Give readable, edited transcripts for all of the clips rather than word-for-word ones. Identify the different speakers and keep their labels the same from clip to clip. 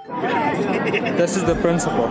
Speaker 1: This is the principle.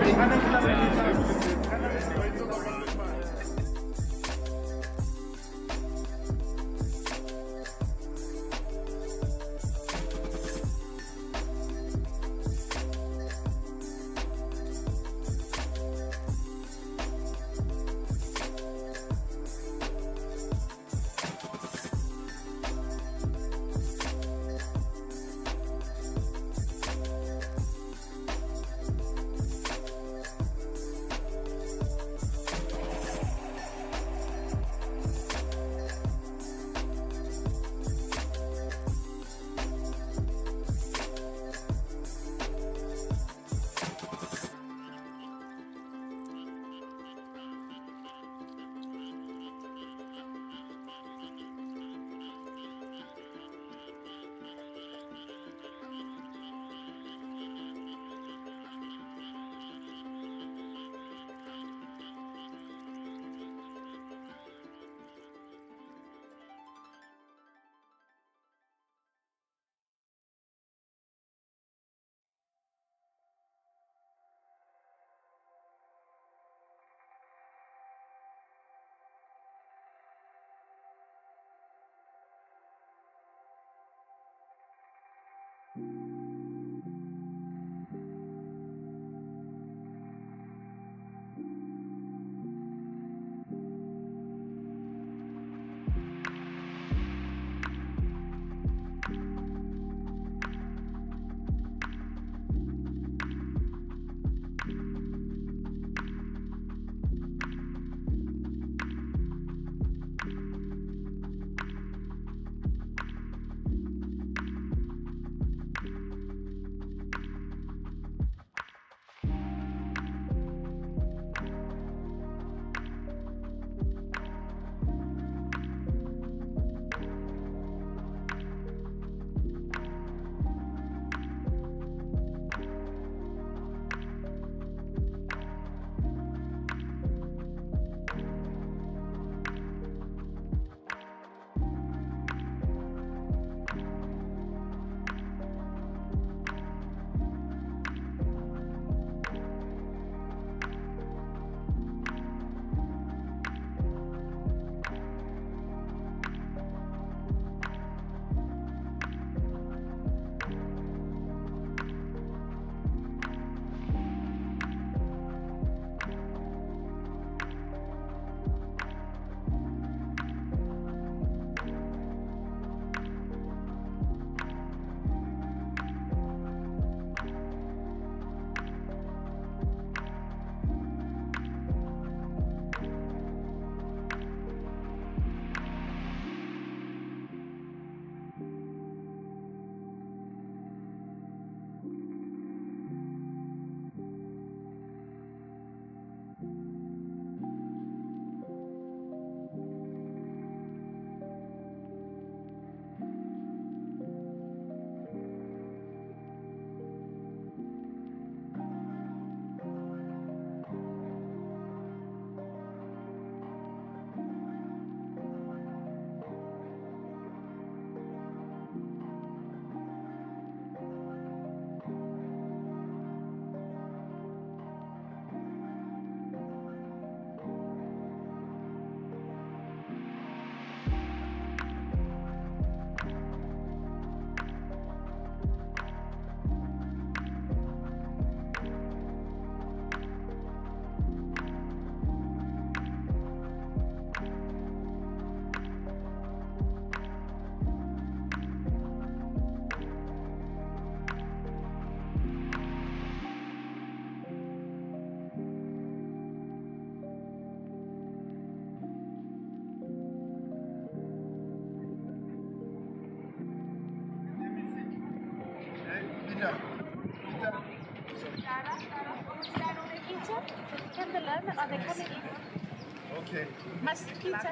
Speaker 2: Are they coming in? Okay. Mas pizza?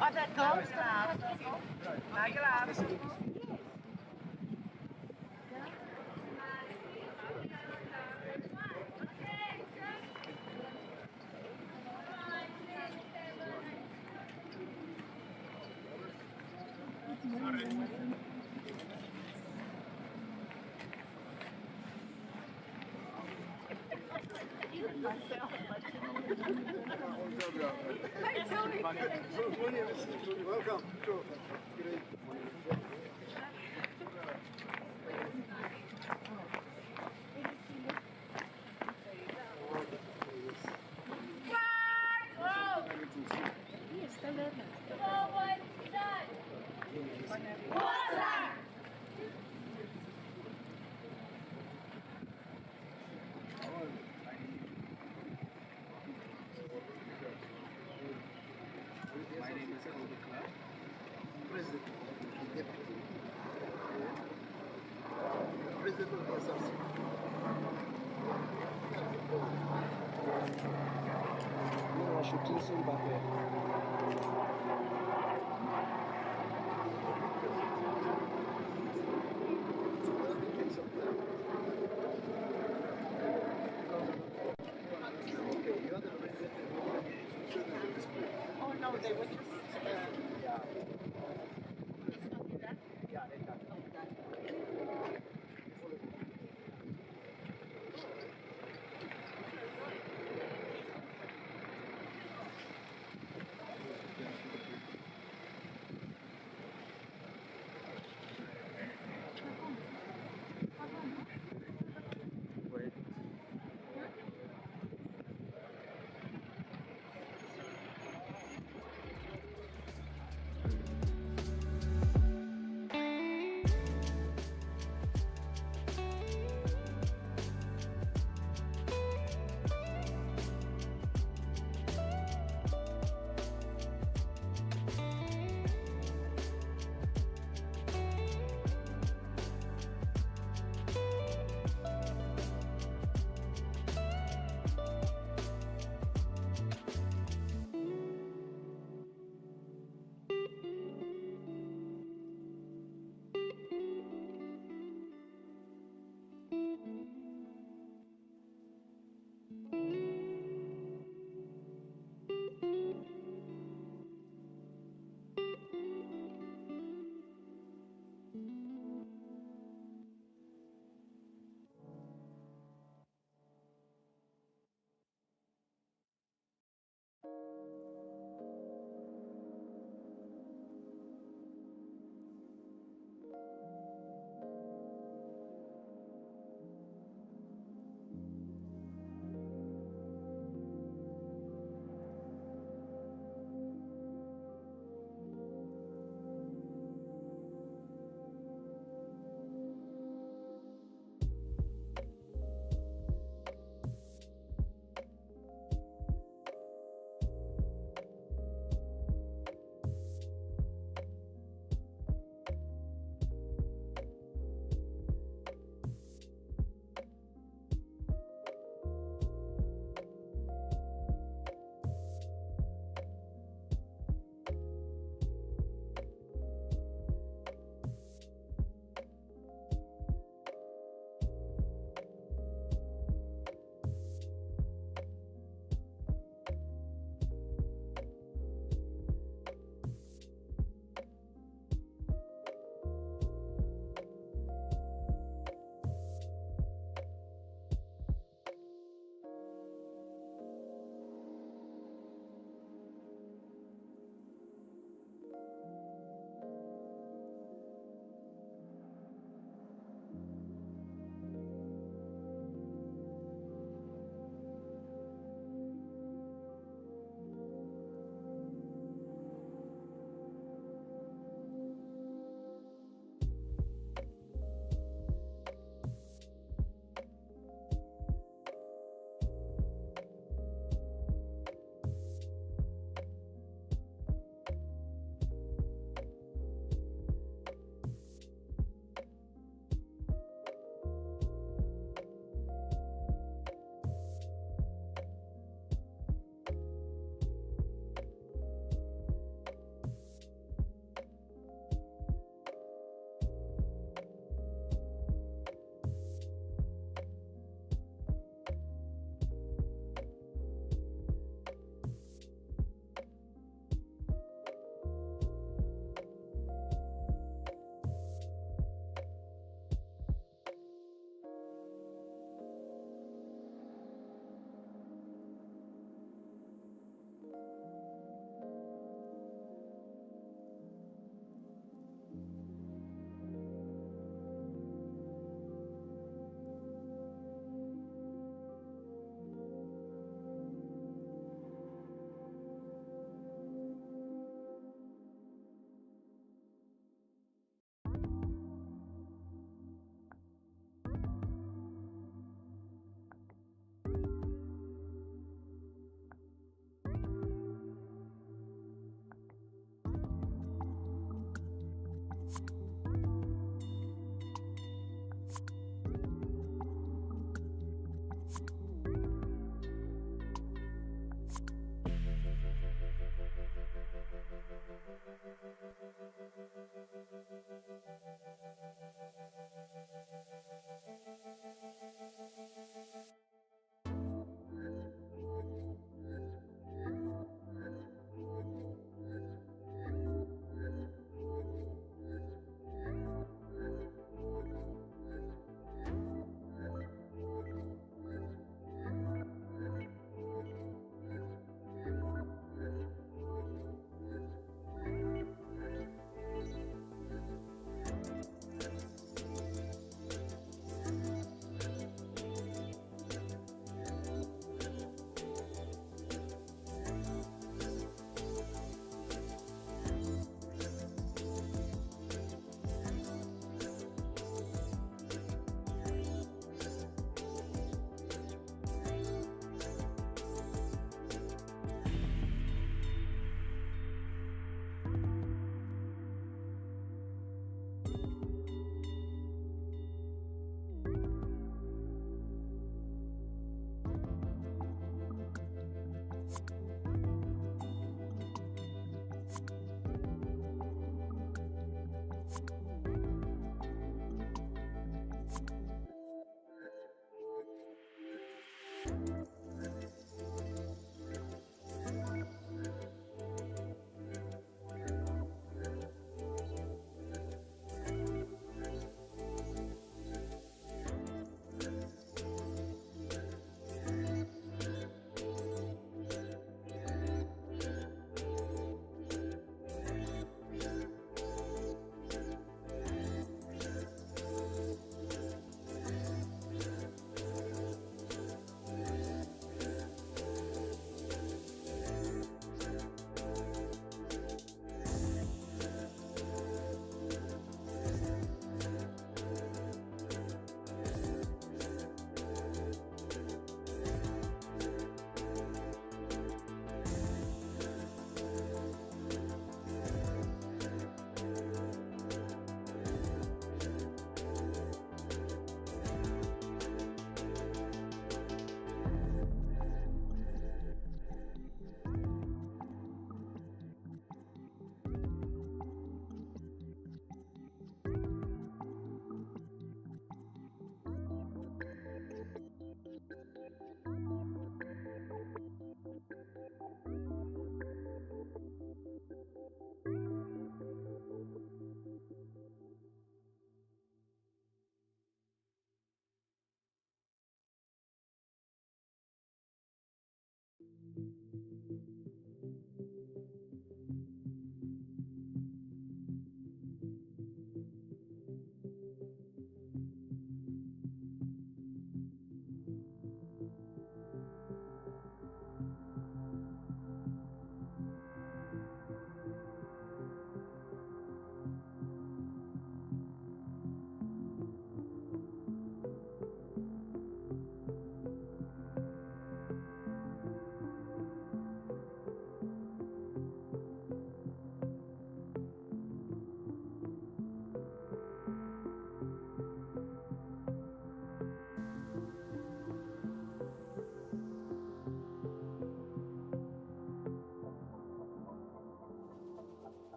Speaker 2: Are the girls myself.
Speaker 1: Hey, Tony. Welcome.
Speaker 3: My name is Plaque.
Speaker 1: President, Deputy. President of the Association. No, I should listen back there.
Speaker 2: Oh no, they were just.
Speaker 1: Yeah.
Speaker 2: It's not in that.
Speaker 1: Yeah, like that.
Speaker 2: Oh, that.
Speaker 3: Wait.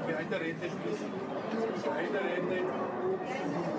Speaker 4: Behind the red tape, please. Behind the red tape.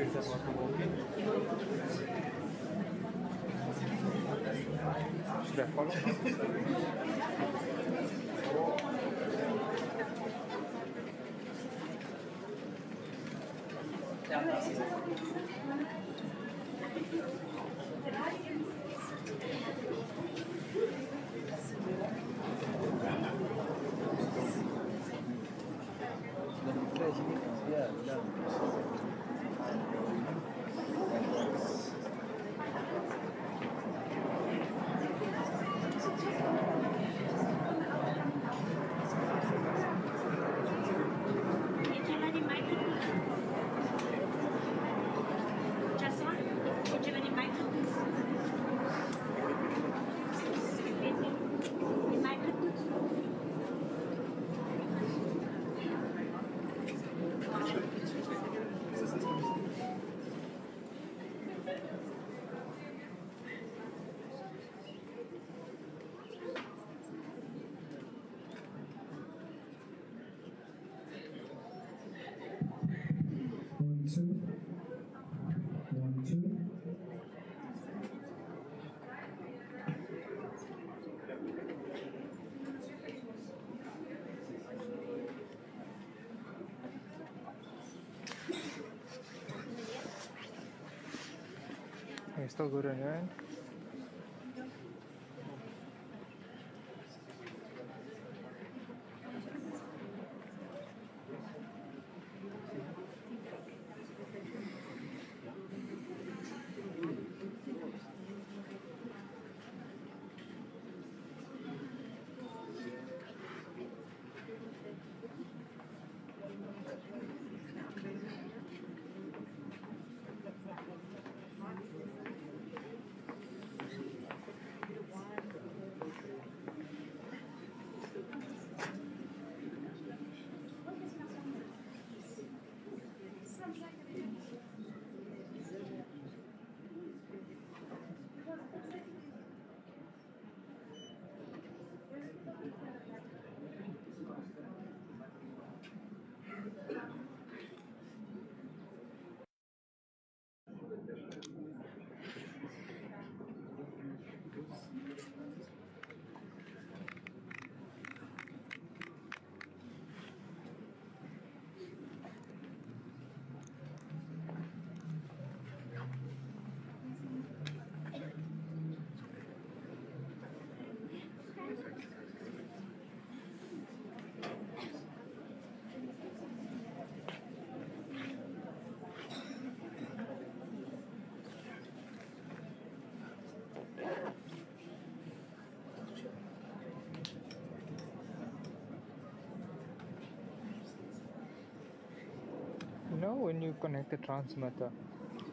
Speaker 3: benefits about the walking. Should I follow? You're still good on your end? You know, when you connect the transmitter,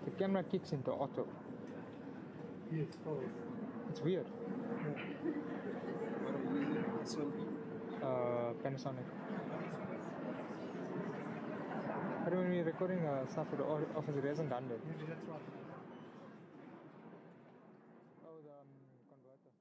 Speaker 3: the camera kicks into auto.
Speaker 1: Yes, oh.
Speaker 3: It's weird.
Speaker 1: This one.
Speaker 3: Panasonic. But when we're recording stuff for the office, it hasn't done that.
Speaker 1: Maybe that's what.
Speaker 3: Oh, the converter.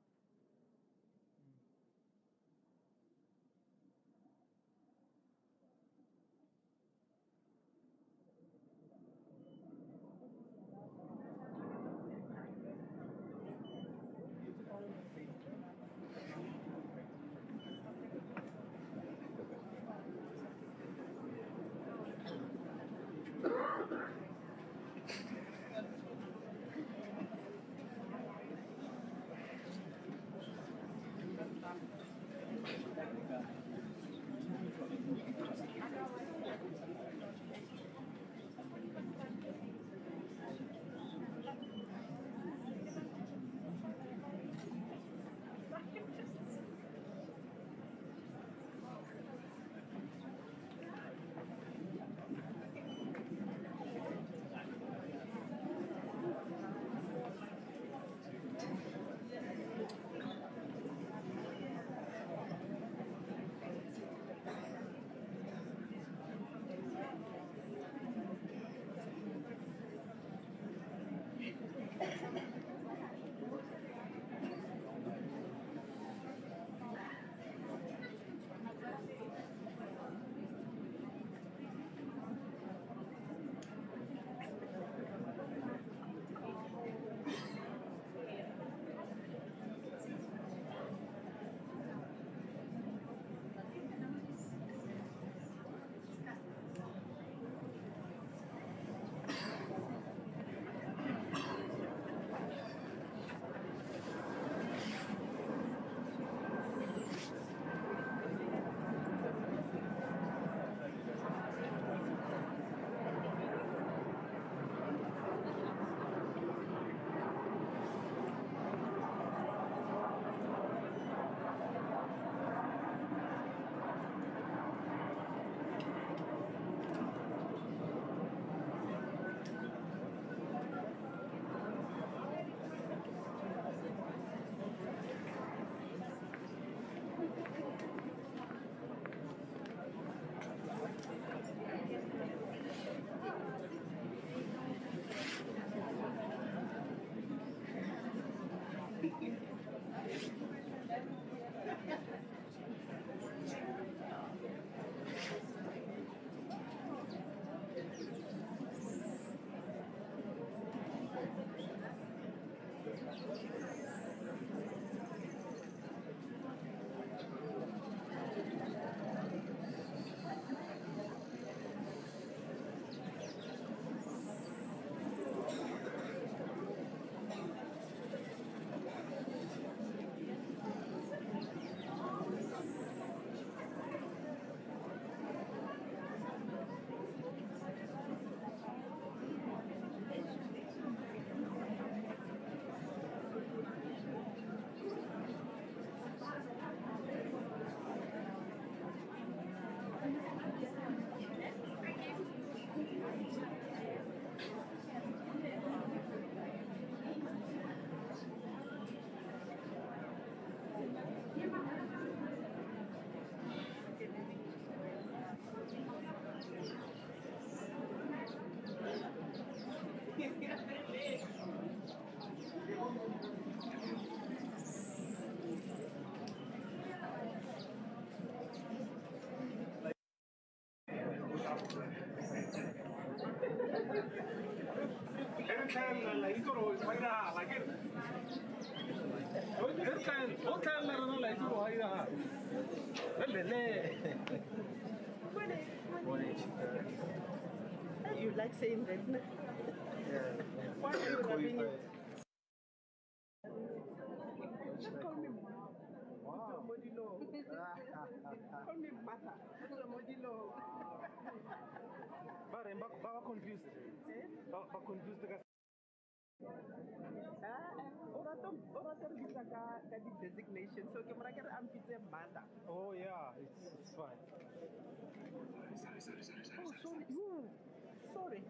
Speaker 5: You like saying that? Why are you rubbing it? Just call me Mom. Modilo. Call me Mata. Modilo.
Speaker 1: But confused. But confused.
Speaker 5: Orator bisa ka di designation. So kemana kira ampite Mata.
Speaker 1: Oh yeah, it's fine.
Speaker 5: Oh sorry. Sorry.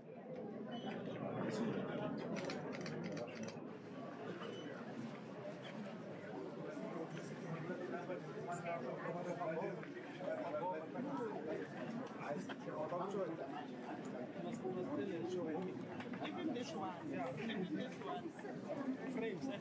Speaker 5: Even this one. Yeah. Even this one.
Speaker 1: Frames, eh?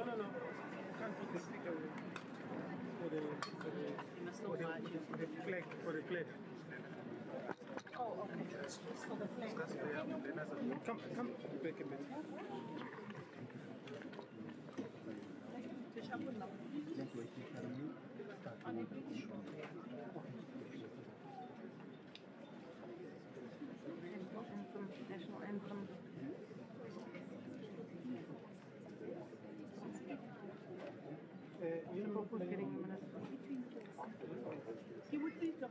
Speaker 1: No. Can't put the sticker for the flag.
Speaker 5: Oh, okay. For the flag.
Speaker 1: Come back a bit.
Speaker 5: National anthem. He would see the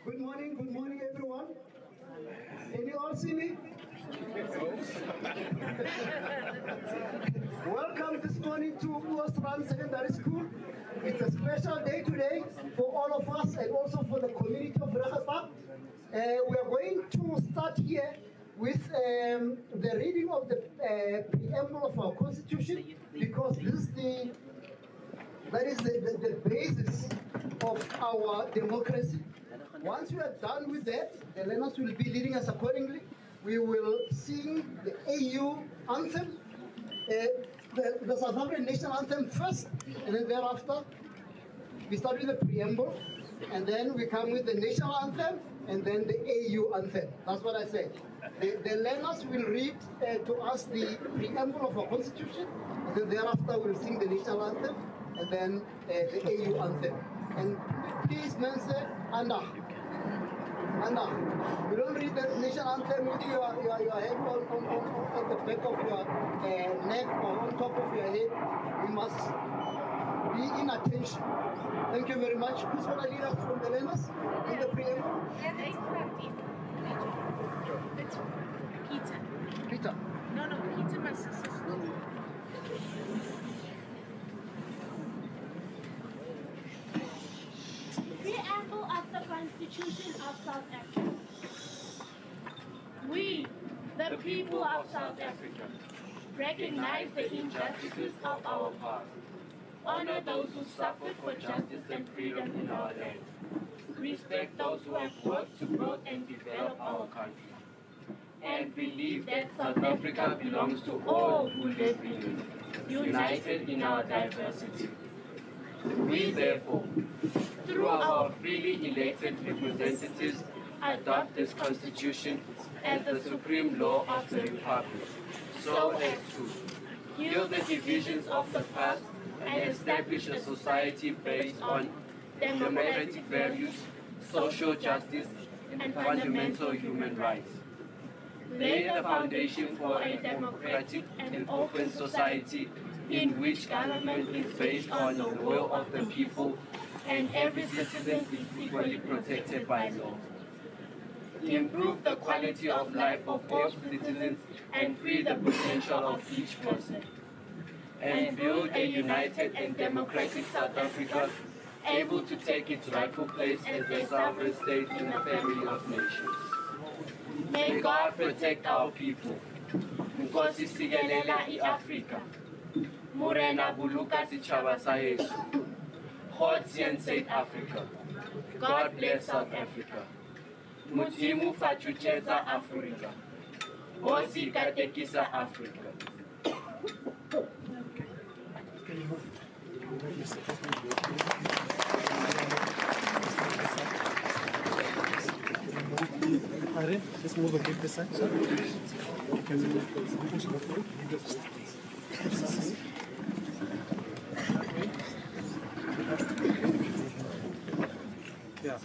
Speaker 6: Good morning everyone. Can you all see me? Welcome this morning to Oosrand Secondary School. It's a special day today for all of us and also for the community of Regenbach. We are going to start here with the reading of the preamble of our constitution, because this is the basis of our democracy. Once we are done with that, the learners will be leading us accordingly. We will sing the AU anthem, the South African national anthem first, and then thereafter we start with the preamble, and then we come with the national anthem, and then the AU anthem. That's what I said. The learners will read to us the preamble of our constitution, and then thereafter we'll sing the national anthem, and then the AU anthem. And please mention Anna. You don't read the national anthem with your head on the back of your neck or on top of your head. We must be in attention. Thank you very much. Who's going to lead us from the learners in the preamble?
Speaker 2: It's Peter.
Speaker 6: Peter.
Speaker 2: No, Peter, my sister. Constitution of South Africa. We, the people of South Africa, recognize the injustices of our past, honor those who suffered for justice and freedom in our land, respect those who have worked to build and develop our country, and believe that South Africa belongs to all who live in it, united in our diversity. We therefore, through our freely elected representatives, adopt this Constitution as the supreme law of the Republic, so as to heal the divisions of the past and establish a society based on democratic values, social justice, and fundamental human rights. Lay the foundation for a democratic and open society in which government is based on the will of the people and every citizen is equally protected by law. Improve the quality of life of all citizens and free the potential of each person. And build a united and democratic South Africa able to take its rightful place as a sovereign state in the family of nations. May God protect our people. Nkosi sikelela i-Afrika. Murena buluka sichaba sa Yesu. God save Africa. God bless South Africa. Mudzimu fachucheza Africa. Hosi katekisa Africa.
Speaker 1: Let's move a bit this side. Yeah.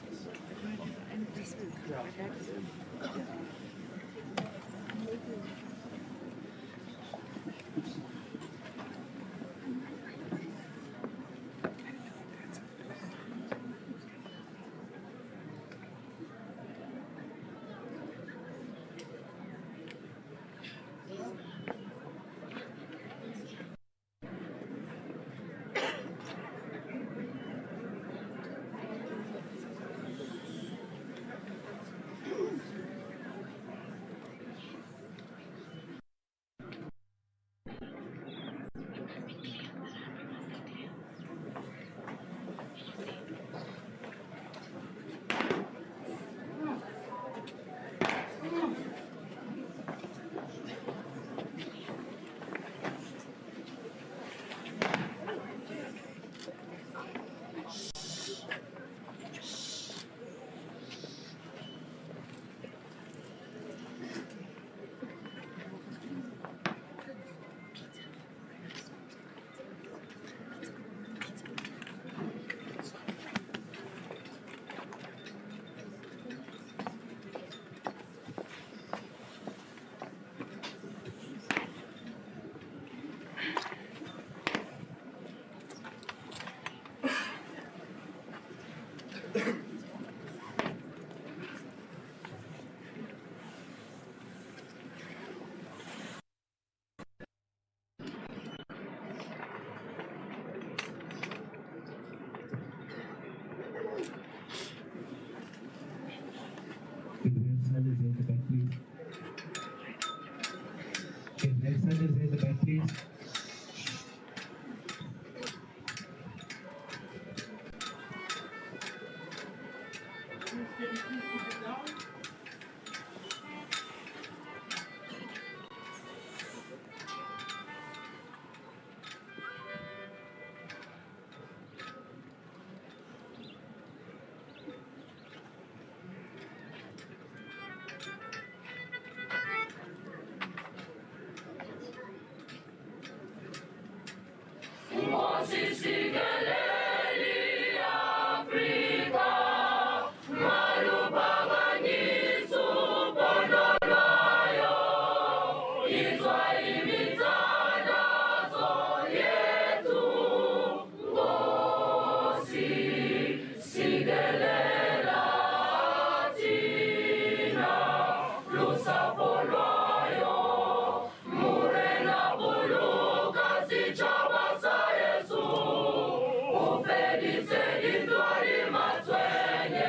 Speaker 7: Ufedise indwali matwenye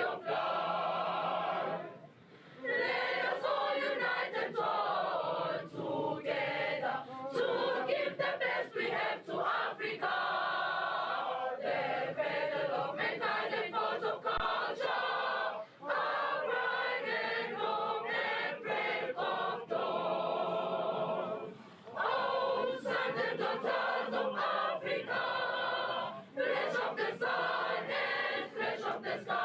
Speaker 2: of God. Let us all unite and toil together to give the best we have to Africa. The cradle of mankind and force of culture, our pride and hope and break of dawn. Oh, sons and daughters of Africa, flesh of the sun and flesh of the sky,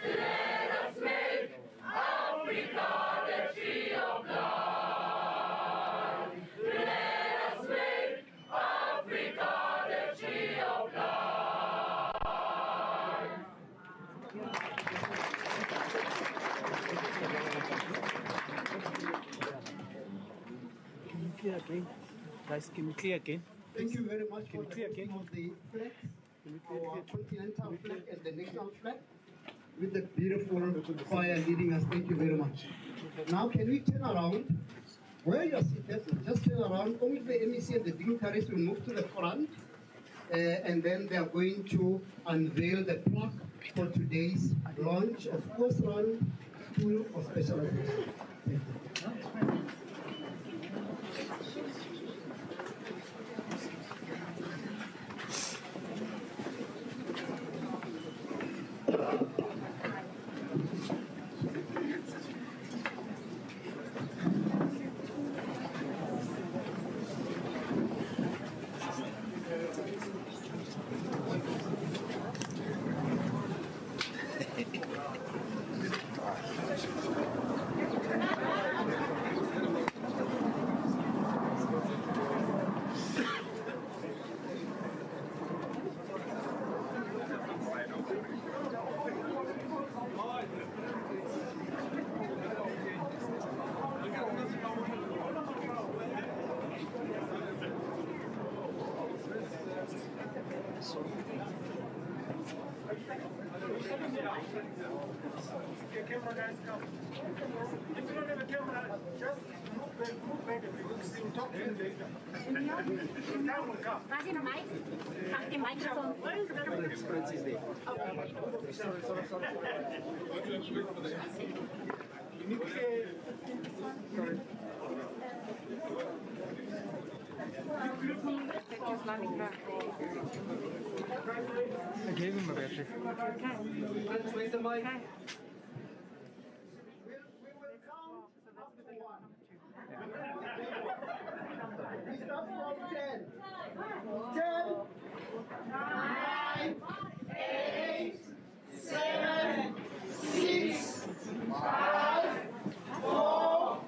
Speaker 2: let us make Africa the tree of life. Let us make Africa the tree of life.
Speaker 1: Can you clear again? Guys, can you clear again?
Speaker 6: Thank you very much for
Speaker 1: Can you clear
Speaker 6: the
Speaker 1: again?
Speaker 6: of the flag,
Speaker 1: Can you clear
Speaker 6: our
Speaker 1: again?
Speaker 6: continental flag and the national flag, with the beautiful choir leading us. Thank you very much. Now, can we turn around? Where you are seated, just turn around. Only the MEC and the dignitaries will move to the front, and then they are going to unveil the plaque for today's launch of Oosrand School of Specialization. Thank you.
Speaker 1: Camera guys, come. If you don't have a camera, just move back a bit. We'll talk to you later. The time will come.
Speaker 7: Was in a mic? Has the microphone? Where is
Speaker 1: You need to sorry.
Speaker 3: I gave him a battery.
Speaker 6: Where's the mic? We start from 10. 10, 9, 8, 7, 6, 5, 4,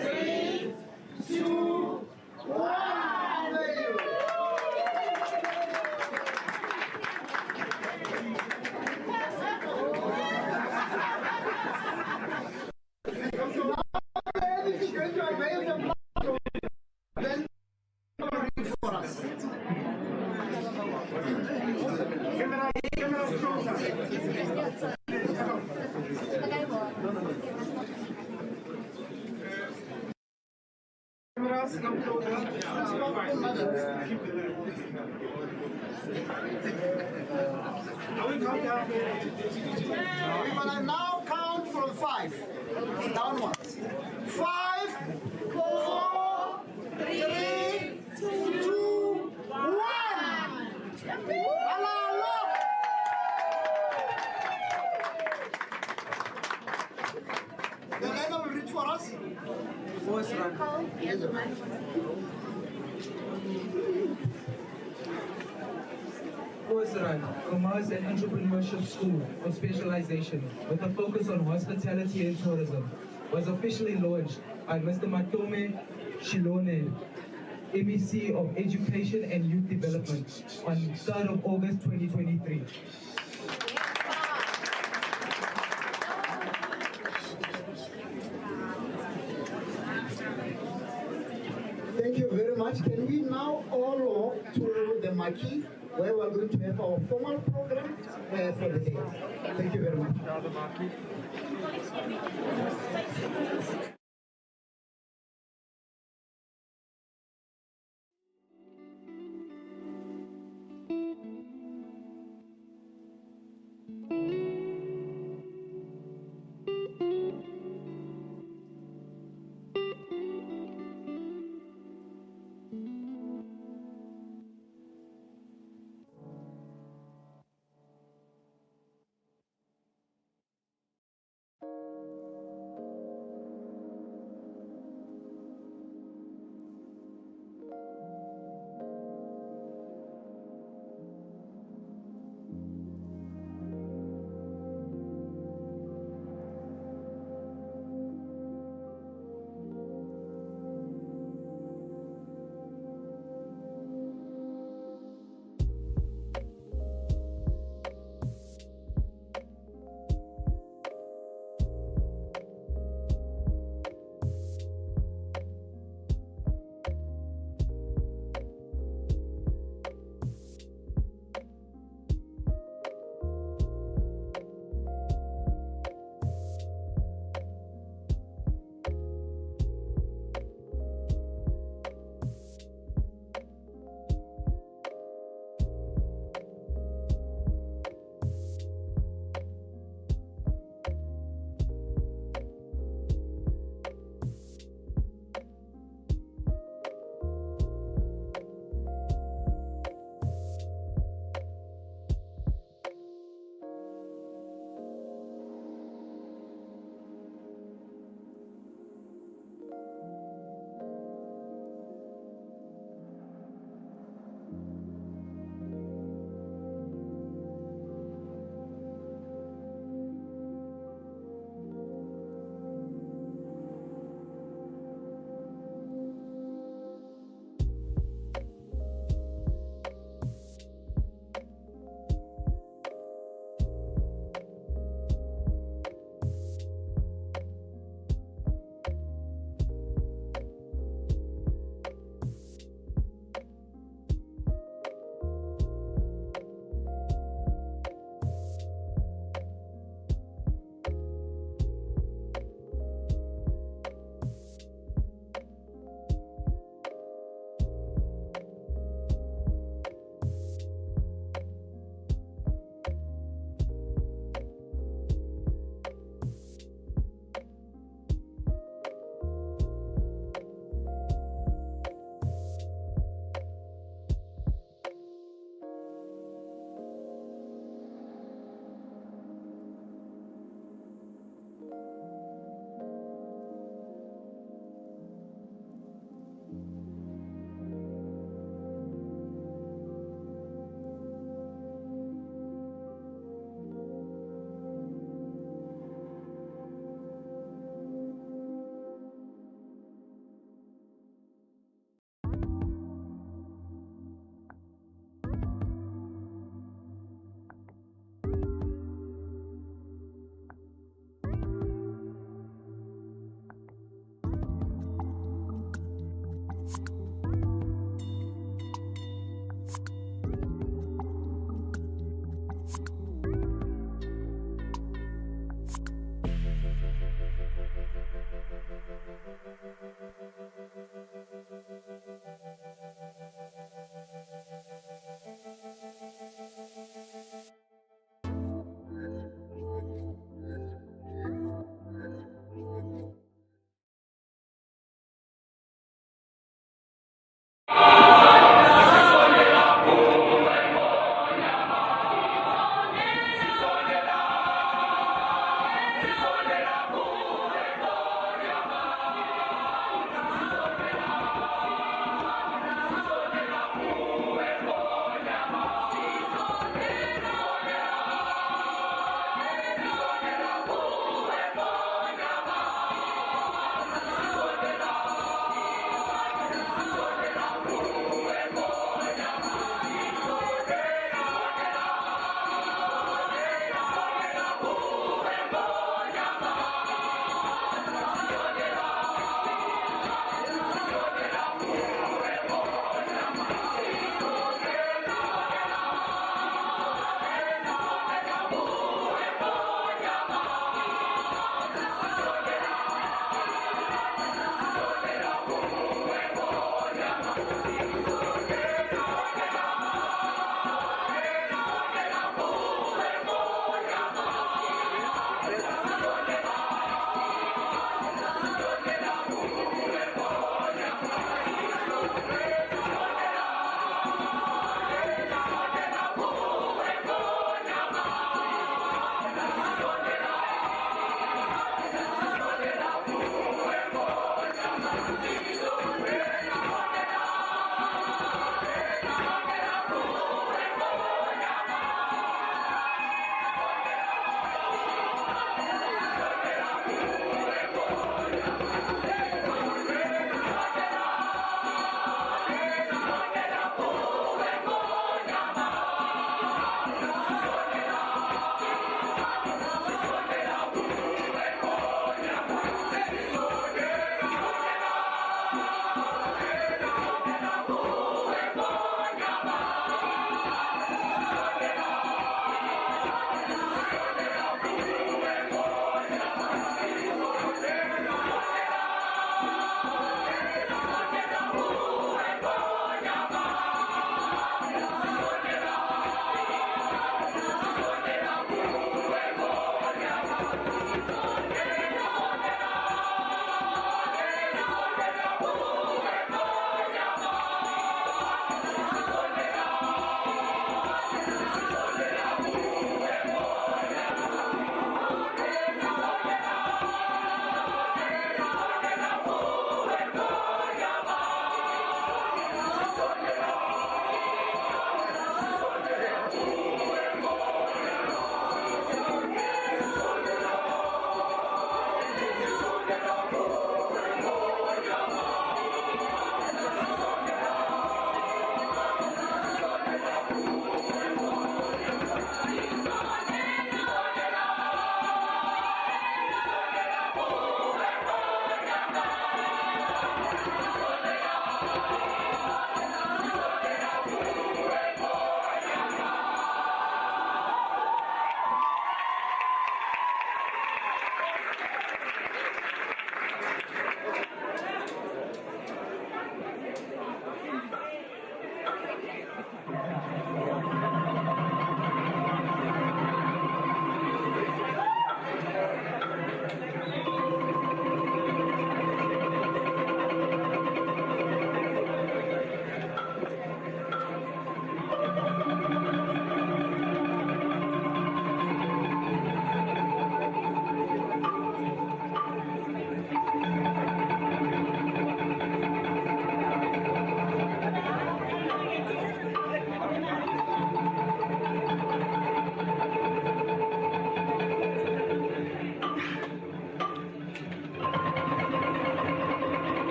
Speaker 6: 3, 2, 1. Thank you. We will now count from 5 downwards. 5, 4, 3, 2, 1. Allah. The letter will reach for us.
Speaker 8: Oosrand, Commerce and Entrepreneurship School of Specialization with a focus on hospitality and tourism, was officially launched by Mr. Matome Chiloane, MEC of Education and Youth Development on 3rd of August 2023.
Speaker 6: Thank you very much. Can we now all walk to the marquee where we're going to have our formal program for the day? Thank you very much.
Speaker 3: The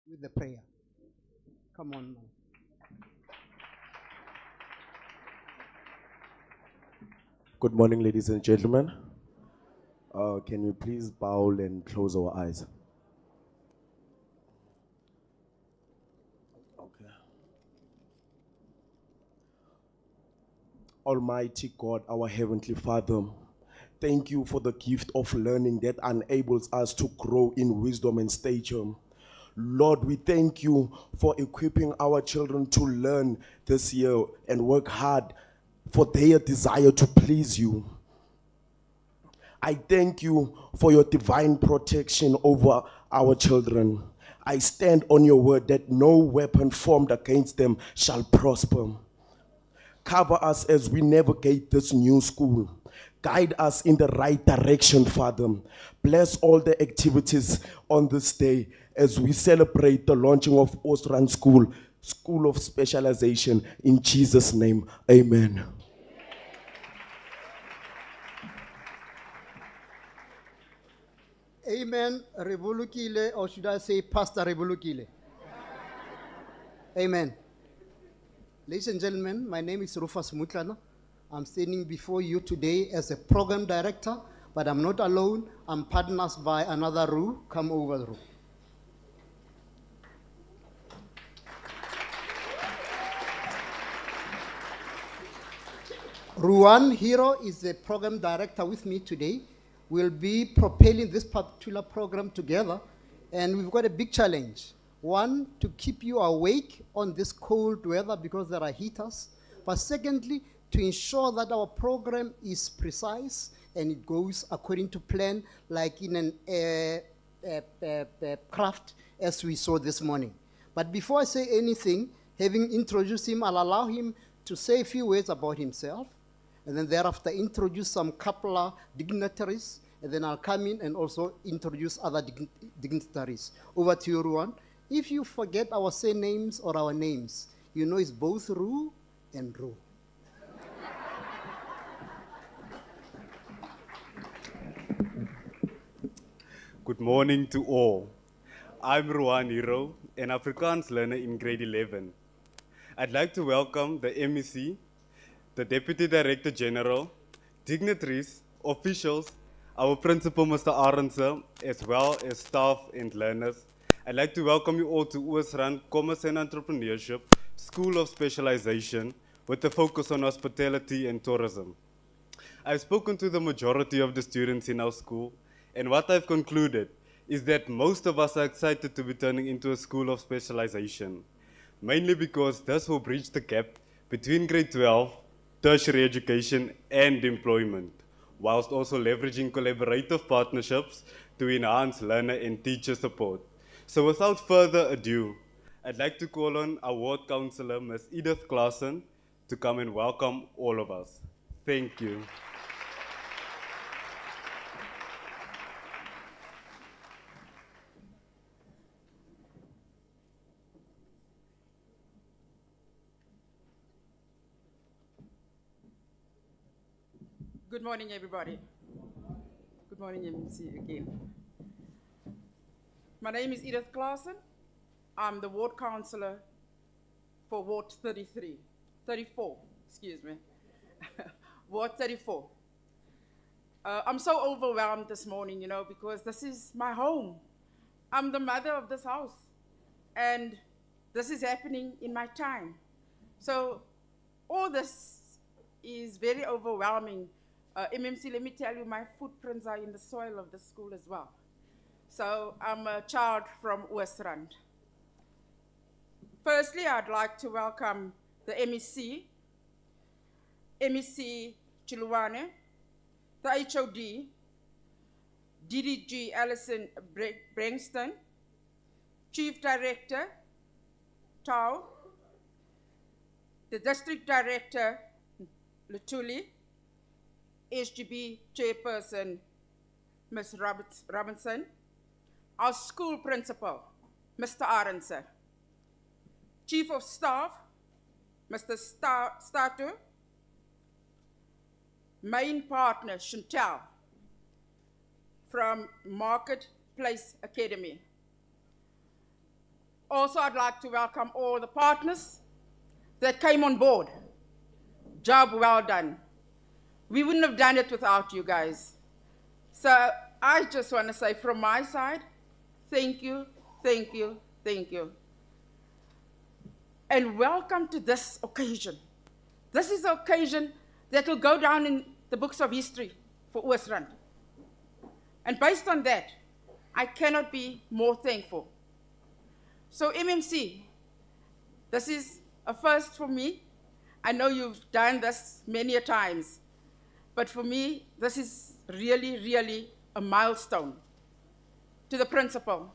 Speaker 6: with the prayer. Come on now.
Speaker 9: Good morning, ladies and gentlemen. Can we please bow and close our eyes? Okay. Almighty God, our Heavenly Father, thank you for the gift of learning that enables us to grow in wisdom and stature. Lord, we thank you for equipping our children to learn this year and work hard for their desire to please you. I thank you for your divine protection over our children. I stand on your word that no weapon formed against them shall prosper. Cover us as we navigate this new school. Guide us in the right direction, Father. Bless all the activities on this day as we celebrate the launching of Oosrand School, School of Specialization. In Jesus' name, amen.
Speaker 6: Amen. Revolukile, or should I say Pastor Revolukile? Amen. Ladies and gentlemen, my name is Rufus Mutlana. I'm standing before you today as a program director, but I'm not alone. I'm partners by another Ru. Come over, Ru. Ruan Hero is the program director with me today. We'll be propelling this particular program together, and we've got a big challenge. One, to keep you awake on this cold weather because there are heaters. But secondly, to ensure that our program is precise and it goes according to plan, like in an craft as we saw this morning. But before I say anything, having introduced him, I'll allow him to say a few words about himself, and then thereafter introduce some couple of dignitaries, and then I'll come in and also introduce other dignitaries. Over to you, Ruan. If you forget our surnames or our names, you know it's both Ru and Ru.
Speaker 10: Good morning to all. I'm Ruan Hero, an Afrikaans learner in grade 11. I'd like to welcome the MEC, the Deputy Director General, dignitaries, officials, our principal, Mr. Arendse, as well as staff and learners. I'd like to welcome you all to Oosrand Commerce and Entrepreneurship School of Specialization with a focus on hospitality and tourism. I've spoken to the majority of the students in our school, and what I've concluded is that most of us are excited to be turning into a school of specialization, mainly because this will bridge the gap between grade 12, tertiary education, and employment, whilst also leveraging collaborative partnerships to enhance learner and teacher support. So without further ado, I'd like to call on our ward councillor, Ms. Edith Klaassen, to come and welcome all of us. Thank you.
Speaker 5: Good morning, everybody. Good morning, MC again. My name is Edith Klaassen. I'm the ward councillor for Ward 34, excuse me. Ward 34. I'm so overwhelmed this morning, because this is my home. I'm the mother of this house, and this is happening in my time. So all this is very overwhelming. MMC, let me tell you, my footprints are in the soil of the school as well. So I'm a child from Oosrand. Firstly, I'd like to welcome the MEC Chiloane, the HOD, DDG Alison Brangston, Chief Director Tau, the District Director Lutuli, HGB Chairperson Ms. Robinson, our school principal, Mr. Arendse, Chief of Staff, Mr. Stato, main partner, Chantal, from Marketplace Academy, Also, I'd like to welcome all the partners that came on board. Job well done. We wouldn't have done it without you guys. So I just want to say from my side, thank you, thank you, thank you. And welcome to this occasion. This is an occasion that will go down in the books of history for Oosrand. And based on that, I cannot be more thankful. So MMC, this is a first for me. I know you've done this many a times, but for me, this is really, really a milestone. To the principal,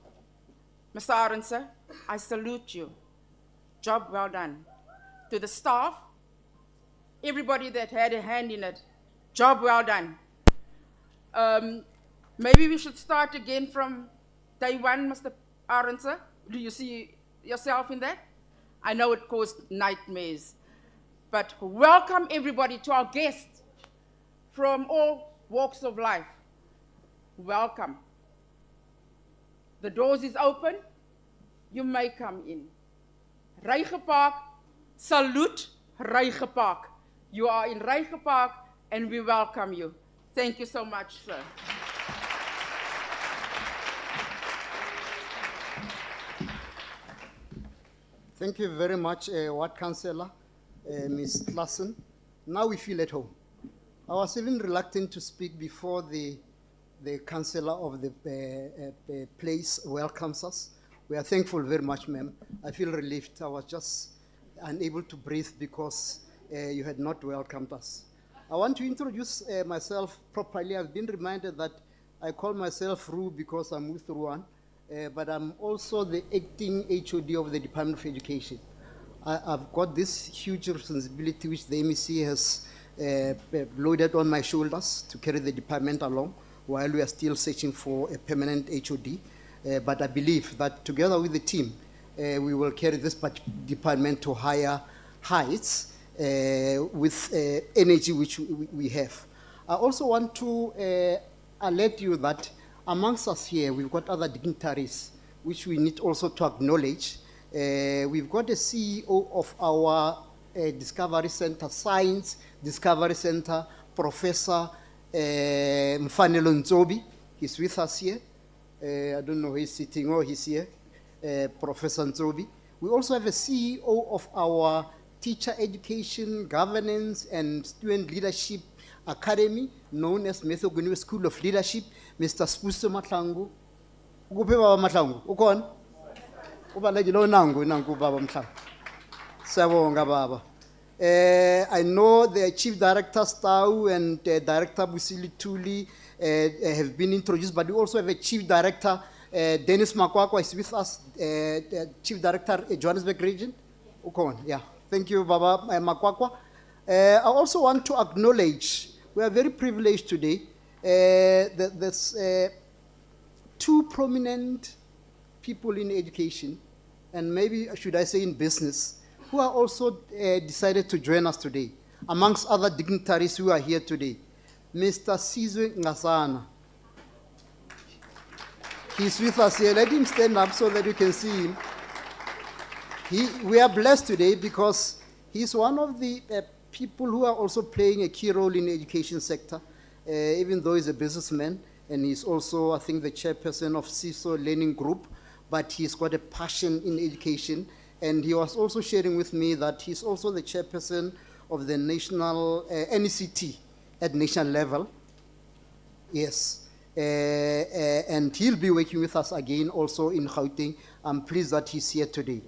Speaker 5: Mr. Arendse, I salute you. Job well done. To the staff, everybody that had a hand in it, job well done. Maybe we should start again from day one, Mr. Arendse. Do you see yourself in that? I know it caused nightmares. But welcome everybody to our guests from all walks of life. Welcome. The doors is open. You may come in. Rijgepark, salute Rijgepark. You are in Rijgepark and we welcome you. Thank you so much, sir.
Speaker 6: Thank you very much, Ward Councillor, Ms. Klassen. Now we feel at home. I was even reluctant to speak before the councillor of the place welcomes us. We are thankful very much, ma'am. I feel relieved. I was just unable to breathe because you had not welcomed us. I want to introduce myself properly. I've been reminded that I call myself Ru because I'm with Ruan. But I'm also the acting HOD of the Department of Education. I've got this huge responsibility which the MEC has loaded on my shoulders to carry the department along while we are still searching for a permanent HOD. But I believe that together with the team, we will carry this department to higher heights with energy which we have. I also want to alert you that amongst us here, we've got other dignitaries, which we need also to acknowledge. We've got the CEO of our Discovery Center, Science Discovery Center, Professor Mfanelo Nzobi. He's with us here. I don't know who he's sitting or he's here, Professor Nzobi. We also have a CEO of our Teacher Education, Governance, and Student Leadership Academy, known as Methodist School of Leadership, Mr. Spuso Matlangu. Ukuphi baba Matlangu? Ukhona? Ubaleki lo nangu baba Matlangu. Siyabonga baba. I know the Chief Director Stau and Director Busili Tuli have been introduced, but we also have a Chief Director, Dennis Makwakwa is with us, Chief Director Johannesburg Region. Ukhona, yeah. Thank you, Baba Makwakwa. I also want to acknowledge, we are very privileged today. There's two prominent people in education, and maybe should I say in business, who are also decided to join us today, amongst other dignitaries who are here today. Mr. Sizwe Ngasana. He's with us here. Let him stand up so that you can see him. We are blessed today because he's one of the people who are also playing a key role in the education sector, even though he's a businessman, and he's also, I think, the chairperson of CISO Learning Group, but he's got a passion in education, and he was also sharing with me that he's also the chairperson of the national NECT at national level. Yes. And he'll be working with us again also in Gauteng. I'm pleased that he's here today.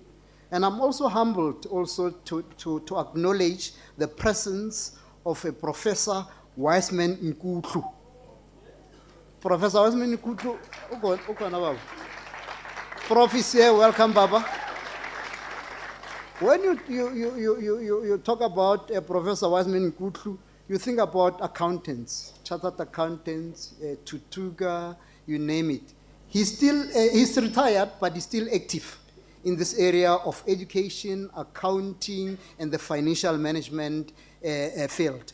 Speaker 6: And I'm also humbled also to acknowledge the presence of a Professor Wiseman Nkutlu. Professor Wiseman Nkutlu, Prof is here, welcome Baba. When you talk about Professor Wiseman Nkutlu, you think about accountants, chartered accountants, Tutuga, you name it. He's retired, but he's still active in this area of education, accounting, and the financial management field.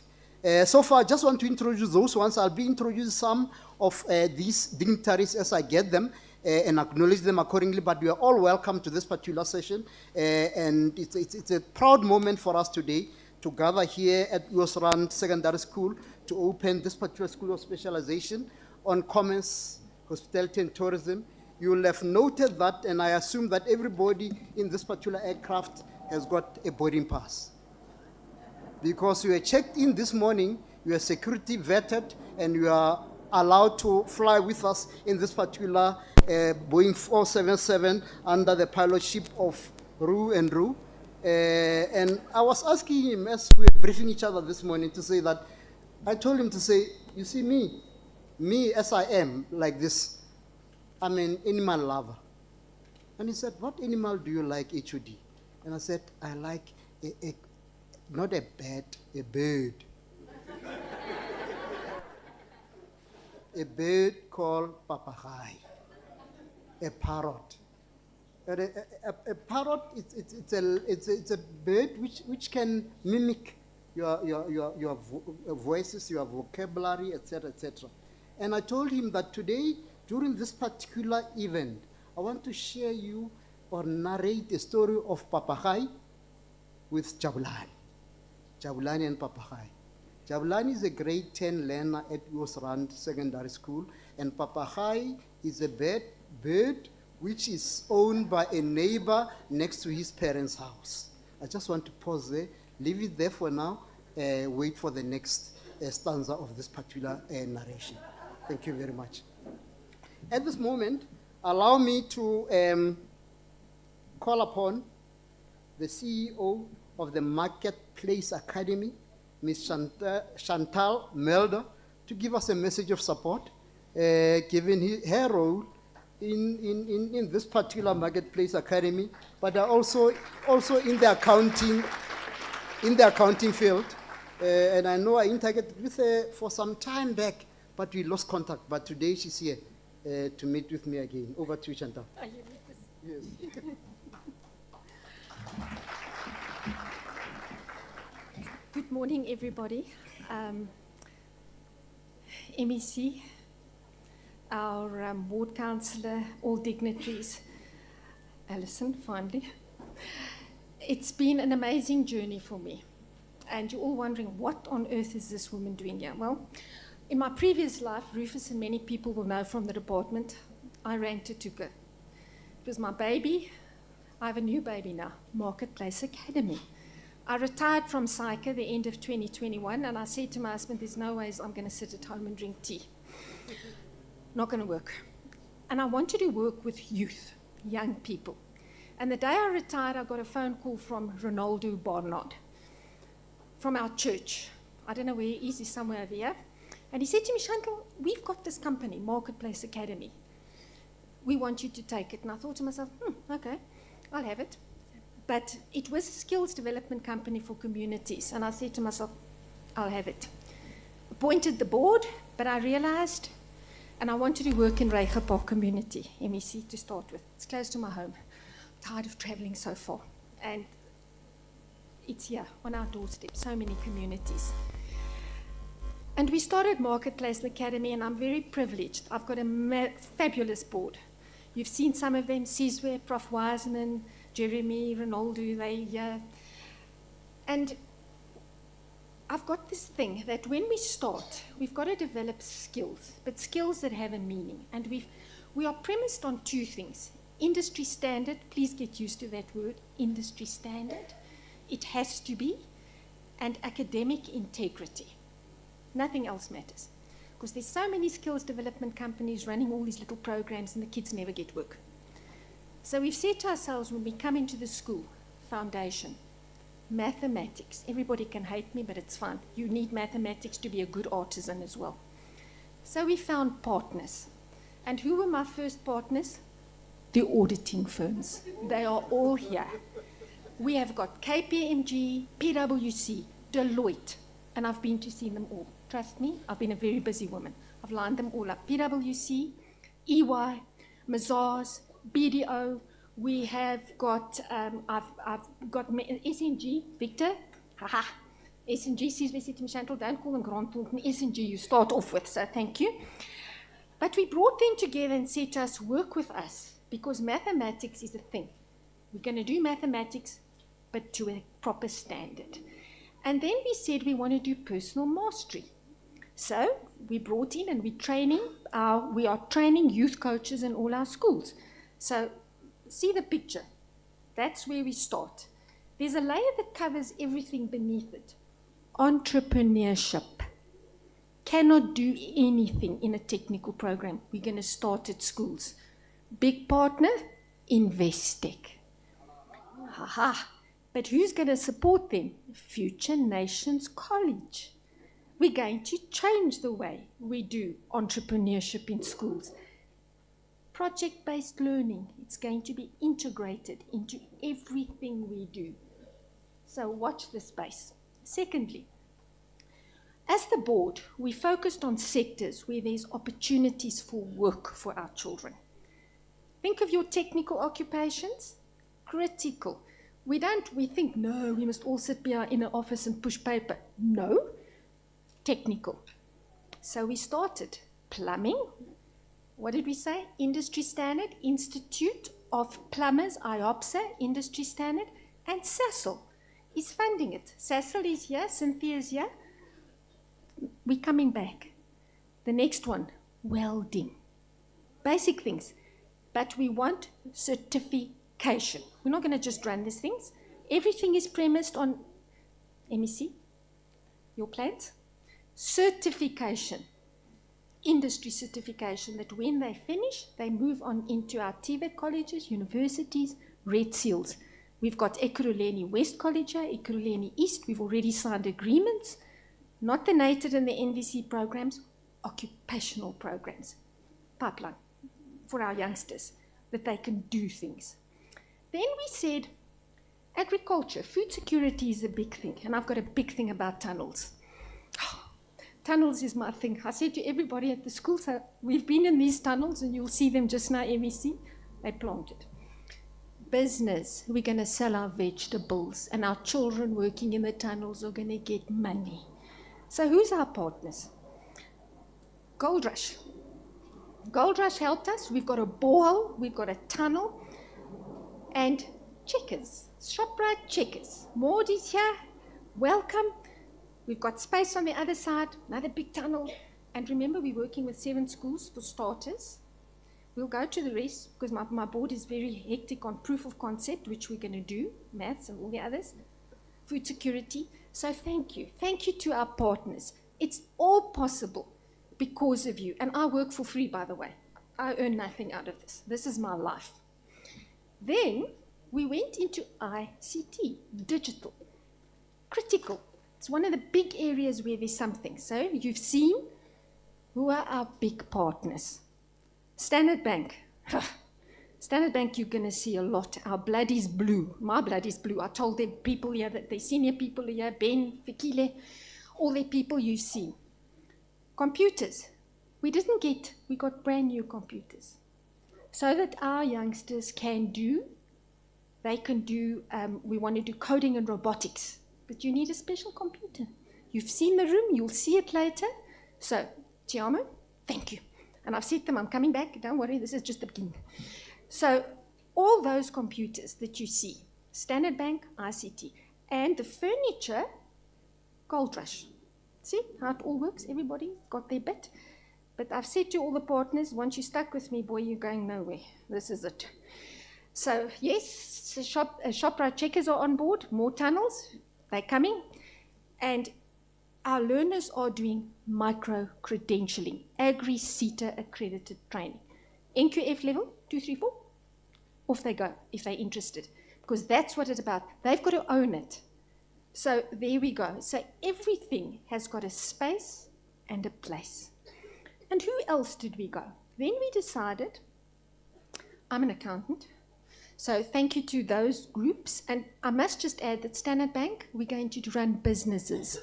Speaker 6: So far, I just want to introduce those ones. I'll be introducing some of these dignitaries as I get them. and acknowledge them accordingly, but you are all welcome to this particular session. And it's a proud moment for us today to gather here at Oosrand Secondary School to open this particular school of specialization on commerce, hospitality, and tourism. You will have noted that, and I assume that everybody in this particular aircraft has got a boarding pass. Because you were checked in this morning, you are security vetted, and you are allowed to fly with us in this particular Boeing 477 under the pilotship of Roo and Roo. And I was asking him as we were briefing each other this morning to say that, I told him to say, you see me as I am like this, I'm an animal lover. And he said, what animal do you like, HOD? And I said, I like not a bat, a bird. A bird called papagai, a parrot. A parrot, it's a bird which can mimic your voices, your vocabulary, etc., etc. And I told him that today, during this particular event, I want to share you or narrate a story of papagai with Chiloane. Chiloane and papagai. Chiloane is a grade 10 learner at Oosrand Secondary School, and papagai is a bird which is owned by a neighbor next to his parents' house. I just want to pause there, leave it there for now, wait for the next stanza of this particular narration. Thank you very much. At this moment, allow me to call upon the CEO of the Marketplace Academy, Ms. Chantal Melder, to give us a message of support, given her role in this particular Marketplace Academy, but also in the accounting field. And I know I interacted with her for some time back, but we lost contact. But today she's here to meet with me again. Over to you, Chantal. Yes.
Speaker 7: Good morning, everybody. MEC, our ward councillor, all dignitaries, Alison, finally. It's been an amazing journey for me. And you're all wondering, what on earth is this woman doing here? Well, in my previous life, Rufus and many people will know from the department, I ran Tutuka. It was my baby. I have a new baby now, Marketplace Academy. I retired from SAICA the end of 2021, and I said to my husband, there's no ways I'm going to sit at home and drink tea. Not going to work. And I wanted to work with youth, young people. And the day I retired, I got a phone call from Ronaldo Barnard from our church. I don't know where he is, he's somewhere over here. And he said to me, Chantal, we've got this company, Marketplace Academy. We want you to take it. And I thought to myself, okay, I'll have it. But it was a skills development company for communities. And I said to myself, I'll have it. Appointed the board, but I realized, and I wanted to work in Reiger Park community, MEC to start with. It's close to my home. I'm tired of traveling so far. And it's here on our doorstep, so many communities. And we started Marketplace Academy, and I'm very privileged. I've got a fabulous board. You've seen some of them, Sizwe, Prof. Wiseman, Jeremy, Ronaldo, they're here. And I've got this thing that when we start, we've got to develop skills, but skills that have a meaning. And we are premised on two things. Industry standard, please get used to that word, industry standard. It has to be. And academic integrity. Nothing else matters. Because there's so many skills development companies running all these little programs and the kids never get work. So we've said to ourselves when we come into the school, foundation, mathematics. Everybody can hate me, but it's fine. You need mathematics to be a good artisan as well. So we found partners. And who were my first partners? The auditing firms. They are all here. We have got KPMG, PwC, Deloitte, and I've been to see them all. Trust me, I've been a very busy woman. I've lined them all up. PwC, EY, Mazars, BDO. We have got, I've got SNG, Victor, haha. SNG says, we said to me, Chantal, don't call them Grand Pool, SNG you start off with, so thank you. But we brought them together and said to us, work with us, because mathematics is a thing. We're going to do mathematics, but to a proper standard. And then we said we want to do personal mastery. So we brought in and we are training youth coaches in all our schools. So see the picture. That's where we start. There's a layer that covers everything beneath it. Entrepreneurship. Cannot do anything in a technical program. We're going to start at schools. Big partner, Investec. Haha. But who's going to support them? Future Nations College. We're going to change the way we do entrepreneurship in schools. Project-based learning. It's going to be integrated into everything we do. So watch this space. Secondly, as the board, we focused on sectors where there's opportunities for work for our children. Think of your technical occupations. Critical. We think, no, we must all sit in an office and push paper. No. Technical. So we started plumbing. What did we say? Industry standard, Institute of Plumbers, IOPSA, industry standard, and SASL is funding it. SASL is here, Cynthia is here. We're coming back. The next one, welding. Basic things. But we want certification. We're not going to just run these things. Everything is premised on, let me see, your plans. Certification. Industry certification, that when they finish, they move on into our TVET colleges, universities, red seals. We've got Ekurhuleni West College, Ekurhuleni East. We've already signed agreements. Not the NATED and the NVC programs, occupational programs. Pipeline for our youngsters, that they can do things. Then we said, agriculture, food security is a big thing. And I've got a big thing about tunnels. Tunnels is my thing. I said to everybody at the school, so we've been in these tunnels, and you'll see them just now, MEC. They planted. Business, we're going to sell our vegetables, and our children working in the tunnels are going to get money. So who's our partners? Gold Rush. Gold Rush helped us. We've got a borehole, we've got a tunnel, and Checkers, ShopRite Checkers. Maud is here. Welcome. We've got space on the other side, another big tunnel. And remember, we're working with 7 schools for starters. We'll go to the rest, because my board is very hectic on proof of concept, which we're going to do, maths and all the others. Food security. So thank you. Thank you to our partners. It's all possible because of you. And I work for free, by the way. I earn nothing out of this. This is my life. Then we went into ICT, digital, critical. It's one of the big areas where there's something. So you've seen who are our big partners. Standard Bank. Standard Bank, you're going to see a lot. Our blood is blue. My blood is blue. I told the people here, that the senior people here, Ben, Fikile, all the people you've seen. Computers. We got brand new computers. So that our youngsters can do, we want to do coding and robotics. But you need a special computer. You've seen the room, you'll see it later. So, Tiamo, thank you. And I've said to them, I'm coming back, don't worry, this is just the beginning. So, all those computers that you see, Standard Bank, ICT, and the furniture, Gold Rush. See how it all works? Everybody got their bit. But I've said to all the partners, once you're stuck with me, boy, you're going nowhere. This is it. So, yes, ShopRite Checkers are on board, more tunnels. They're coming, and our learners are doing micro-credentialing, Agri-CETA accredited training. NQF level, 2, 3, 4, off they go if they're interested, because that's what it's about. They've got to own it. So there we go. So everything has got a space and a place. And who else did we go? Then we decided, I'm an accountant, so thank you to those groups. And I must just add that Standard Bank, we're going to run businesses.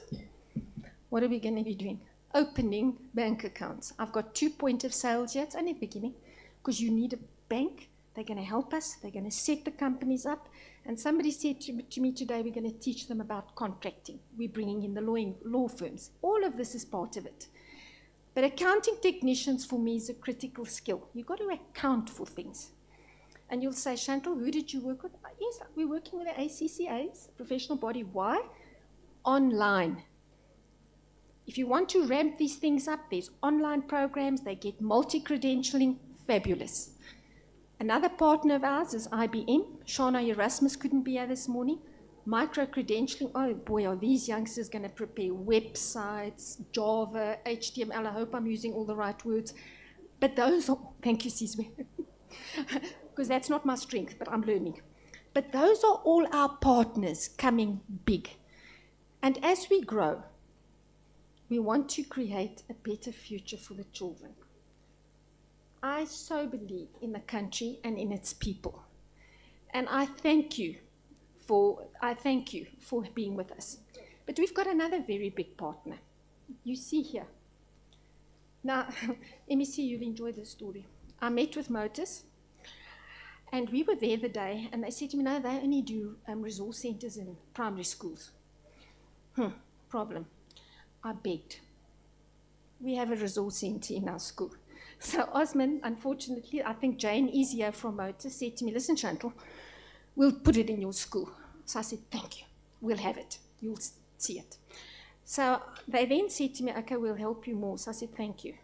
Speaker 7: What are we going to be doing? Opening bank accounts. I've got 2 point of sales here. It's only the beginning, because you need a bank. They're going to help us. They're going to set the companies up. And somebody said to me today, we're going to teach them about contracting. We're bringing in the law firms. All of this is part of it. But accounting technicians for me is a critical skill. You've got to account for things. And you'll say, Chantal, who did you work with? Yes, we're working with the ACCA's professional body. Why? Online. If you want to ramp these things up, there's online programs. They get multi-credentialing. Fabulous. Another partner of ours is IBM. Shana Erasmus couldn't be here this morning. Micro-credentialing. Oh boy, are these youngsters going to prepare websites, Java, HTML. I hope I'm using all the right words. But those are, thank you, Sizwe. Because that's not my strength, but I'm learning. But those are all our partners coming big. And as we grow, we want to create a better future for the children. I so believe in the country and in its people. And I thank you for being with us. But we've got another very big partner. You see here. Now, MEC, you'll enjoy this story. I met with Motus, and we were there the day, and they said to me, no, they only do resource centers in primary schools. Problem. I begged. We have a resource center in our school. So Osman, unfortunately, I think Jane is here from Motus, said to me, listen, Chantal, we'll put it in your school. So I said, thank you. We'll have it. You'll see it. So they then said to me, okay, we'll help you more. So I said, thank you.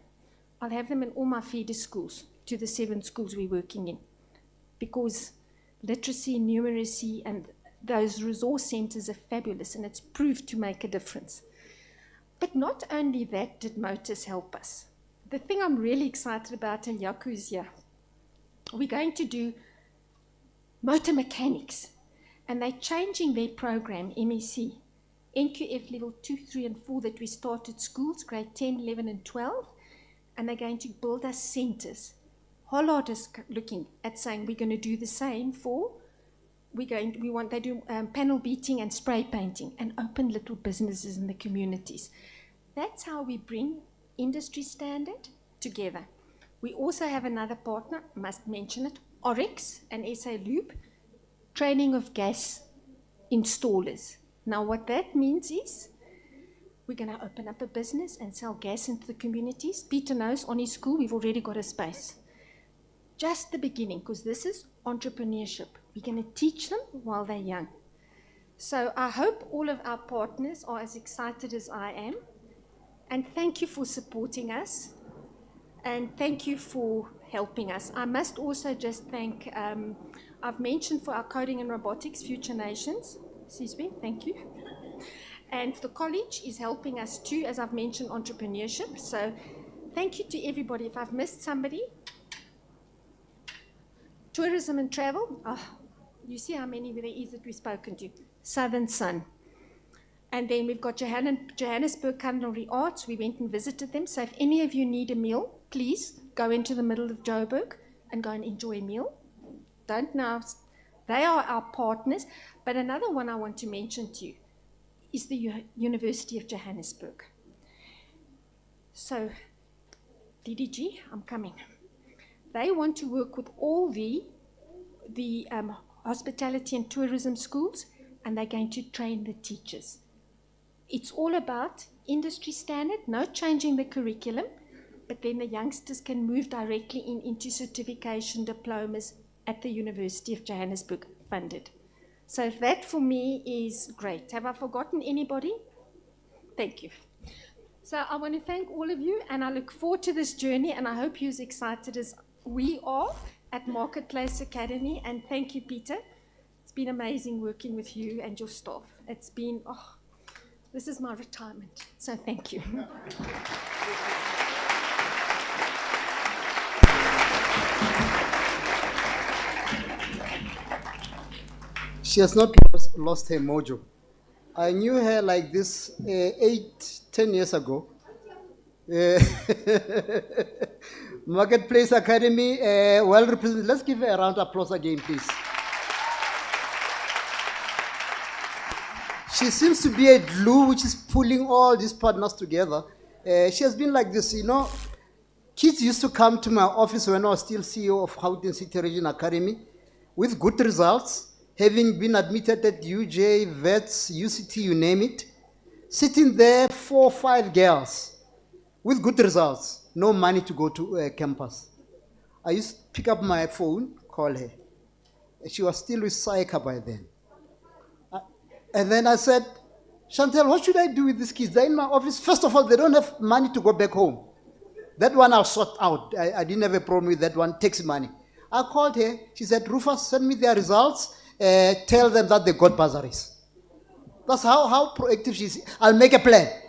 Speaker 7: I'll have them in all my feeder schools, to the 7 schools we're working in. Because literacy, numeracy, and those resource centers are fabulous, and it's proved to make a difference. But not only that did Motus help us. The thing I'm really excited about, and Yaku's here, we're going to do motor mechanics. And they're changing their program, MEC, NQF level 2, 3, and 4 that we started schools, grade 10, 11, and 12. And they're going to build us centers. Hollard is looking at saying we're going to do the same for, they do panel beating and spray painting and open little businesses in the communities. That's how we bring industry standard together. We also have another partner, must mention it, Oryx and SA Loop, training of gas installers. Now what that means is we're going to open up a business and sell gas into the communities. Peter knows on his school we've already got a space. Just the beginning, because this is entrepreneurship. We're going to teach them while they're young. So I hope all of our partners are as excited as I am. And thank you for supporting us. And thank you for helping us. I must also just thank, I've mentioned for our coding and robotics, Future Nations. Sizwe, thank you. And the college is helping us too, as I've mentioned, entrepreneurship. So thank you to everybody. If I've missed somebody, tourism and travel, you see how many there is that we've spoken to. Southern Sun. And then we've got Johannesburg Culinary Arts. We went and visited them. So if any of you need a meal, please go into the middle of Joburg and go and enjoy a meal. Don't know. They are our partners. But another one I want to mention to you is the University of Johannesburg. So, DDG, I'm coming. They want to work with all the hospitality and tourism schools, and they're going to train the teachers. It's all about industry standard, no changing the curriculum, but then the youngsters can move directly into certification diplomas at the University of Johannesburg, funded. So that for me is great. Have I forgotten anybody? Thank you. So I want to thank all of you, and I look forward to this journey, and I hope you're as excited as we are at Marketplace Academy. And thank you, Peter. It's been amazing working with you and your staff. It's been, this is my retirement, so thank you.
Speaker 6: She has not lost her mojo. I knew her like this 8-10 years ago. Marketplace Academy, well represented. Let's give her a round of applause again, please. She seems to be a glue which is pulling all these partners together. She has been like this, Kids used to come to my office when I was still CEO of Gauteng City Region Academy with good results, having been admitted at UJ, VETS, UCT, you name it. Sitting there, 4 or 5 girls with good results, no money to go to campus. I used to pick up my phone, call her. She was still with Saika by then. And then I said, Chantel, what should I do with these kids? They're in my office. First of all, they don't have money to go back home. That one I'll sort out. I didn't have a problem with that one. Takes money. I called her. She said, Rufus, send me their results. Tell them that they got bursaries. That's how proactive she is. I'll make a plan.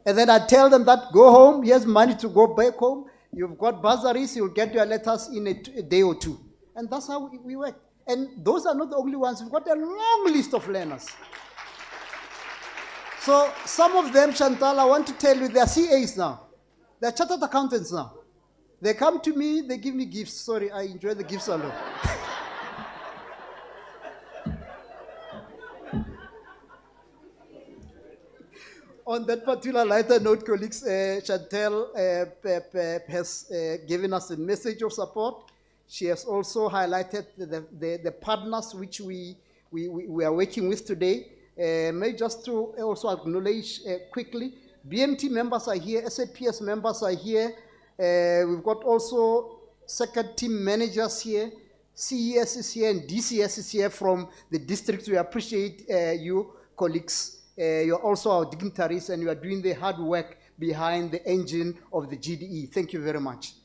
Speaker 6: And then I tell them that go home. Here's money to go back home. You've got bursaries. You'll get your letters in a day or two. And that's how we work. And those are not the only ones. We've got a long list of learners. So some of them, Chantal, I want to tell you, they're CAs now. They're chartered accountants now. They come to me, they give me gifts. Sorry, I enjoy the gifts a lot. On that particular lighter note, colleagues, Chantal has given us a message of support. She has also highlighted the partners which we are working with today. May just to also acknowledge quickly, BMT members are here, SAPS members are here. We've got also second team managers here, CES is here, and DCS is here from the districts. We appreciate you, colleagues. You're also our dignitaries, and you are doing the hard work behind the engine of the GDE. Thank you very much.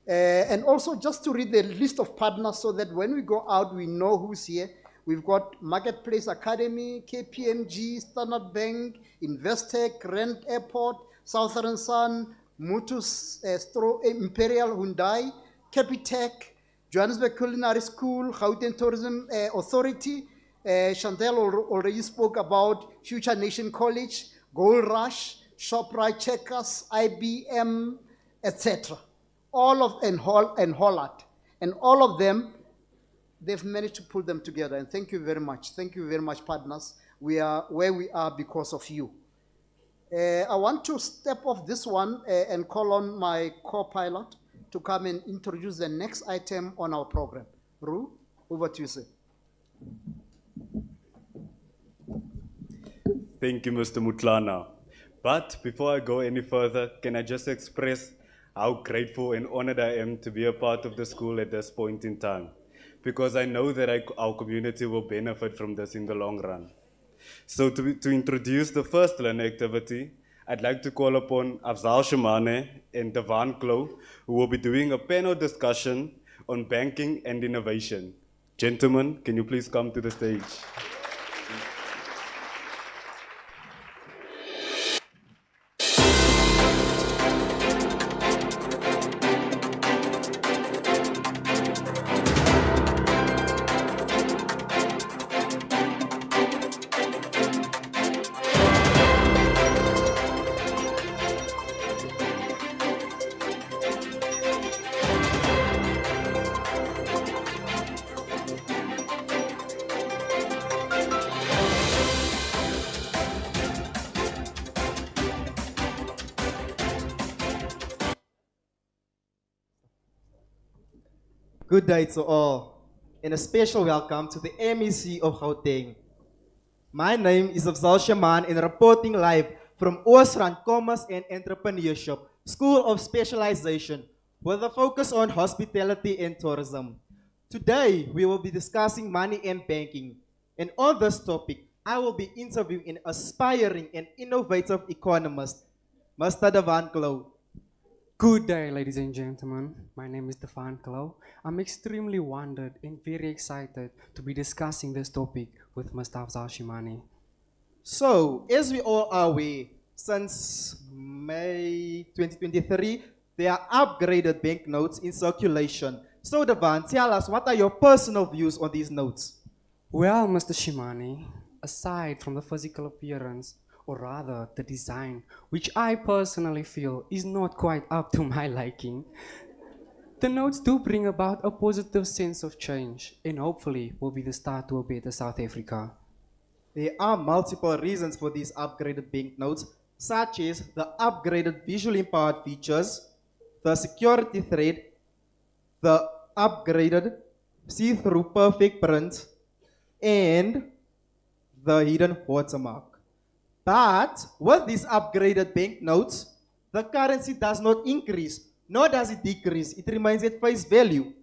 Speaker 6: And also just to read the list of partners so that when we go out, we know who's here. We've got Marketplace Academy, KPMG, Standard Bank, Investec, Rand Airport, Southern Sun, Mutus, Imperial Hyundai, Capitec, Johannesburg Culinary School, Gauteng Tourism Authority. Chantel already spoke about Future Nation College, Gold Rush, ShopRite Checkers, IBM, etc. And Hollard. And all of them, they've managed to pull them together. And thank you very much. Thank you very much, partners. We are where we are because of you. I want to step off this one and call on my co-pilot to come and introduce the next item on our program. Ru, over to you, sir.
Speaker 10: Thank you, Mr. Mutlana. But before I go any further, can I just express how grateful and honored I am to be a part of the school at this point in time, because I know that our community will benefit from this in the long run. So to introduce the first learning activity, I'd like to call upon Afzal Shimane and Devan Klo, who will be doing a panel discussion on banking and innovation. Gentlemen, can you please come to the stage?
Speaker 11: Good day to all, and a special welcome to the MEC of Gauteng. My name is Afzal Shaman, and reporting live from Oosrand Commerce and Entrepreneurship, School of Specialization, with a focus on hospitality and tourism. Today, we will be discussing money and banking. And on this topic, I will be interviewing an aspiring and innovative economist, Mr. Devan Klo.
Speaker 12: Good day, ladies and gentlemen. My name is Devan Klo. I'm extremely wondered and very excited to be discussing this topic with Mr. Afzal Shimane.
Speaker 11: So, as we all are aware, since May 2023, there are upgraded banknotes in circulation. So, Devan, tell us, what are your personal views on these notes?
Speaker 12: Well, Mr. Shimane, aside from the physical appearance, or rather the design, which I personally feel is not quite up to my liking, the notes do bring about a positive sense of change and hopefully will be the start to a better South Africa.
Speaker 11: There are multiple reasons for these upgraded banknotes, such as the upgraded visually empowered features, the security thread, the upgraded see-through perfect print, and the hidden watermark. But with these upgraded banknotes, the currency does not increase, nor does it decrease. It remains at face value.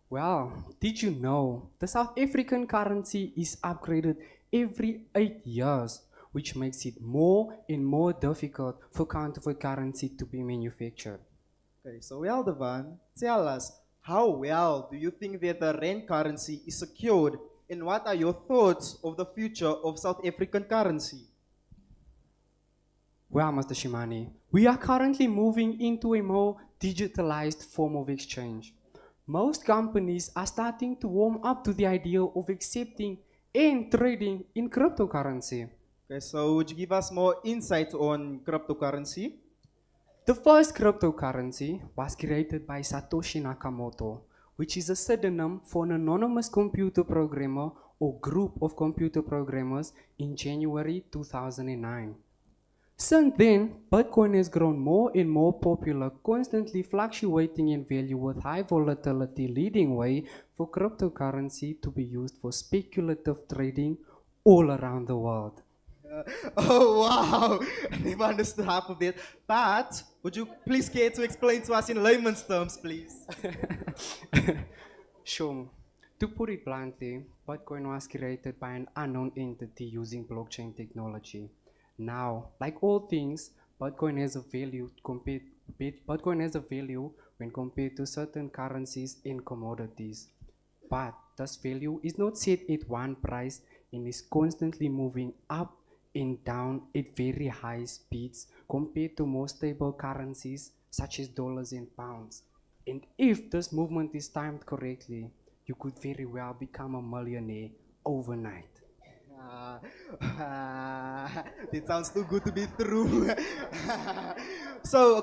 Speaker 12: Well, did you know the South African currency is upgraded every 8 years, which makes it more and more difficult for counterfeit currency to be manufactured?
Speaker 11: Okay, so well, Devan, tell us, how well do you think that the rand currency is secured, and what are your thoughts of the future of South African currency?
Speaker 12: Well, Mr. Shimani, we are currently moving into a more digitalized form of exchange. Most companies are starting to warm up to the idea of accepting and trading in cryptocurrency.
Speaker 11: Okay, so would you give us more insight on cryptocurrency?
Speaker 12: The first cryptocurrency was created by Satoshi Nakamoto, which is a pseudonym for an anonymous computer programmer or group of computer programmers in January 2009. Since then, Bitcoin has grown more and more popular, constantly fluctuating in value with high volatility, leading way for cryptocurrency to be used for speculative trading all around the world.
Speaker 11: Oh wow, I've understood half of it. But would you please care to explain to us in layman's terms, please?
Speaker 12: Sure. To put it bluntly, Bitcoin was created by an unknown entity using blockchain technology. Now, like all things, Bitcoin has a value when compared to certain currencies and commodities. But this value is not set at one price and is constantly moving up and down at very high speeds compared to more stable currencies such as dollars and pounds. And if this movement is timed correctly, you could very well become a millionaire overnight.
Speaker 11: It sounds too good to be true. So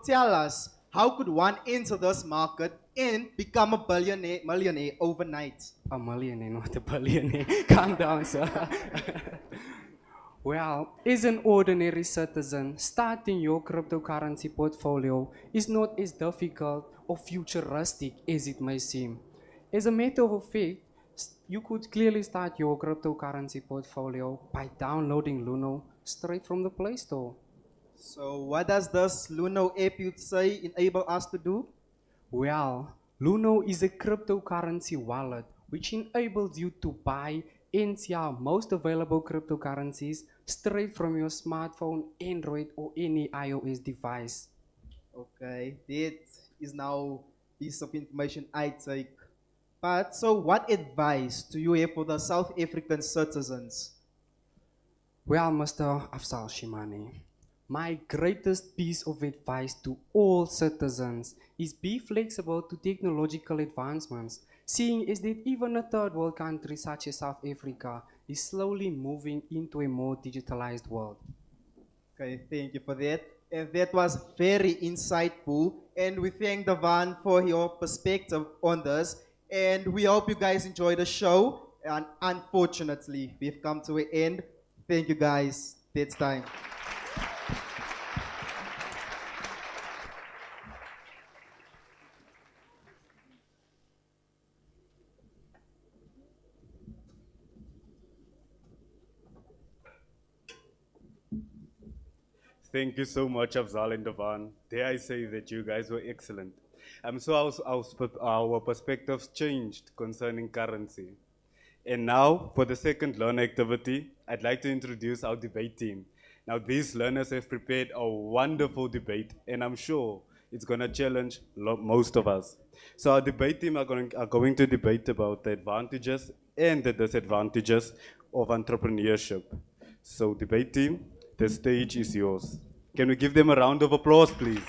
Speaker 11: tell us, how could one enter this market and become a millionaire overnight?
Speaker 12: A millionaire, not a billionaire. Calm down, sir. Well, as an ordinary citizen, starting your cryptocurrency portfolio is not as difficult or futuristic as it may seem. As a matter of fact, you could clearly start your cryptocurrency portfolio by downloading Luno straight from the Play Store.
Speaker 11: So what does this Luno app you say enable us to do?
Speaker 12: Well, Luno is a cryptocurrency wallet which enables you to buy and sell most available cryptocurrencies straight from your smartphone, Android or any iOS device.
Speaker 11: Okay, that is now piece of information I take. But so what advice do you have for the South African citizens?
Speaker 12: Well, Mr. Afzal Shimani, my greatest piece of advice to all citizens is be flexible to technological advancements, seeing as that even a third world country such as South Africa is slowly moving into a more digitalized world.
Speaker 11: Okay, thank you for that. And that was very insightful. And we thank Devan for your perspective on this. And we hope you guys enjoy the show. And unfortunately, we've come to an end. Thank you guys. That's time.
Speaker 10: Thank you so much, Afzal and Devan. Dare I say that you guys were excellent. So our perspectives changed concerning currency. And now, for the second learn activity, I'd like to introduce our debate team. Now, these learners have prepared a wonderful debate, and I'm sure it's going to challenge most of us. So our debate team are going to debate about the advantages and the disadvantages of entrepreneurship. So debate team, the stage is yours. Can we give them a round of applause, please?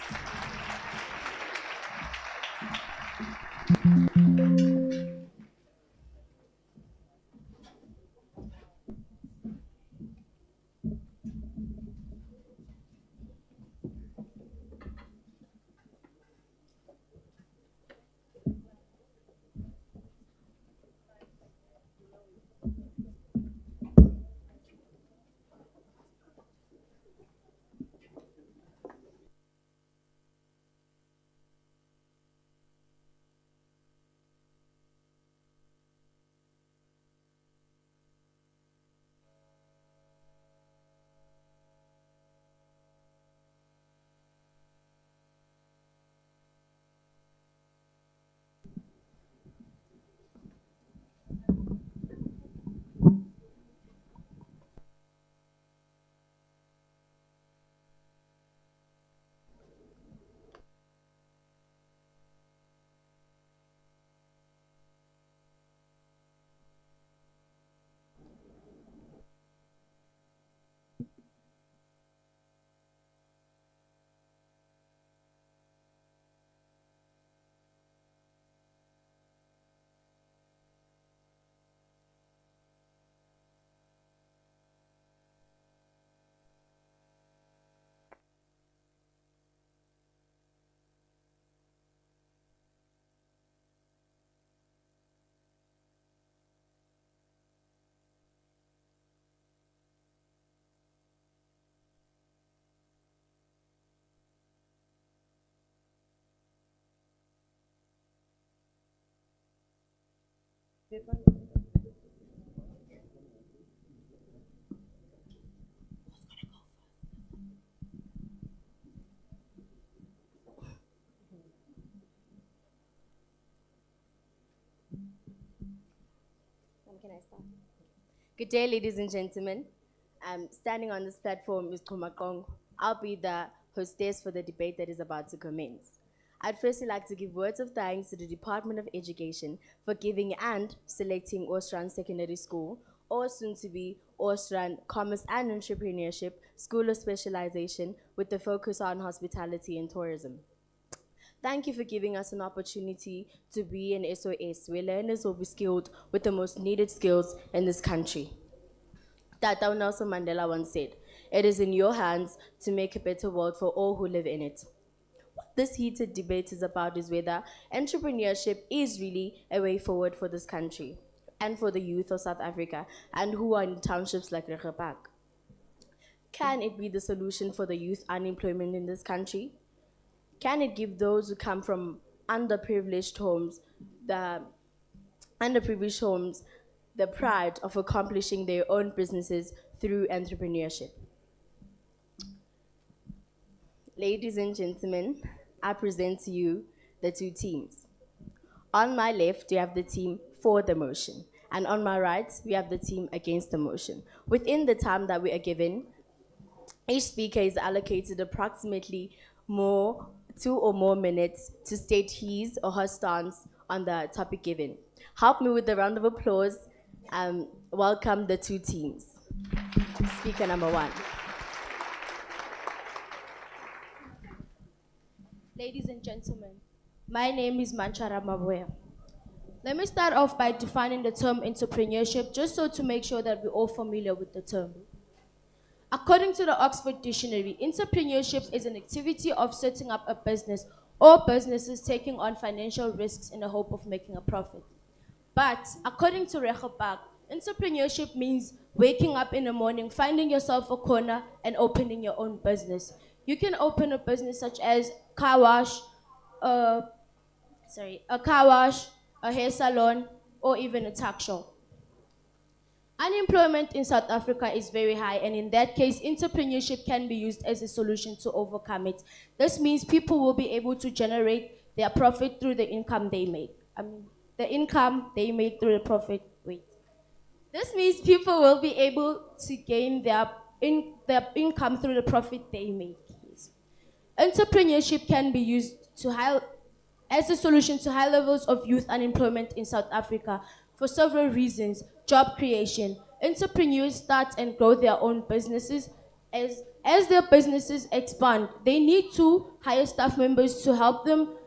Speaker 13: Can I start? Good day, ladies and gentlemen. Standing on this platform is Kumakong. I'll be the hostess for the debate that is about to commence. I'd firstly like to give words of thanks to the Department of Education for giving and selecting Oosrand Secondary School, or soon to be Oosrand Commerce and Entrepreneurship School of Specialization, with the focus on hospitality and tourism. Thank you for giving us an opportunity to be an SOS, where learners will be skilled with the most needed skills in this country. Tata Nelson Mandela once said, "It is in your hands to make a better world for all who live in it." What this heated debate is about is whether entrepreneurship is really a way forward for this country and for the youth of South Africa and who are in townships like Rehoboth. Can it be the solution for the youth unemployment in this country? Can it give those who come from underprivileged homes the pride of accomplishing their own businesses through entrepreneurship? Ladies and gentlemen, I present to you the two teams. On my left, we have the team for the motion, and on my right, we have the team against the motion. Within the time that we are given, each speaker is allocated approximately 2 or more minutes to state his or her stance on the topic given. Help me with a round of applause. Welcome the two teams. Speaker number 1.
Speaker 14: Ladies and gentlemen, my name is Manchara Mabuya. Let me start off by defining the term entrepreneurship, just so to make sure that we're all familiar with the term. According to the Oxford Dictionary, entrepreneurship is an activity of setting up a business or businesses taking on financial risks in the hope of making a profit. But according to Rehoboth, entrepreneurship means waking up in the morning, finding yourself a corner, and opening your own business. You can open a business such as car wash, a hair salon, or even a tuck shop. Unemployment in South Africa is very high, and in that case, entrepreneurship can be used as a solution to overcome it. This means people will be able to generate their profit through the income they make. The income they make through the profit. This means people will be able to gain their income through the profit they make. Entrepreneurship can be used as a solution to high levels of youth unemployment in South Africa for several reasons. Job creation. Entrepreneurs start and grow their own businesses. As their businesses expand, they need to hire staff members to help them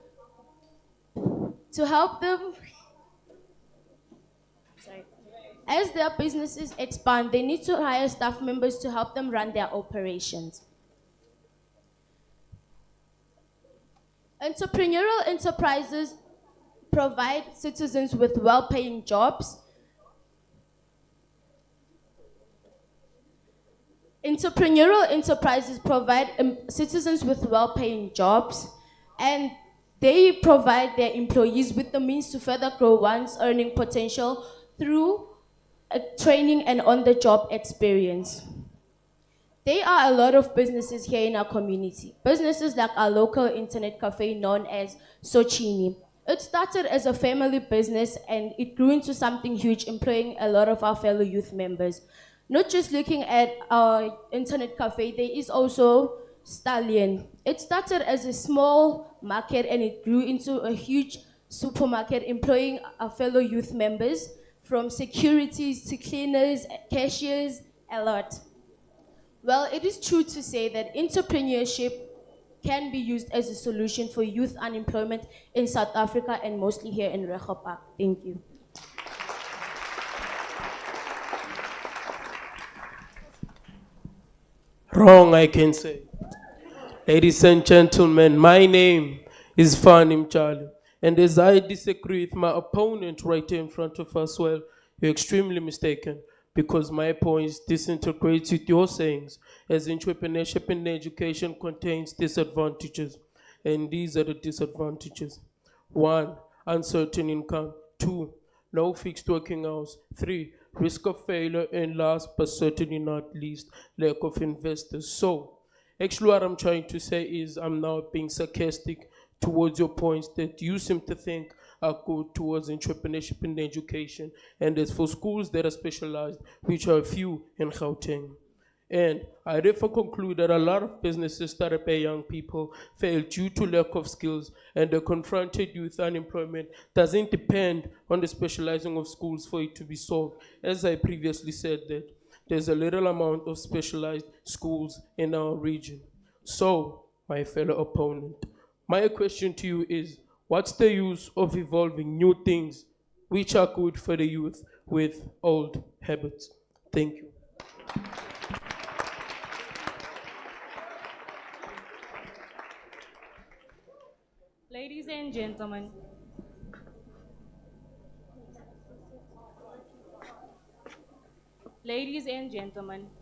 Speaker 14: As their businesses expand, they need to hire staff members to help them run their operations. Entrepreneurial enterprises provide citizens with well-paying jobs. Entrepreneurial enterprises provide citizens with well-paying jobs, and they provide their employees with the means to further grow one's earning potential through training and on-the-job experience. There are a lot of businesses here in our community. Businesses like our local internet cafe known as Sochini. It started as a family business and it grew into something huge, employing a lot of our fellow youth members. Not just looking at our internet cafe, there is also Stallion. It started as a small market and it grew into a huge supermarket, employing our fellow youth members, from securities to cleaners, cashiers, a lot. Well, it is true to say that entrepreneurship can be used as a solution for youth unemployment in South Africa and mostly here in Rehoboth. Thank you.
Speaker 15: Wrong, I can say. Ladies and gentlemen, my name is Fanim Charlie. And as I disagree with my opponent right here in front of us, well, you're extremely mistaken, because my points disintegrates with your sayings, as entrepreneurship and education contains disadvantages. And these are the disadvantages. 1, uncertain income. 2, no fixed working hours. 3, risk of failure. And last but certainly not least, lack of investors. So, actually what I'm trying to say is I'm now being sarcastic towards your points that you seem to think are good towards entrepreneurship in education. And as for schools that are specialized, which are few in Gauteng. And I therefore conclude that a lot of businesses started by young people fail due to lack of skills, and the confronted youth unemployment doesn't depend on the specializing of schools for it to be solved. As I previously said, that there's a little amount of specialized schools in our region. So, my fellow opponent, my question to you is, what's the use of evolving new things which are good for the youth with old habits? Thank you.
Speaker 16: Ladies and gentlemen,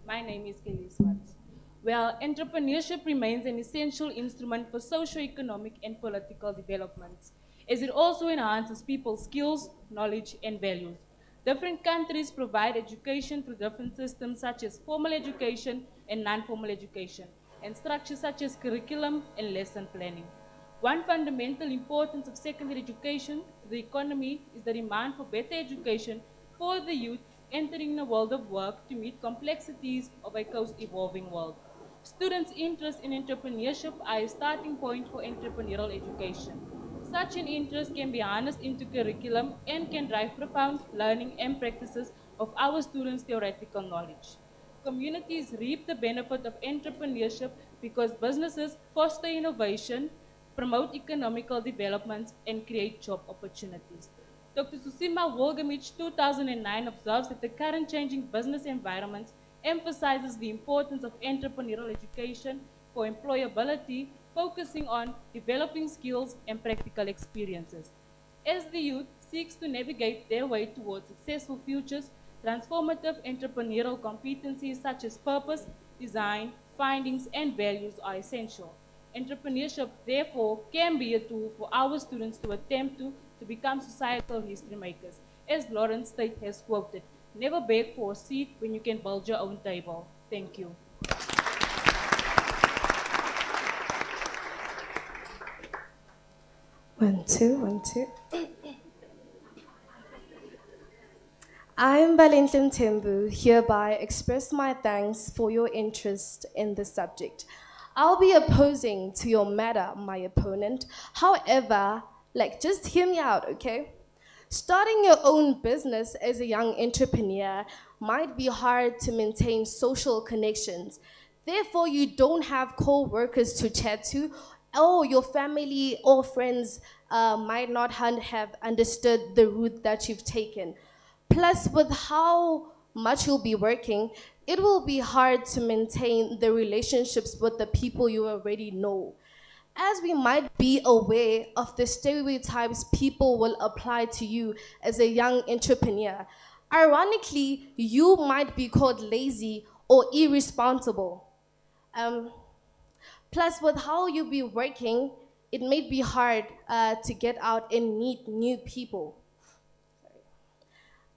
Speaker 16: my name is Kelly Swartz. Well, entrepreneurship remains an essential instrument for socio-economic and political developments, as it also enhances people's skills, knowledge, and values. Different countries provide education through different systems such as formal education and non-formal education, and structures such as curriculum and lesson planning. One fundamental importance of secondary education to the economy is the demand for better education for the youth entering the world of work to meet complexities of a cost-evolving world. Students' interest in entrepreneurship are a starting point for entrepreneurial education. Such an interest can be harnessed into curriculum and can drive profound learning and practices of our students' theoretical knowledge. Communities reap the benefit of entrepreneurship because businesses foster innovation, promote economical development, and create job opportunities. Dr. Susima Wolgamich 2009 observes that the current changing business environment emphasizes the importance of entrepreneurial education for employability, focusing on developing skills and practical experiences. As the youth seeks to navigate their way towards successful futures, transformative entrepreneurial competencies such as purpose, design, findings, and values are essential. Entrepreneurship, therefore, can be a tool for our students to attempt to become societal history makers. As Lawrence Tate has quoted, never beg for a seat when you can build your own table. Thank you.
Speaker 17: One, two. I am Valentin Tembu, hereby express my thanks for your interest in this subject. I'll be opposing to your matter, my opponent. However, just hear me out, okay? Starting your own business as a young entrepreneur might be hard to maintain social connections. Therefore, you don't have co-workers to chat to, or your family or friends might not have understood the route that you've taken. Plus, with how much you'll be working, it will be hard to maintain the relationships with the people you already know. As we might be aware of the stereotypes people will apply to you as a young entrepreneur, ironically, you might be called lazy or irresponsible. Plus, with how you'll be working, it may be hard to get out and meet new people.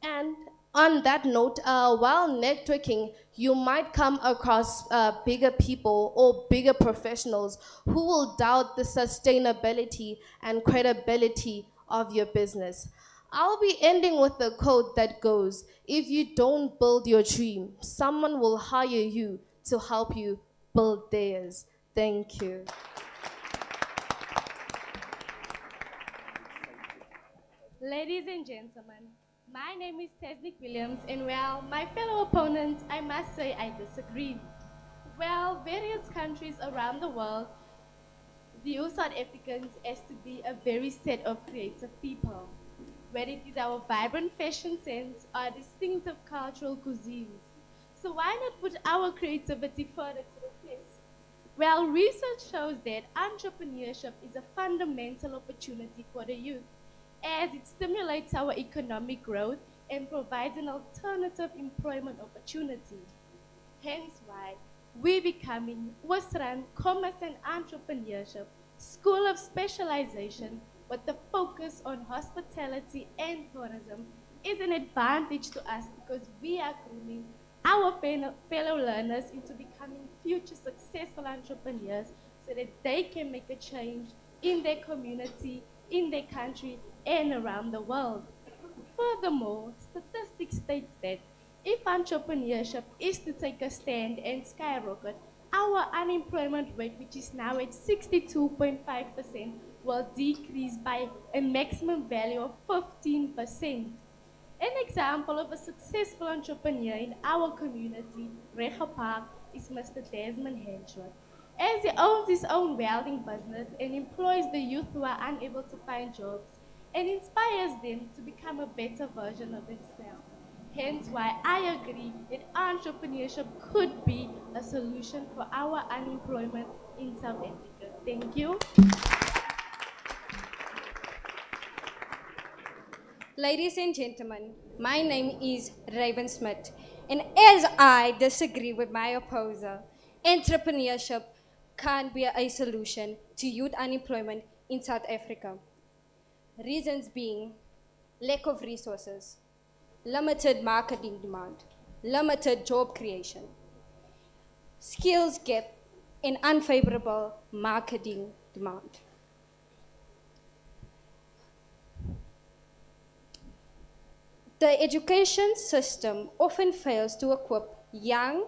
Speaker 17: And on that note, while networking, you might come across bigger people or bigger professionals who will doubt the sustainability and credibility of your business. I'll be ending with a quote that goes, if you don't build your dream, someone will hire you to help you build theirs. Thank you.
Speaker 14: Ladies and gentlemen, my name is Tesnick Williams, and well, my fellow opponents, I must say I disagree. Well, various countries around the world view South Africans as to be a very set of creative people, whether it is our vibrant fashion sense or distinctive cultural cuisines. So why not put our creativity further to the test? Well, research shows that entrepreneurship is a fundamental opportunity for the youth, as it stimulates our economic growth and provides an alternative employment opportunity. Hence why we're becoming Oosrand Commerce and Entrepreneurship School of Specialization with the focus on hospitality and tourism is an advantage to us because we are grooming our fellow learners into becoming future successful entrepreneurs so that they can make a change in their community, in their country, and around the world. Furthermore, statistics state that if entrepreneurship is to take a stand and skyrocket, our unemployment rate, which is now at 62.5%, will decrease by a maximum value of 15%. An example of a successful entrepreneur in our community, Recha Park, is Mr. Desmond Henshaw. As he owns his own welding business and employs the youth who are unable to find jobs and inspires them to become a better version of themselves. Hence why I agree that entrepreneurship could be a solution for our unemployment in South Africa. Thank you.
Speaker 18: Ladies and gentlemen, my name is Raven Smith, and as I disagree with my opposer, entrepreneurship can't be a solution to youth unemployment in South Africa. Reasons being lack of resources, limited marketing demand, limited job creation, skills gap, and unfavorable marketing demand. The education system often fails to equip young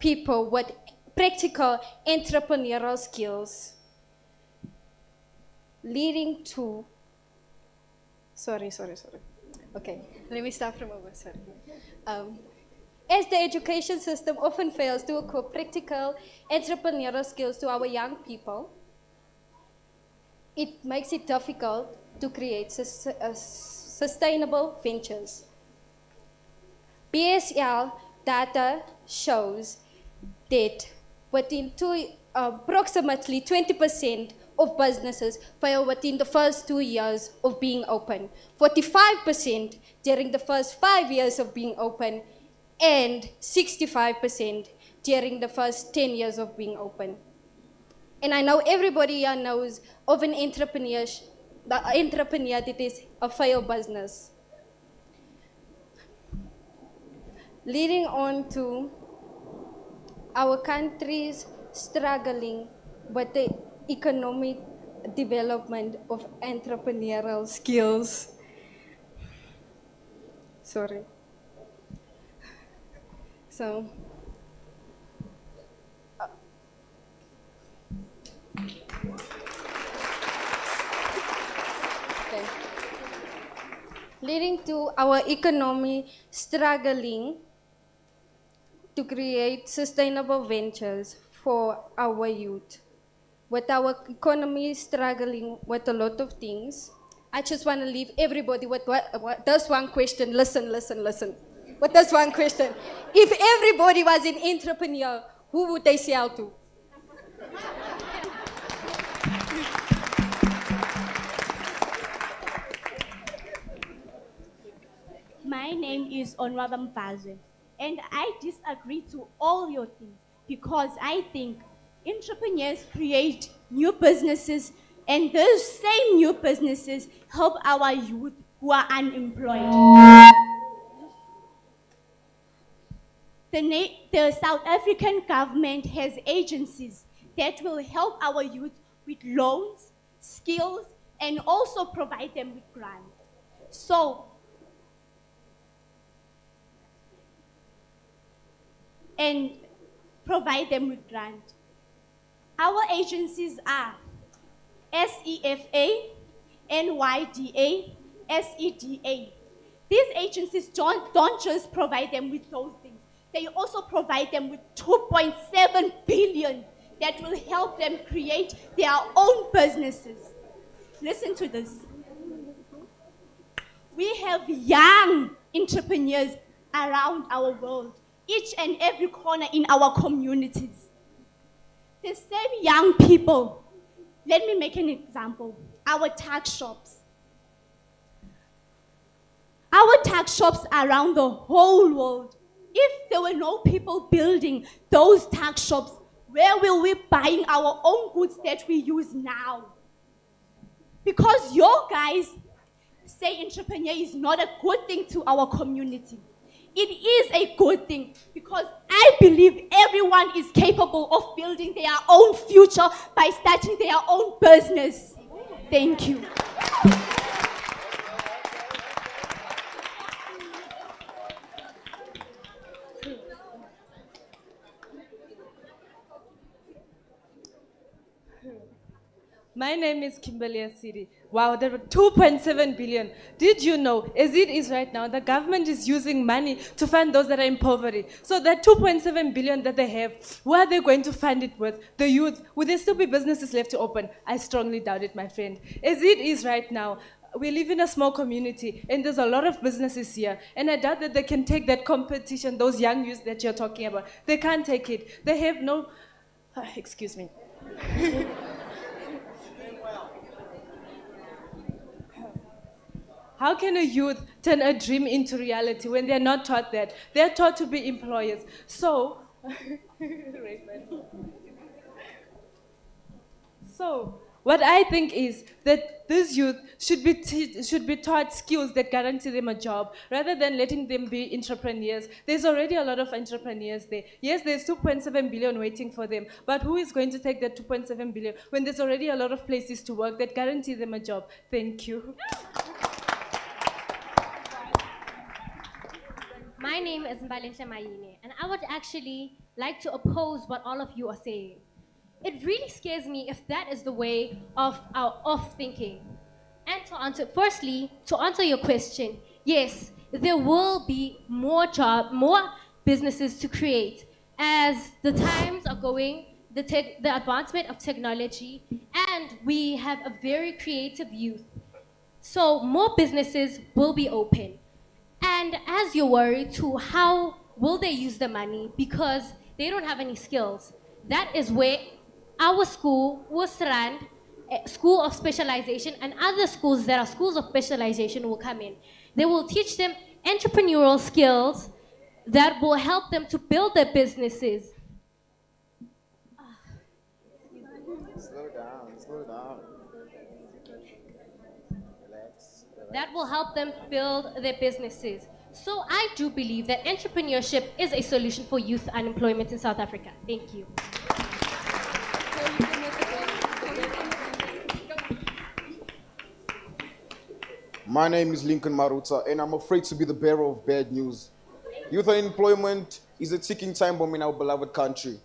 Speaker 18: people with practical entrepreneurial skills, leading to, Okay, let me start from over, sorry. As the education system often fails to equip practical entrepreneurial skills to our young people, it makes it difficult to create sustainable ventures. BSL data shows that approximately 20% of businesses fail within the first 2 years of being open, 45% during the first 5 years of being open, and 65% during the first 10 years of being open. And I know everybody here knows of an entrepreneur that is a failed business. Leading on to our country's struggling with the economic development of entrepreneurial skills. Sorry. So, okay. Leading to our economy struggling to create sustainable ventures for our youth. With our economy struggling with a lot of things, I just want to leave everybody with this one question. Listen. With this one question. If everybody was an entrepreneur, who would they sell to?
Speaker 14: My name is Onwabam Faze, and I disagree to all your things because I think entrepreneurs create new businesses, and those same new businesses help our youth who are unemployed. The South African government has agencies that will help our youth with loans, skills, and also provide them with grants. Our agencies are SEFA, NYDA, SEDA. These agencies don't just provide them with those things. They also provide them with 2.7 billion that will help them create their own businesses. Listen to this. We have young entrepreneurs around our world, each and every corner in our communities. The same young people, let me make an example, our tuck shops. Our tuck shops around the whole world, if there were no people building those tuck shops, where will we buy our own goods that we use now? Because your guys,
Speaker 2: say entrepreneur is not a good thing to our community. It is a good thing because I believe everyone is capable of building their own future by starting their own business. Thank you.
Speaker 19: My name is Kimberly Asiri. Wow, there were 2.7 billion. Did you know, as it is right now, the government is using money to fund those that are in poverty. So that 2.7 billion that they have, where are they going to fund it with? The youth, will there still be businesses left to open? I strongly doubt it, my friend. As it is right now, we live in a small community and there's a lot of businesses here. And I doubt that they can take that competition, those young youths that you're talking about. They can't take it. They have no, excuse me. How can a youth turn a dream into reality when they're not taught that? They're taught to be employers. So, what I think is that this youth should be taught skills that guarantee them a job, rather than letting them be entrepreneurs. There's already a lot of entrepreneurs there. Yes, there's 2.7 billion waiting for them, but who is going to take that 2.7 billion when there's already a lot of places to work that guarantee them a job? Thank you.
Speaker 20: My name is Unveiling, and I would actually like to oppose what all of you are saying. It really scares me if that is the way of thinking. And firstly, to answer your question, yes, there will be more businesses to create as the times are going, the advancement of technology, and we have a very creative youth. So more businesses will be open. And as you're worried to how will they use the money because they don't have any skills, that is where our school, Oosrand, School of Specialization, and other schools that are schools of specialization will come in. They will teach them entrepreneurial skills that will help them to build their businesses.
Speaker 11: Slow down.
Speaker 20: That will help them build their businesses. So I do believe that entrepreneurship is a solution for youth unemployment in South Africa. Thank you.
Speaker 21: My name is Lincoln Maruta, and I'm afraid to be the bearer of bad news. Youth unemployment is a ticking time bomb in our beloved country.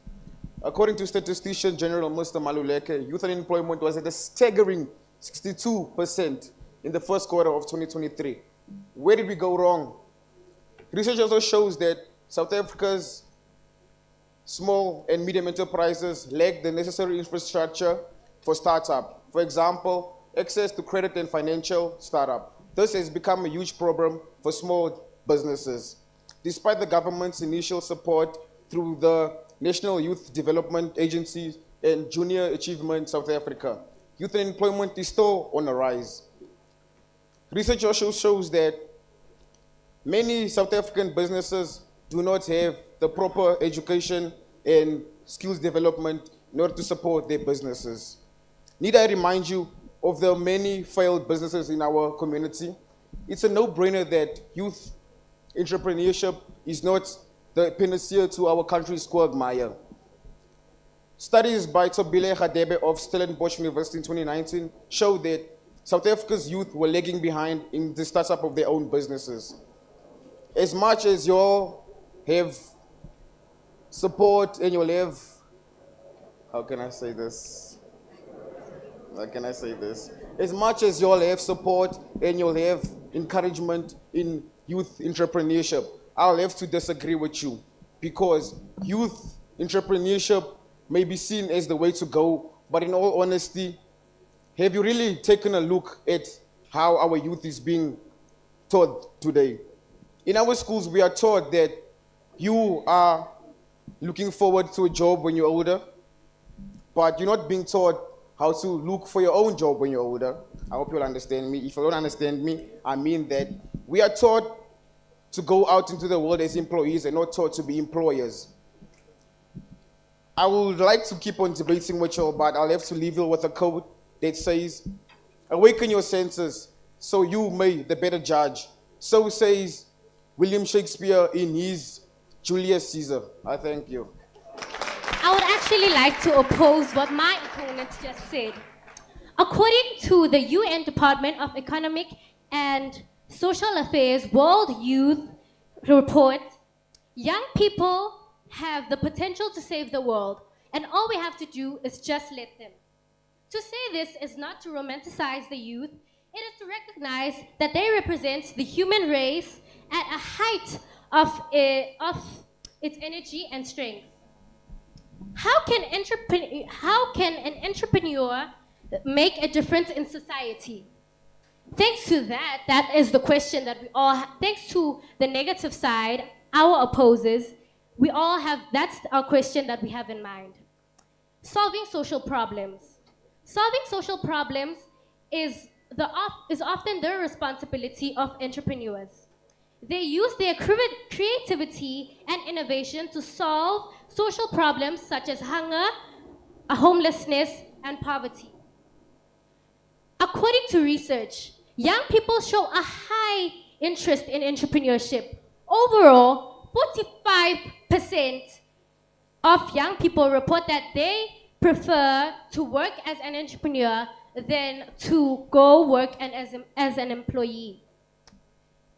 Speaker 21: According to statistician General Mr. Maluleke, youth unemployment was at a staggering 62% in the first quarter of 2023. Where did we go wrong? Research also shows that South Africa's small and medium enterprises lack the necessary infrastructure for startup. For example, access to credit and financial startup. This has become a huge problem for small businesses. Despite the government's initial support through the National Youth Development Agency and Junior Achievement South Africa, youth unemployment is still on the rise. Research also shows that many South African businesses do not have the proper education and skills development in order to support their businesses. Need I remind you of the many failed businesses in our community? It's a no-brainer that youth entrepreneurship is not the panacea to our country's quagmire. Studies by Tobile Hadebe of Stellenbosch University in 2019 show that South Africa's youth were lagging behind in the startup of their own businesses. As much as you all have support and you'll have, how can I say this? As much as you all have support and you'll have encouragement in youth entrepreneurship, I'll have to disagree with you, because youth entrepreneurship may be seen as the way to go, but in all honesty, have you really taken a look at how our youth is being taught today? In our schools, we are taught that you are looking forward to a job when you're older, but you're not being taught how to look for your own job when you're older. I hope you'll understand me. If you don't understand me, I mean that we are taught to go out into the world as employees and not taught to be employers. I would like to keep on debating with you, but I'll have to leave you with a quote that says, awaken your senses, so you may the better judge. So says William Shakespeare in his Julius Caesar. I thank you.
Speaker 20: I would actually like to oppose what my opponents just said. According to the UN Department of Economic and Social Affairs World Youth Report, young people have the potential to save the world, and all we have to do is just let them. To say this is not to romanticize the youth, it is to recognize that they represent the human race at a height of its energy and strength. How can an entrepreneur make a difference in society? Thanks to that is the question that we all have. Thanks to the negative side, our opposers, we all have, that's our question that we have in mind. Solving social problems. Solving social problems is often the responsibility of entrepreneurs. They use their creativity and innovation to solve social problems such as hunger, homelessness, and poverty. According to research, young people show a high interest in entrepreneurship. Overall, 45% of young people report that they prefer to work as an entrepreneur than to go work as an employee.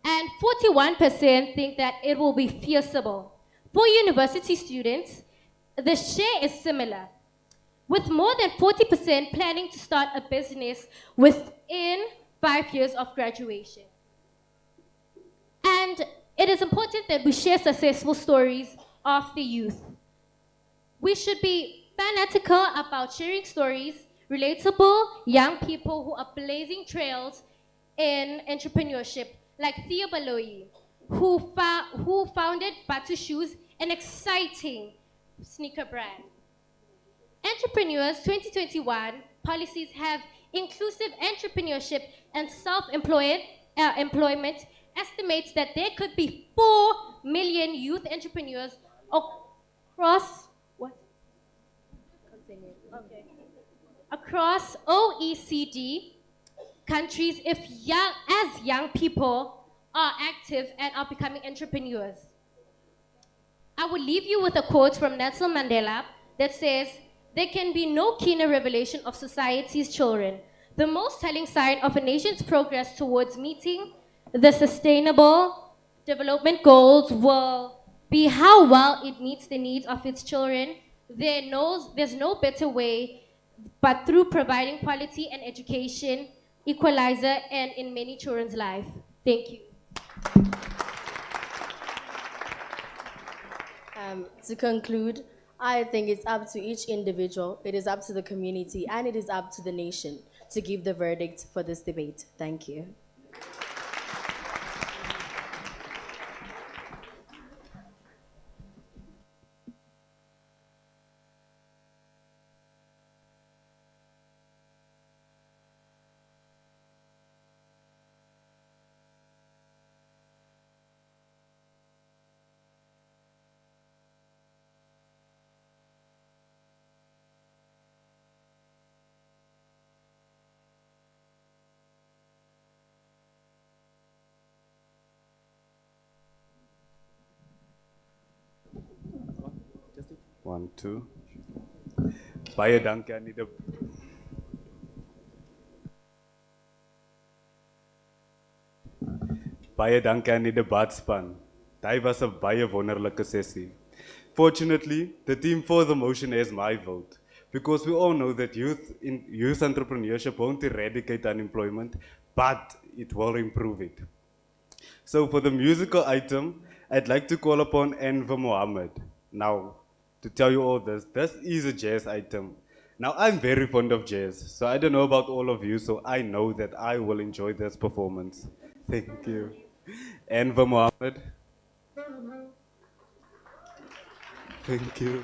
Speaker 20: And 41% think that it will be feasible. For university students, the share is similar, with more than 40% planning to start a business within 5 years of graduation. And it is important that we share successful stories of the youth. We should be fanatical about sharing stories, relatable young people who are blazing trails in entrepreneurship, like Theo Baloyi, who founded Batu Shoes, an exciting sneaker brand. Entrepreneurs 2021 policies have inclusive entrepreneurship and self-employment estimates that there could be 4 million youth entrepreneurs across OECD countries if young people are active and are becoming entrepreneurs. I will leave you with a quote from Nelson Mandela that says, "There can be no keener revelation of society's children. The most telling sign of a nation's progress towards meeting the sustainable development goals will be how well it meets the needs of its children. There's no better way but through providing quality and education, equalizer, and in many children's life." Thank you.
Speaker 13: To conclude, I think it's up to each individual, it is up to the community, and it is up to the nation to give the verdict for this debate. Thank you.
Speaker 10: One, two. Baie dankie aan die Baie dankie aan die debatspan. Dit was 'n baie wonderlike sessie. Fortunately, the team for the motion has my vote, because we all know that youth entrepreneurship won't eradicate unemployment, but it will improve it. So for the musical item, I'd like to call upon Enver Mohammed. Now, to tell you all this is a jazz item. Now, I'm very fond of jazz, so I don't know about all of you, so I know that I will enjoy this performance. Thank you. Enver Mohammed. Thank you.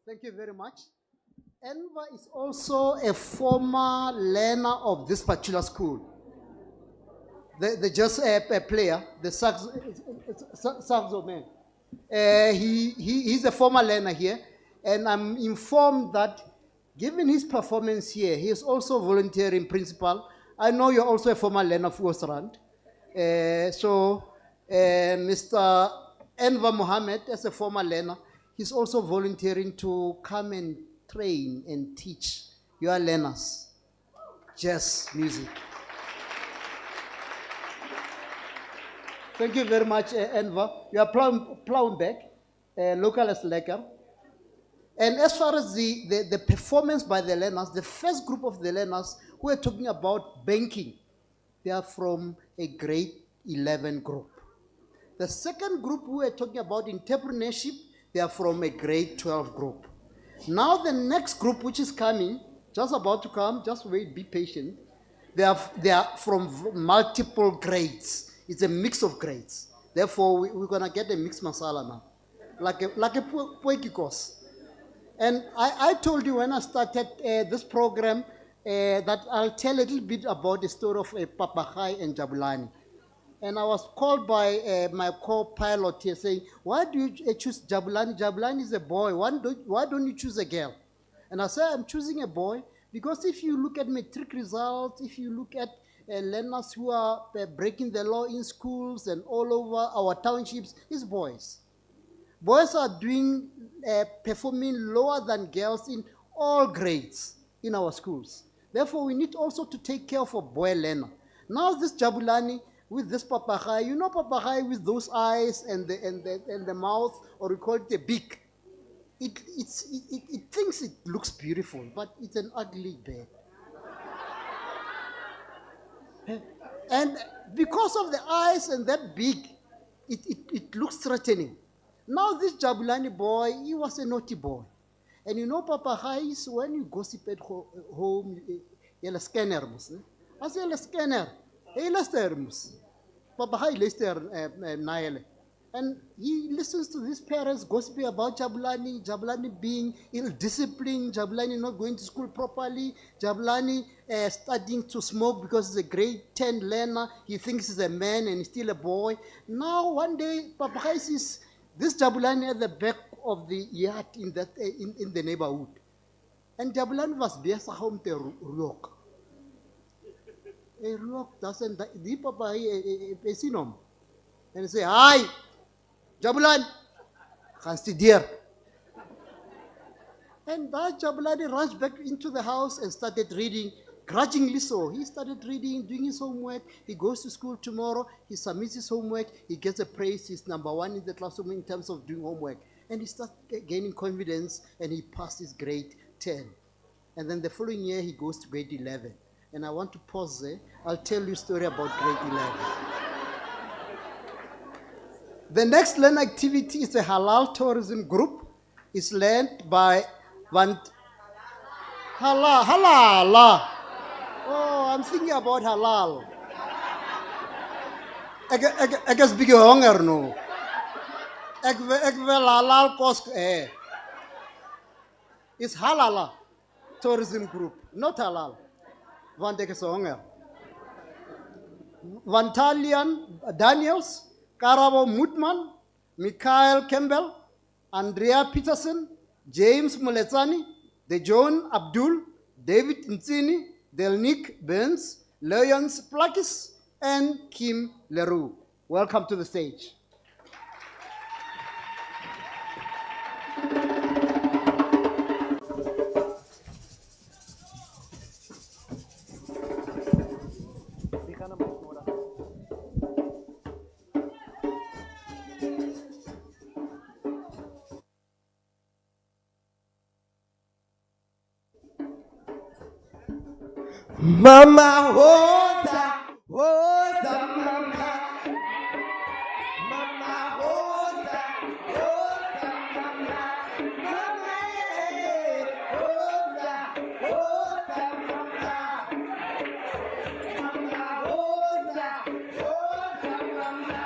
Speaker 6: Thank you very much. Enva is also a former learner of this particular school. The just a player, the saxo man. He's a former learner here, and I'm informed that given his performance here, he is also volunteering principal. I know you're also a former learner of Oosrand. Mr. Enver Mohammed, as a former learner, he's also volunteering to come and train and teach your learners jazz music. Thank you very much, Enver. You are plowing back, local as lekker. And as far as the performance by the learners, the first group of the learners who are talking about banking, they are from a grade 11 group. The second group who are talking about entrepreneurship, they are from a grade 12 group. Now the next group which is coming, just about to come, just wait, be patient. They are from multiple grades. It's a mix of grades. Therefore, we're going to get a mixed masala now, like a poeki course. And I told you when I started this program that I'll tell a little bit about the story of Papachai and Jabulani. And I was called by my co-pilot here saying, why do you choose Jabulani? Jabulani is a boy. Why don't you choose a girl? And I said, I'm choosing a boy because if you look at matric results, if you look at learners who are breaking the law in schools and all over our townships, it's boys. Boys are performing lower than girls in all grades in our schools. Therefore, we need also to take care of a boy learner. Now this Jabulani, with this papachai, you know papachai with those eyes and the mouth, or we call it a beak. It thinks it looks beautiful, but it's an ugly bird. And because of the eyes and that beak, it looks threatening. Now this Jabulani boy, he was a naughty boy. And you know papachais, when you gossip at home, you're a scanner. I say a scanner. Hey, Lestermus. Papachai Lester Naile. And he listens to these parents gossiping about Jabulani, Jabulani being ill-disciplined, Jabulani not going to school properly, Jabulani studying to smoke because he's a grade 10 learner. He thinks he's a man and he's still a boy. Now, one day, Papachai sees this Jabulani at the back of the yard in that in the neighborhood. And Jabulan was based home to Ryok. Ryok doesn't die. Papa pesinom. And say, "Hi, Jabulan, can see dear." And that Jabulan rushed back into the house and started reading, grudgingly so. He started reading, doing his homework. He goes to school tomorrow. He submits his homework. He gets a praise. He's #1 in the classroom in terms of doing homework. And he starts gaining confidence, and he passed his grade 10. And then the following year, he goes to grade 11. And I want to pause there. I'll tell you a story about grade 11. The next land activity is a halal tourism group. It's led by halal. Oh, I'm thinking about halal. I guess big hunger no. Ek wil halal kost. It's halal tourism group, not halal. Want ek is honger. Vantalian Daniels, Karabo Mutman, Michael Campbell, Andrea Peterson, James Muletsani, De John Abdul, David Ntsini, Delnick Burns, Lyons Plakis, and Kim Leroux. Welcome to the stage.
Speaker 4: Mama Hosa, Hosa, Mama. Mama Hosa, Hosa, Mama. Mama, Hosa, Hosa, Mama. Mama Hosa, Hosa, Mama.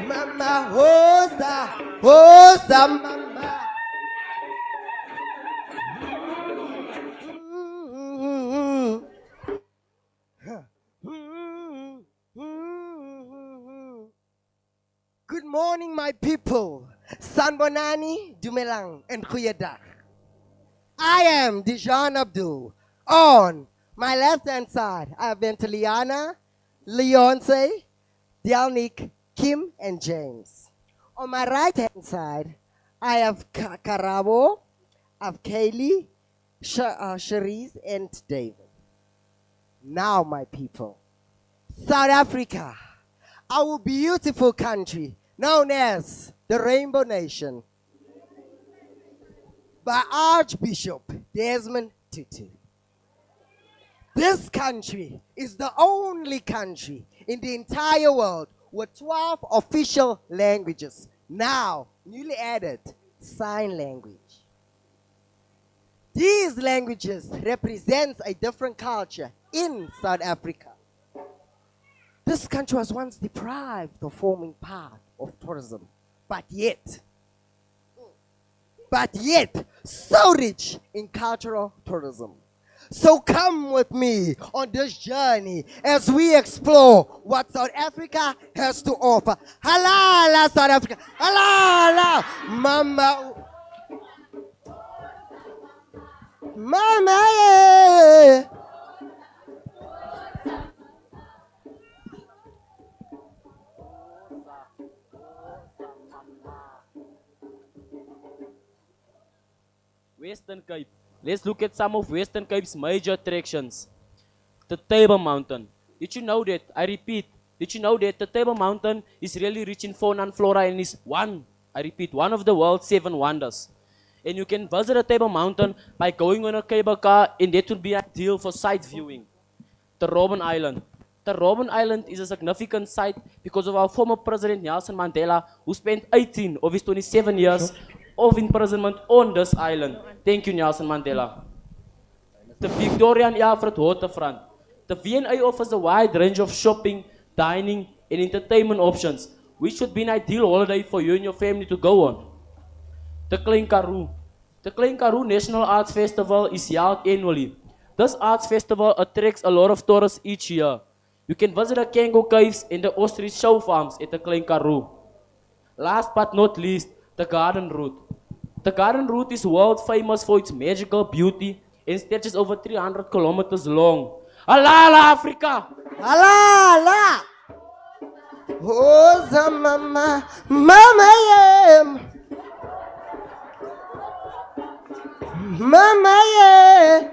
Speaker 4: Mama Hosa, Hosa, Mama. Good morning, my people. Sanbonani, Dumelang, and Kuyadak. I am Dijon Abdul. On my left-hand side, I have Ventiliana, Leonce, Dialnik, Kim, and James. On my right-hand side, I have Karabo, I have Kaylee, Cherise, and David. Now, my people, South Africa, our beautiful country, known as the Rainbow Nation, by Archbishop Desmond Tutu. This country is the only country in the entire world with 12 official languages, now newly added sign language. These languages represent a different culture in South Africa. This country was once deprived of forming part of tourism, but yet, so rich in cultural tourism. So come with me on this journey as we explore what South Africa has to offer. Halala, South Africa. Halala, Mama. Mama, yeah.
Speaker 22: Western Cape. Let's look at some of Western Cape's major attractions. The Table Mountain. Did you know that? I repeat, did you know that the Table Mountain is really rich in fauna and flora and is one of the world's 7 wonders. And you can visit the Table Mountain by going on a cable car, and that would be ideal for sight viewing. The Robben Island. The Robben Island is a significant site because of our former President Nelson Mandela, who spent 18 of his 27 years of imprisonment on this island. Thank you, Nelson Mandela. The Victoria and Alfred Waterfront. The V&A offers a wide range of shopping, dining, and entertainment options, which should be an ideal holiday for you and your family to go on. The Klein Karoo. The Klein Karoo National Arts Festival is held annually. This arts festival attracts a lot of tourists each year. You can visit the Kango Caves and the ostrich show farms at the Klein Karoo. Last but not least, the Garden Route. The Garden Route is world famous for its magical beauty and stretches over 300 kilometers long. Alala Africa!
Speaker 4: Alala! Oh, mama, mama, yeah. Mama, yeah.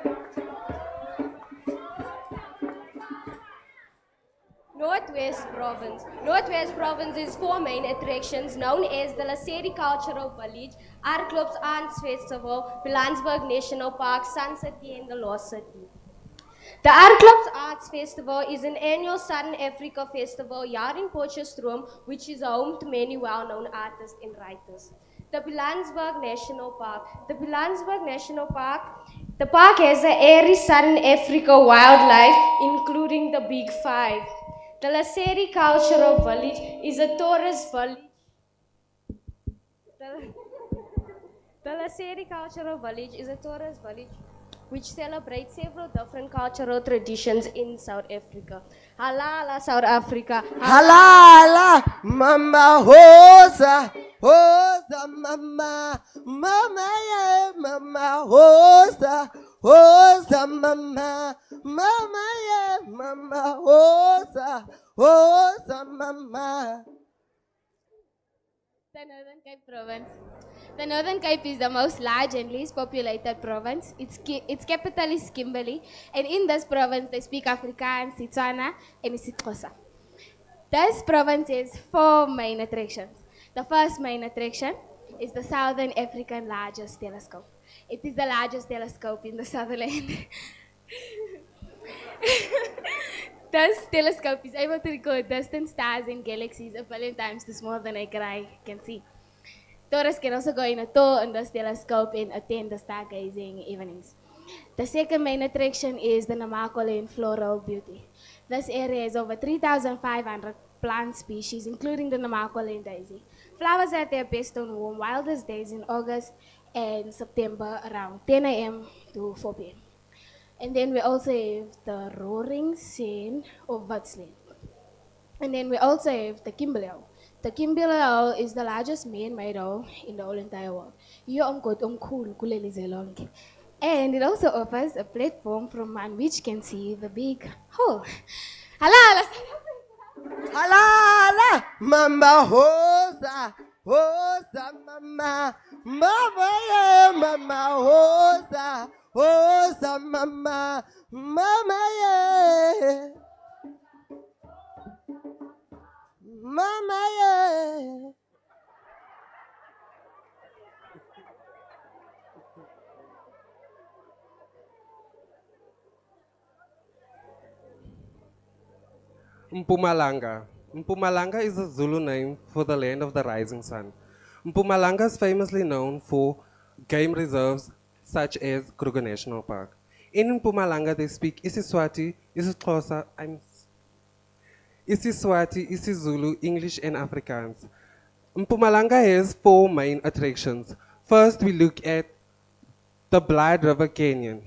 Speaker 1: Northwest Province. Northwest Province is 4 main attractions known as the Laseri Cultural Village, Arkloops Arts Festival, Pilanesberg National Park, Sun City and the Lost City. The Arkloops Arts Festival is an annual Southern Africa festival here in Potchefstroom, which is home to many well-known artists and writers. The Pilanesberg National Park. The Pilanesberg National Park. The park has a airy Southern Africa wildlife, including the Big Five. The Laseri Cultural Village is a tourist village. The Laseri Cultural Village is a tourist village which celebrates several different cultural traditions in South Africa. Halala, South Africa.
Speaker 4: Halala, mama, hosa, hosa, mama, mama, yeah, mama, hosa, hosa, mama, mama, yeah, mama, hosa, hosa, mama.
Speaker 13: The Northern Cape Province. The Northern Cape is the most large and least populated province. Its capital is Kimberley, and in this province they speak Afrikaans, Setswana, and isiXhosa. This province has 4 main attractions. The first main attraction is the Southern African largest telescope. It is the largest telescope in the Sutherland. This telescope is able to record distant stars and galaxies a billion times too small than naked eye can see. Tourists can also go in a tour on this telescope and attend the stargazing evenings. The second main attraction is the Namaqualand Floral Beauty. This area has over 3,500 plant species, including the Namaqualand daisy. Flowers at their best on warm, wildest days in August and September around 10 a.m. to 4 p.m. And then we also have the Roaring Sen of Witsland. And then we also have the Kimberley Owl. The Kimberley Owl is the largest man-made owl in the whole entire world. And it also offers a platform from which can see the big hole. Halala!
Speaker 4: Halala! Mama hosa, hosa, mama, mama, yeah, mama hosa, hosa, mama, mama, yeah. Mama, yeah.
Speaker 8: Mpumalanga. Mpumalanga is a Zulu name for the land of the rising sun. Mpumalanga is famously known for game reserves such as Kruger National Park. In Mpumalanga, they speak isiSwati, isiXhosa, isiSwati, isiZulu, English, and Afrikaans. Mpumalanga has 4 main attractions. First, we look at the Blood River Canyon.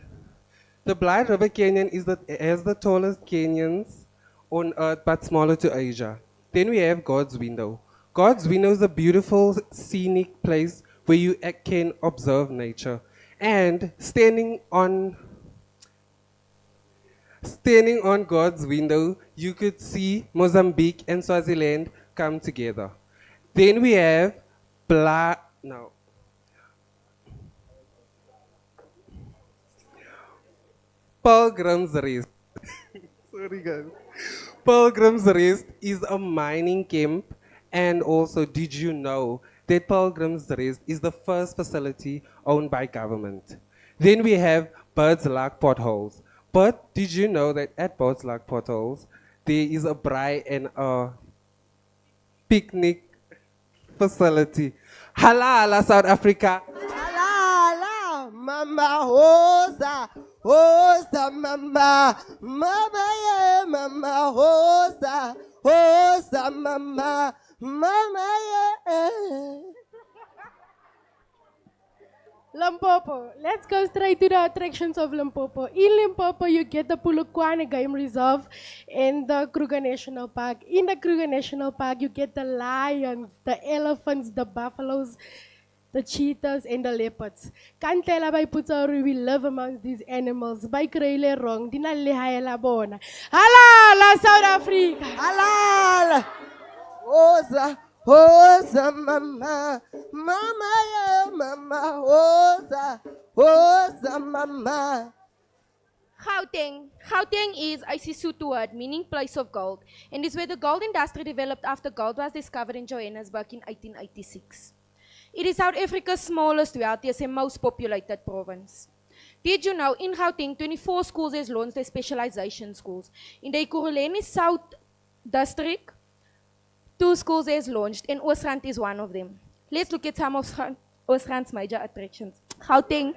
Speaker 8: The Blood River Canyon has the tallest canyons on Earth, but smaller to Asia. Then we have God's Window. God's Window is a beautiful scenic place where you can observe nature. And standing on God's window, you could see Mozambique and Swaziland come together. Then we have Pilgrim's Rest. Sorry guys. Pilgrim's Rest is a mining camp, and also did you know that Pilgrim's Rest is the first facility owned by government? Then we have Bird's Luck Potholes. But did you know that at Bird's Luck Potholes, there is a braai and a picnic facility? Halala, South Africa.
Speaker 4: Halala, mama hosa, hosa, mama, mama, yeah, mama hosa, hosa, mama, mama, yeah.
Speaker 3: Limpopo. Let's go straight to the attractions of Limpopo. In Limpopo, you get the Polokwane Game Reserve and the Kruger National Park. In the Kruger National Park, you get the lions, the elephants, the buffaloes, the cheetahs, and the leopards. Can't tell by Putsauri we live amongst these animals. By Kreile wrong, Dinale Hayala Bona. Halala, South Africa!
Speaker 4: Halala! Oza, Oza, mama, mama, yeah, mama, Oza, Oza, mama.
Speaker 9: Gauteng. Gauteng is a Sesotho word meaning place of gold and is where the gold industry developed after gold was discovered in Johannesburg in 1886. It is South Africa's smallest, wealthiest and most populated province. Did you know in Gauteng 24 schools has launched their specialization schools. In the Ekurhuleni South District, 2 schools has launched and Oosrand is one of them. Let's look at some of Oosrand's major attractions. Gauteng.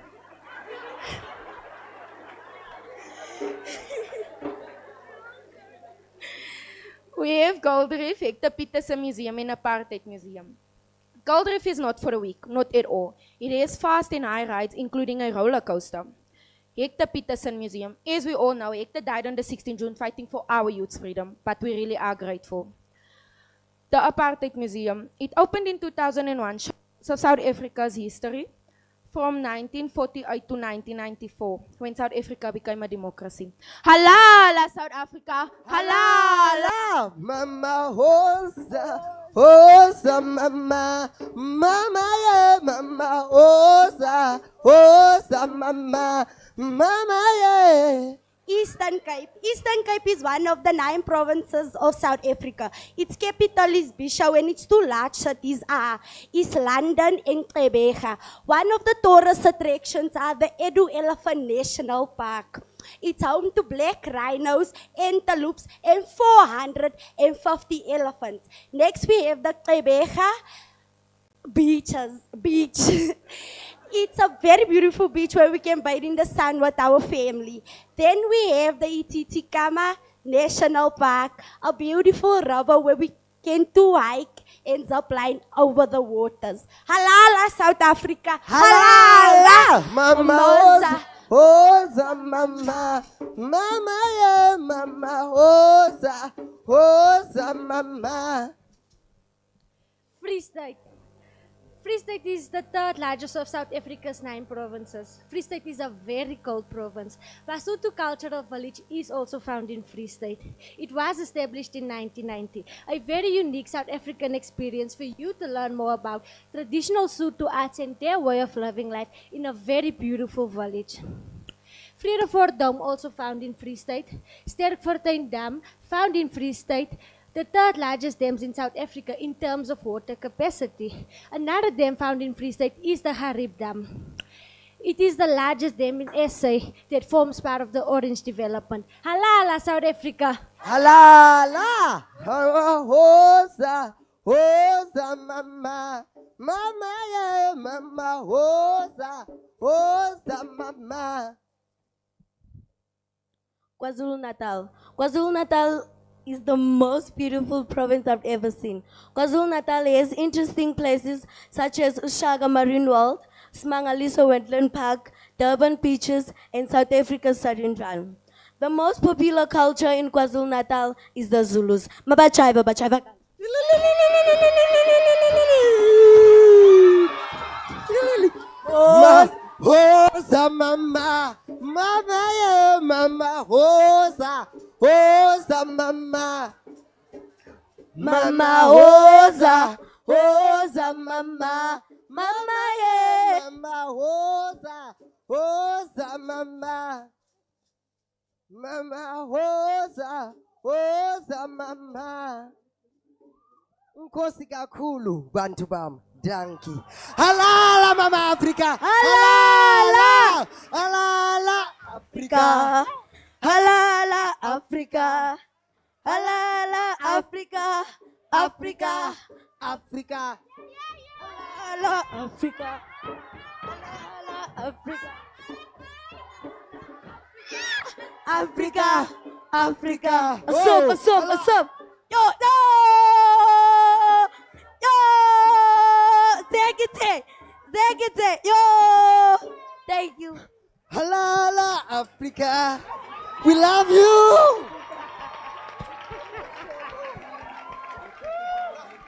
Speaker 9: We have Gold Reef, Hector Peterson Museum and Apartheid Museum. Gold Reef is not for a week, not at all. It has fast and high rides, including a roller coaster. Hector Peterson Museum. As we all know, Hector died on the 16th June fighting for our youth's freedom, but we really are grateful. The Apartheid Museum. It opened in 2001, so South Africa's history from 1948 to 1994, when South Africa became a democracy. Halala, South Africa! Halala!
Speaker 4: Mama, Oza, Oza, mama, mama, yeah, mama, Oza, Oza, mama, mama, yeah.
Speaker 23: Eastern Cape. Eastern Cape is one of the 9 provinces of South Africa. Its capital is Bishow and its 2 large cities are East London and Gqeberha. One of the tourist attractions are the Edu Elephant National Park. It's home to black rhinos, antelopes and 450 elephants. Next we have the Gqeberha beach. It's a very beautiful beach where we can bathe in the sun with our family. Then we have the Ititikama National Park, a beautiful river where we can hike and zip line over the waters. Halala, South Africa.
Speaker 4: Halala, mama, Oza, mama, mama, yeah, mama, Oza, Oza, mama.
Speaker 20: Free State. Free State is the 3rd largest of South Africa's 9 provinces. Free State is a very cold province. Basotho Cultural Village is also found in Free State. It was established in 1990. A very unique South African experience for you to learn more about traditional Sotho arts and their way of living life in a very beautiful village. Vredefort Dome also found in Free State. Sterkfontein Dam found in Free State. The 3rd largest dams in South Africa in terms of water capacity. Another dam found in Free State is the Harib Dam. It is the largest dam in SA that forms part of the Orange Development. Halala, South Africa.
Speaker 4: Halala, Hosa, Hosa, mama, mama, yeah, mama, Hosa, Hosa, mama.
Speaker 13: KwaZulu-Natal. KwaZulu-Natal is the most beautiful province I've ever seen. KwaZulu-Natal has interesting places such as Ushaga Marine World, Smangaliso Wetland Park, Durban Beaches, and South Africa's Southern Run. The most popular culture in KwaZulu-Natal is the Zulus. Mabachai, babachai.
Speaker 4: Hosa, mama, mama, yeah, mama, Hosa, Hosa, mama, mama, Hosa, Hosa, mama, mama, yeah, mama, Hosa, Hosa, mama, mama, Hosa, Hosa, mama. Nkosi kakhulu bantu bam. Donkey. Halala, Mama Africa. Halala. Halala, Africa.
Speaker 13: Halala, Africa. Halala, Africa. Africa.
Speaker 4: Africa.
Speaker 13: Halala, Africa. Halala, Africa. Africa. Africa. What's up? Yo, no! Yo! Zegete! Yo!
Speaker 23: Thank you.
Speaker 4: Halala Africa, we love you.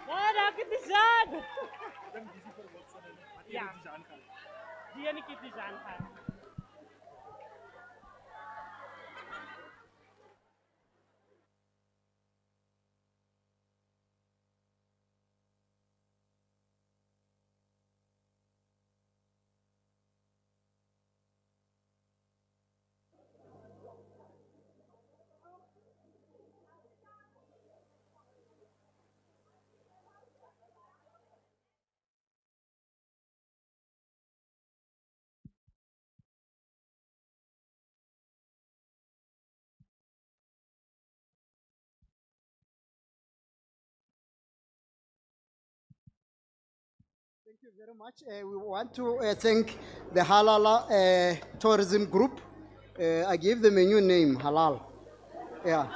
Speaker 2: Daar het is aan. Ja. Die en ik het is aan.
Speaker 6: Thank you very much. We want to thank the Halala Tourism Group. I gave them a new name, Halal. Yeah.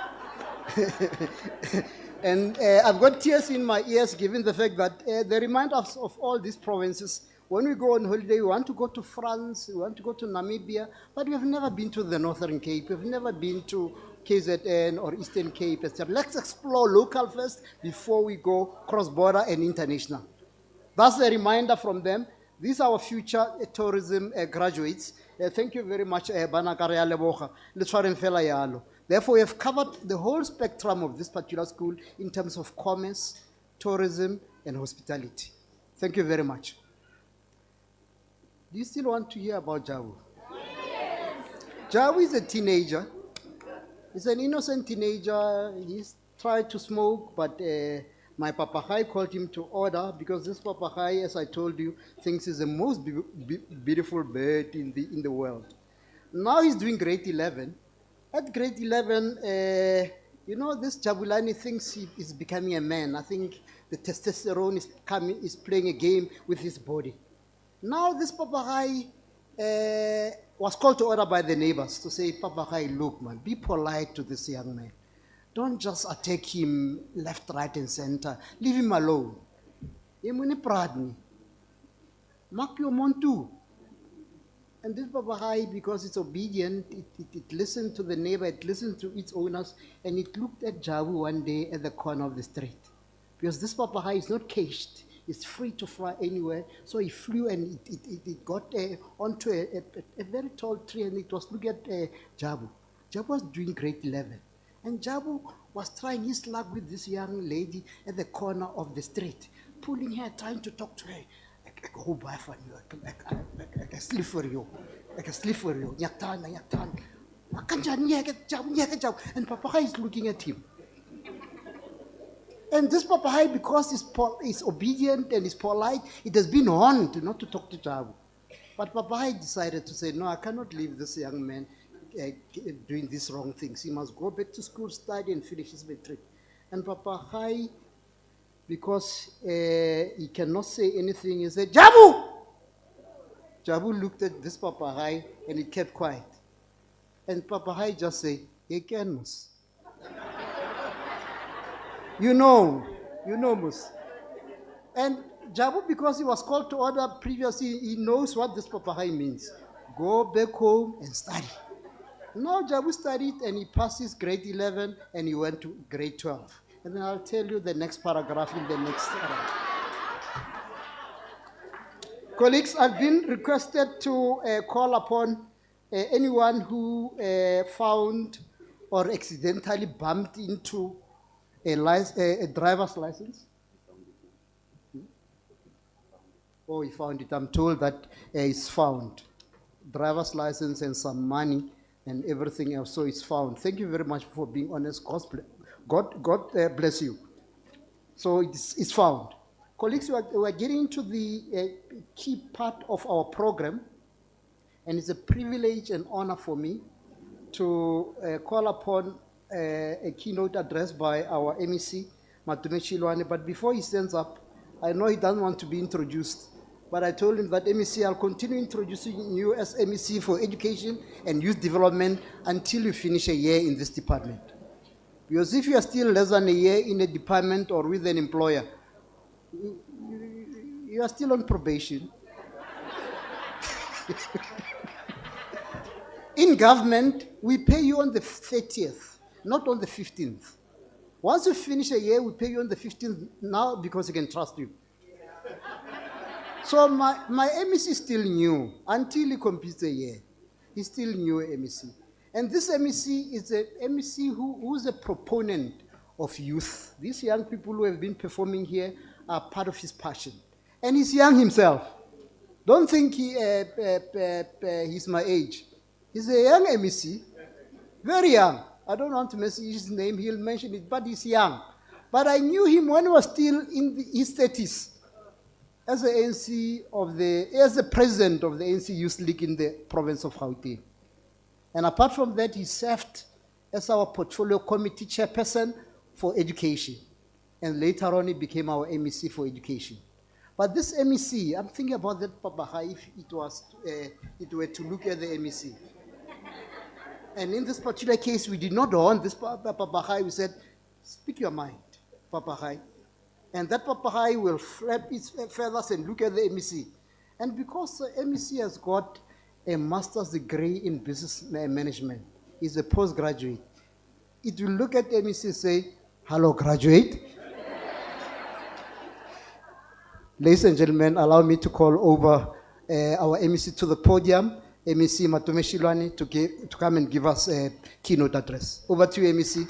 Speaker 6: And I've got tears in my ears given the fact that they remind us of all these provinces. When we go on holiday, we want to go to France, we want to go to Namibia, but we've never been to the Northern Cape, we've never been to KZN or Eastern Cape, etc. Let's explore local first before we go cross-border and international. That's a reminder from them. These are our future tourism graduates. Thank you very much, Banakarea Leboga. Therefore, we have covered the whole spectrum of this particular school in terms of commerce, tourism, and hospitality. Thank you very much. Do you still want to hear about Jabu? Jabu is a teenager. He's an innocent teenager. He's tried to smoke, but my papahai called him to order because this papahai, as I told you, thinks he's the most beautiful bird in the world. Now he's doing grade 11. At grade 11, this Jabulani thinks he is becoming a man. I think the testosterone is playing a game with his body. Now this papahai was called to order by the neighbors to say, papahai, look, man, be polite to this young man. Don't just attack him left, right, and center. Leave him alone. Mark your montu. And this papahai, because it's obedient, it listened to the neighbor, it listened to its owners, and it looked at Jabu one day at the corner of the street. Because this papahai is not caged. It's free to fly anywhere. So he flew and it got onto a very tall tree, and it was looking at Jabu. Jabu was doing grade 11. And Jabu was trying his luck with this young lady at the corner of the street, pulling her, trying to talk to her. I can go buy for you. I can sleep for you. I can sleep for you. Nyatana. And papahai is looking at him. And this papahai, because he's obedient and is polite, it has been warned not to talk to Jabu. But papahai decided to say, no, I cannot leave this young man doing these wrong things. He must go back to school, study, and finish his matric. And papahai, because he cannot say anything, he said, Jabu! Jabu looked at this papahai and he kept quiet. And papahai just said, Ekenmus. You know, Mus. And Jabu, because he was called to order previously, he knows what this papahai means. Go back home and study. Now Jabu studied and he passed his grade 11 and he went to grade 12. And then I'll tell you the next paragraph in the next round. Colleagues, I've been requested to call upon anyone who found or accidentally bumped into a driver's license. Oh, he found it. I'm told that it's found. Driver's license and some money and everything else. So it's found. Thank you very much for being honest. God bless you. So it's found. Colleagues, we are getting into the key part of our program, and it's a privilege and honor for me to call upon a keynote address by our MEC, Matome Chiloane. But before he stands up, I know he doesn't want to be introduced, but I told him that MEC, I'll continue introducing you as MEC for education and youth development until you finish a year in this department. Because if you are still less than a year in a department or with an employer, you are still on probation. In government, we pay you on the 30th, not on the 15th. Once you finish a year, we pay you on the 15th now because we can trust you. So my MEC is still new until he completes a year. He's still new MEC. And this MEC is a MEC who's a proponent of youth. These young people who have been performing here are part of his passion. And he's young himself. Don't think he's my age. He's a young MEC, very young. I don't want to mention his name, he'll mention it, but he's young. But I knew him when he was still in his 30s as the president of the ANC Youth League in the province of Gauteng. And apart from that, he served as our portfolio committee chairperson for education. And later on, he became our MEC for education. But this MEC, I'm thinking about that Papahai if it were to look at the MEC. And in this particular case, we did not want this Papahai. We said, speak your mind, Papahai. And that Papahai will flap its feathers and look at the MEC. And because the MEC has got a master's degree in business management, he's a postgraduate, it will look at the MEC and say, hello, graduate. Ladies and gentlemen, allow me to call over our MEC to the podium, MEC Matome Chiloane, to come and give us a keynote address. Over to you, MEC.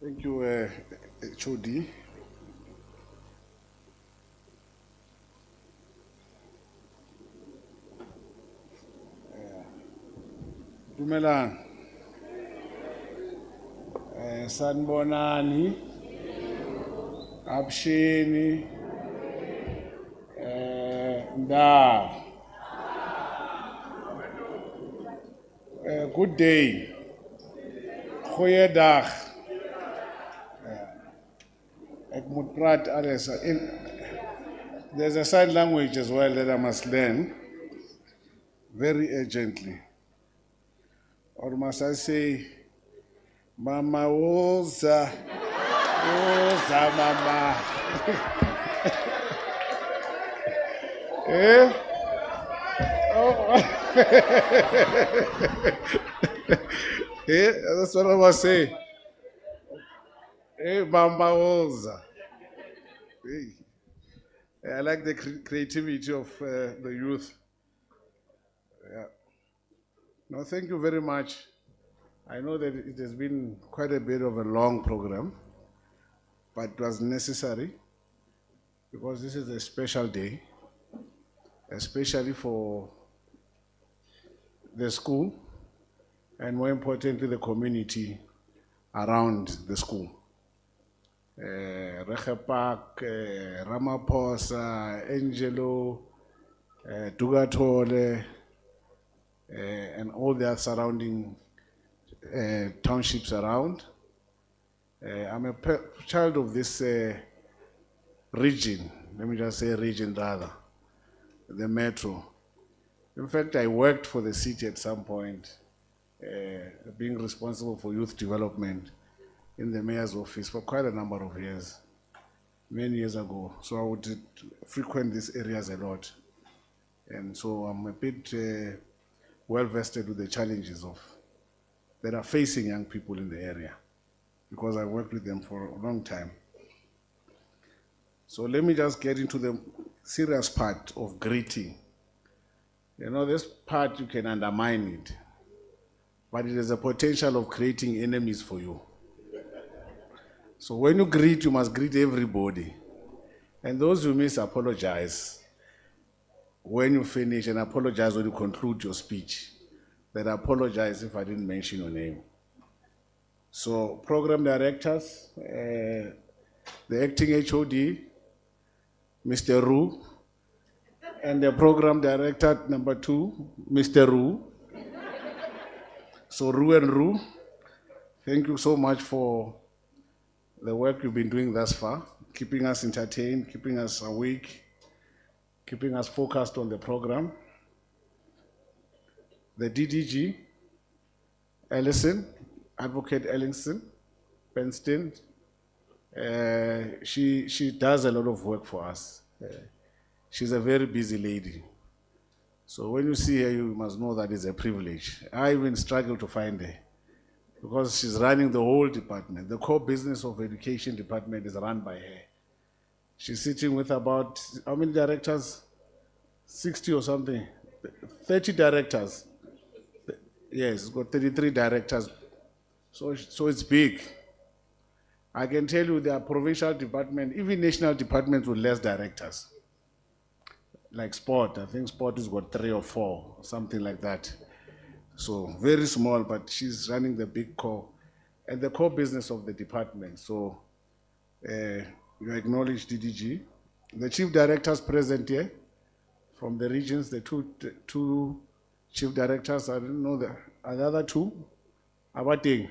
Speaker 5: Thank you, HOD. Dumelang. Sanbonani. Abshini. Nda. Good day. Goeiedag. Ek moet praat alles. There's a sign language as well that I must learn very urgently. Or must I say, Mama Woza, Woza Mama. Eh? Oh. Eh? That's what I must say. Eh, Mama Woza. Hey. I like the creativity of the youth. Yeah. No, thank you very much. I know that it has been quite a bit of a long program, but it was necessary because this is a special day, especially for the school and more importantly, the community around the school. Rechepak, Ramaphosa, Angelo, Dugatole, and all their surrounding townships around. I'm a child of this region, let me just say region rather, the metro. In fact, I worked for the city at some point, being responsible for youth development in the mayor's office for quite a number of years, many years ago. So I would frequent these areas a lot. And so I'm a bit well vested with the challenges that are facing young people in the area because I worked with them for a long time. So let me just get into the serious part of greeting. You know, this part you can undermine it, but it has a potential of creating enemies for you. So when you greet, you must greet everybody. And those who miss, apologize when you finish and apologize when you conclude your speech. That I apologize if I didn't mention your name. So program directors, the acting HOD, Mr. Ru, and the program director number 2, Mr. Ru. So Ru and Ru, thank you so much for the work you've been doing thus far, keeping us entertained, keeping us awake, keeping us focused on the program. The DDG, Ellison, Advocate Ellison, Benston. She does a lot of work for us. She's a very busy lady. So when you see her, you must know that it's a privilege. I even struggle to find her because she's running the whole department. The core business of education department is run by her. She's sitting with about, how many directors? 60 or something. 30 directors. Yes, it's got 33 directors. So it's big. I can tell you there are provincial departments, even national departments with less directors. Like sport, I think sport has got 3 or 4, something like that. So very small, but she's running the big core and the core business of the department. So you acknowledge DDG. The chief directors present here from the regions, the two chief directors, I don't know the other two. Abating.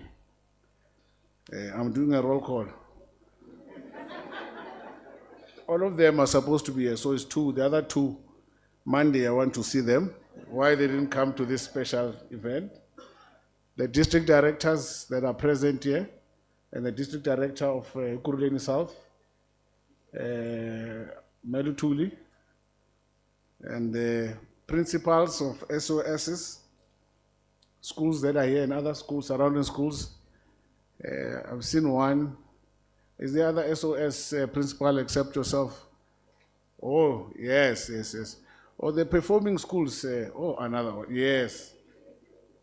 Speaker 5: I'm doing a roll call. All of them are supposed to be here, so it's 2. The other 2, Monday I want to see them, why they didn't come to this special event. The district directors that are present here, and the district director of Kuruleni South, Melutuli, and the principals of SOSs, schools that are here and other schools, surrounding schools. I've seen one. Is the other SOS principal except yourself? Oh, yes. Oh, the performing schools. Oh, another one. Yes.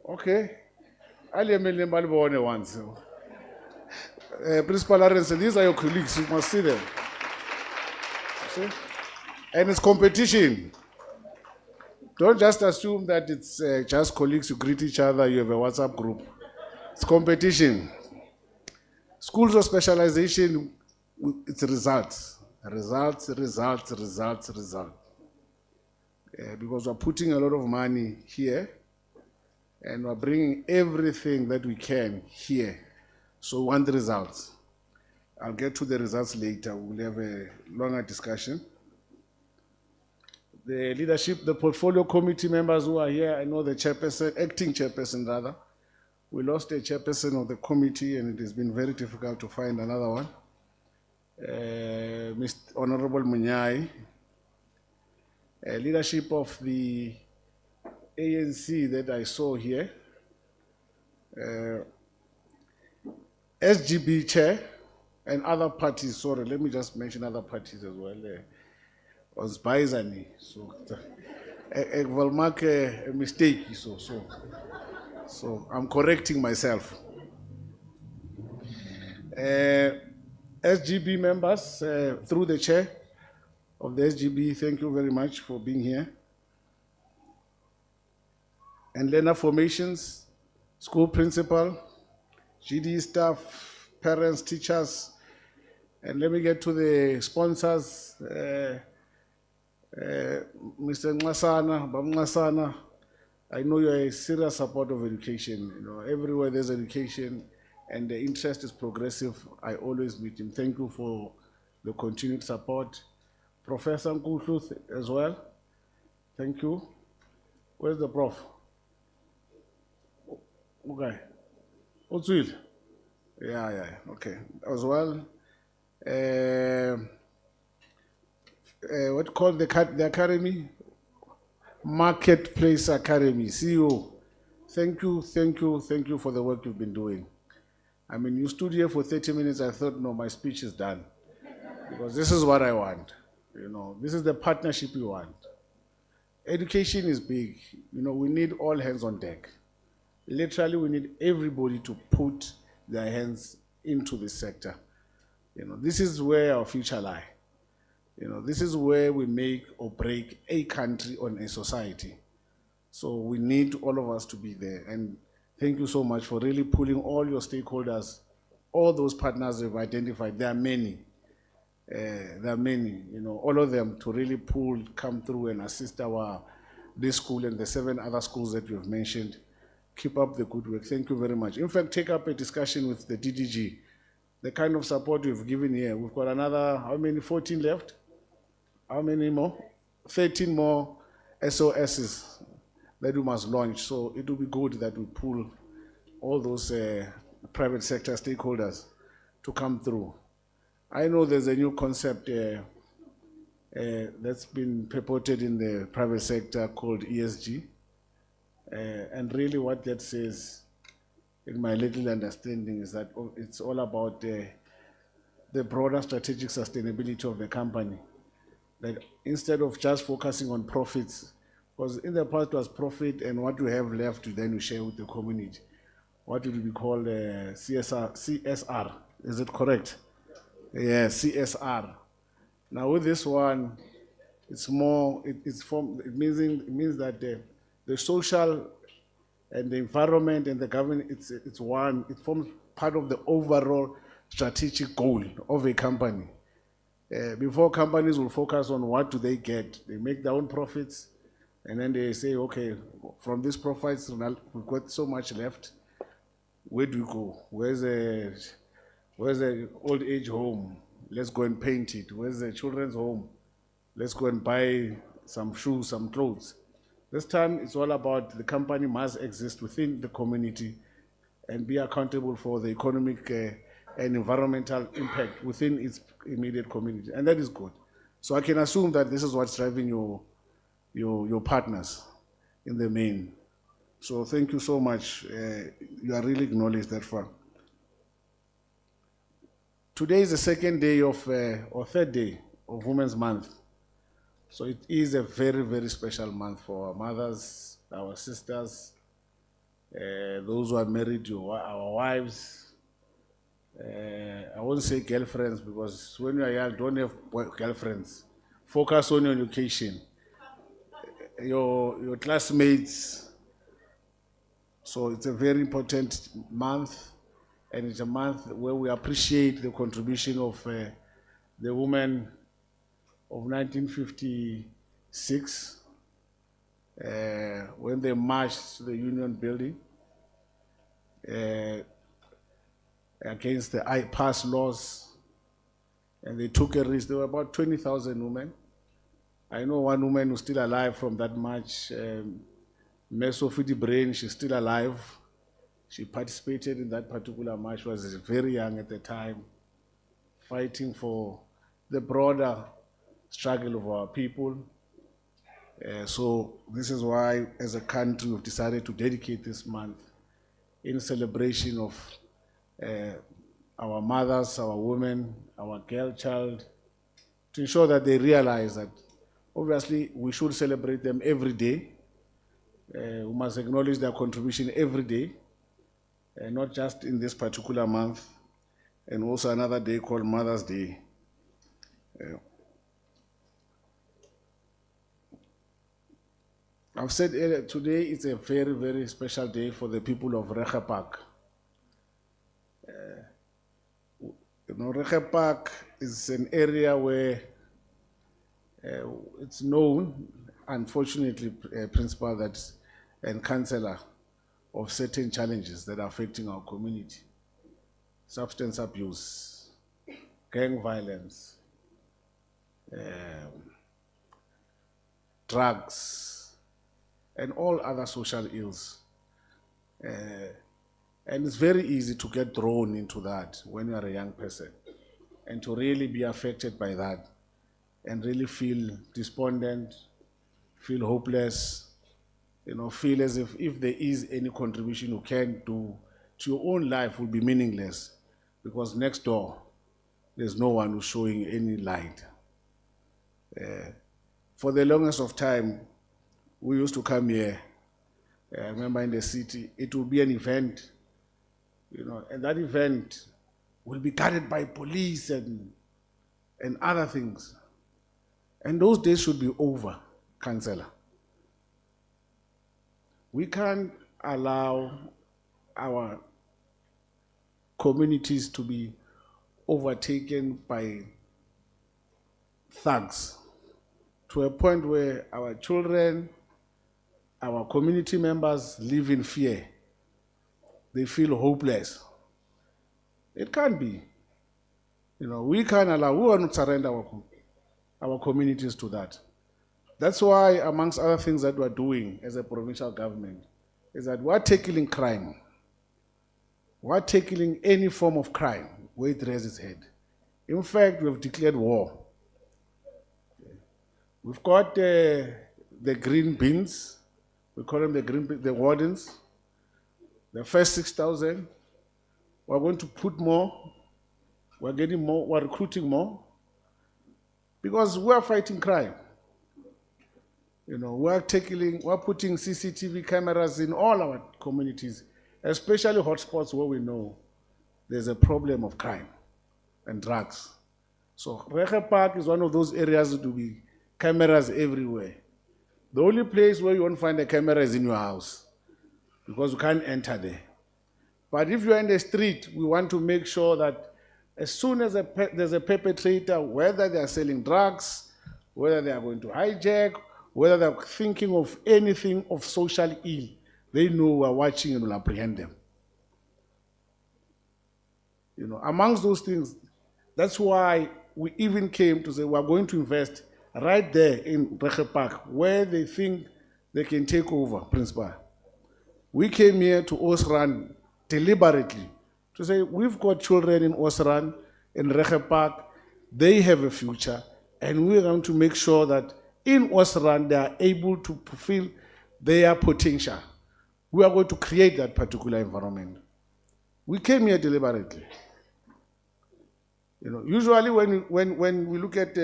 Speaker 5: Okay. Ali emele mbalibone once. Principal Arense, these are your colleagues. You must see them. See? And it's competition. Don't just assume that it's just colleagues, you greet each other, you have a WhatsApp group. It's competition. Schools of specialization, it's results. Results. Because we're putting a lot of money here and we're bringing everything that we can here. So we want the results. I'll get to the results later. We'll have a longer discussion. The leadership, the portfolio committee members who are here, I know the chairperson, acting chairperson rather. We lost a chairperson of the committee and it has been very difficult to find another one. Mr. Honorable Munyai. Leadership of the ANC that I saw here. SGB chair and other parties, sorry, let me just mention other parties as well. Osbaizani, so I will mark a mistake, so I'm correcting myself. SGB members, through the chair of the SGB, thank you very much for being here. And learner formations, school principal, GD staff, parents, teachers, and let me get to the sponsors. Mr. Ngasana, Bam Ngasana, I know you're a serious supporter of education. You know, everywhere there's education and the interest is progressive, I always meet him. Thank you for the continued support. Professor Nkutlu as well, thank you. Where's the prof? Okay. Otswil? Yeah, okay. As well. What called the academy? Marketplace Academy, CEO. Thank you for the work you've been doing. I mean, you stood here for 30 minutes, I thought, no, my speech is done. Because this is what I want. You know, this is the partnership we want. Education is big. You know, we need all hands on deck. Literally, we need everybody to put their hands into this sector. You know, this is where our future lies. You know, this is where we make or break a country or a society. So we need all of us to be there. And thank you so much for really pulling all your stakeholders, all those partners we've identified. There are many. You know, all of them to really come through and assist this school and the 7 other schools that we've mentioned. Keep up the good work. Thank you very much. In fact, take up a discussion with the DDG. The kind of support we've given here. We've got another, how many, 14 left? How many more? 13 more SOSs that we must launch. So it will be good that we pull all those private sector stakeholders to come through. I know there's a new concept that's been purported in the private sector called ESG. And really what that says, in my little understanding, is that it's all about the broader strategic sustainability of the company. That instead of just focusing on profits, because in the past it was profit and what you have left, then you share with the community. What would be called CSR, is it correct? Yeah, CSR. Now with this one, it's more, it means that the social and the environment and the government, it's one, it forms part of the overall strategic goal of a company. Before, companies will focus on what do they get. They make their own profits, and then they say, okay, from these profits, we've got so much left. Where do we go? Where's the old age home? Let's go and paint it. Where's the children's home? Let's go and buy some shoes, some clothes. This time, it's all about the company must exist within the community and be accountable for the economic and environmental impact within its immediate community. And that is good. So I can assume that this is what's driving your partners in the main. So thank you so much. You are really acknowledged that far. Today is the second day of, or third day of Women's Month. So it is a very, very special month for our mothers, our sisters, those who are married, our wives. I won't say girlfriends, because when you are young, don't have girlfriends. Focus on your education, your classmates. So it's a very important month, and it's a month where we appreciate the contribution of the women of 1956 when they marched to the Union Building against the I-Pass laws, and they took a risk. There were about 20,000 women. I know one woman who's still alive from that march, Mesofidi Brain, she's still alive. She participated in that particular march, was very young at the time, fighting for the broader struggle of our people. So this is why, as a country, we've decided to dedicate this month in celebration of our mothers, our women, our girl child, to ensure that they realize that obviously we should celebrate them every day. We must acknowledge their contribution every day, not just in this particular month, and also another day called Mother's Day. I've said earlier, today is a very, very special day for the people of Recha Park. Recha Park is an area where it's known, unfortunately, principal and councillor, of certain challenges that are affecting our community. Substance abuse, gang violence, drugs, and all other social ills. And it's very easy to get drawn into that when you are a young person, and to really be affected by that, and really feel despondent, feel hopeless, feel as if there is any contribution you can do to your own life will be meaningless, because next door, there's no one who's showing any light. For the longest of time, we used to come here. I remember in the city, it would be an event, and that event will be guarded by police and other things. And those days should be over, Councillor. We can't allow our communities to be overtaken by thugs to a point where our children, our community members live in fear. They feel hopeless. It can't be. We can't allow, we will not surrender our communities to that. That's why, amongst other things that we're doing as a provincial government, is that we're tackling crime. We're tackling any form of crime, where it raises its head. In fact, we've declared war. We've got the green beans. We call them the wardens. The first 6,000. We're going to put more. We're getting more. We're recruiting more. Because we're fighting crime. We're putting CCTV cameras in all our communities, especially hotspots where we know there's a problem of crime and drugs. So Reche Park is one of those areas that will be cameras everywhere. The only place where you won't find a camera is in your house, because you can't enter there. But if you're in the street, we want to make sure that as soon as there's a perpetrator, whether they are selling drugs, whether they are going to hijack, whether they're thinking of anything of social ill, they know we're watching and will apprehend them. Amongst those things, that's why we even came to say we're going to invest right there in Reche Park, where they think they can take over, Principal. We came here to Oosrand deliberately to say we've got children in Oosrand, in Reche Park, they have a future, and we're going to make sure that in Oosrand they are able to fulfill their potential. We are going to create that particular environment. We came here deliberately. Usually when we look at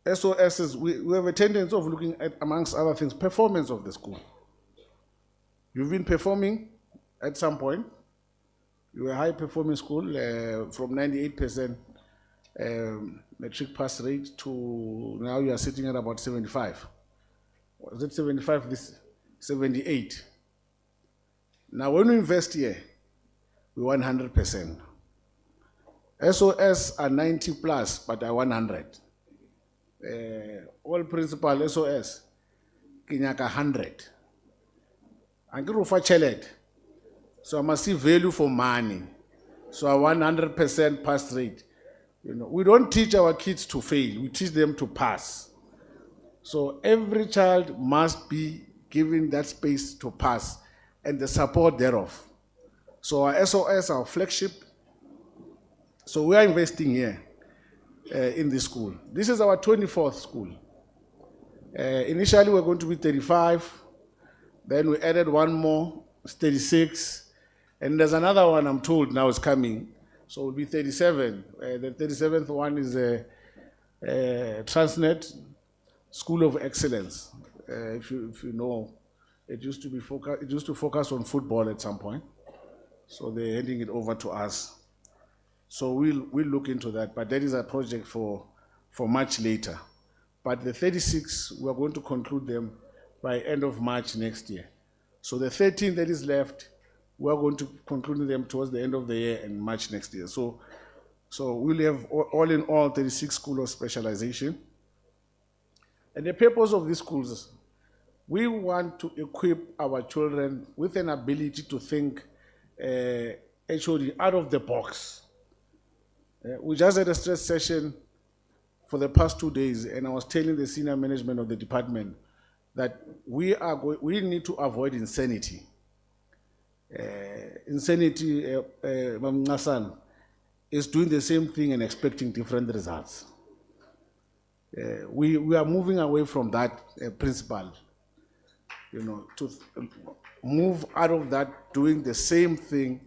Speaker 5: SOSs, we have a tendency of looking at, amongst other things, performance of the school. You've been performing at some point. You were a high-performing school from 98% metric pass rate to now you are sitting at about 75. Was it 75? This 78. Now when we invest here, we 100%. SOS are 90 plus, but are 100. All principal SOS, kinyaka 100. I'm going to chelet. So I must see value for money. So a 100% pass rate. We don't teach our kids to fail. We teach them to pass. So every child must be given that space to pass and the support thereof. So our SOS, our flagship. So we are investing here in this school. This is our 24th school. Initially, we're going to be 35. Then we added one more, it's 36. And there's another one I'm told now is coming. So it will be 37. The 37th one is Transnet School of Excellence. If you know, it used to focus on football at some point. So they're handing it over to us. So we'll look into that, but that is a project for much later. But the 36, we're going to conclude them by end of March next year. So the 13 that is left, we're going to conclude them towards the end of the year and March next year. So we'll have all in all 36 schools of specialization. And the purpose of these schools, we want to equip our children with an ability to think HOD out of the box. We just had a stress session for the past 2 days, and I was telling the senior management of the department that we need to avoid insanity. Insanity, is doing the same thing and expecting different results. We are moving away from that principle, to move out of that doing the same thing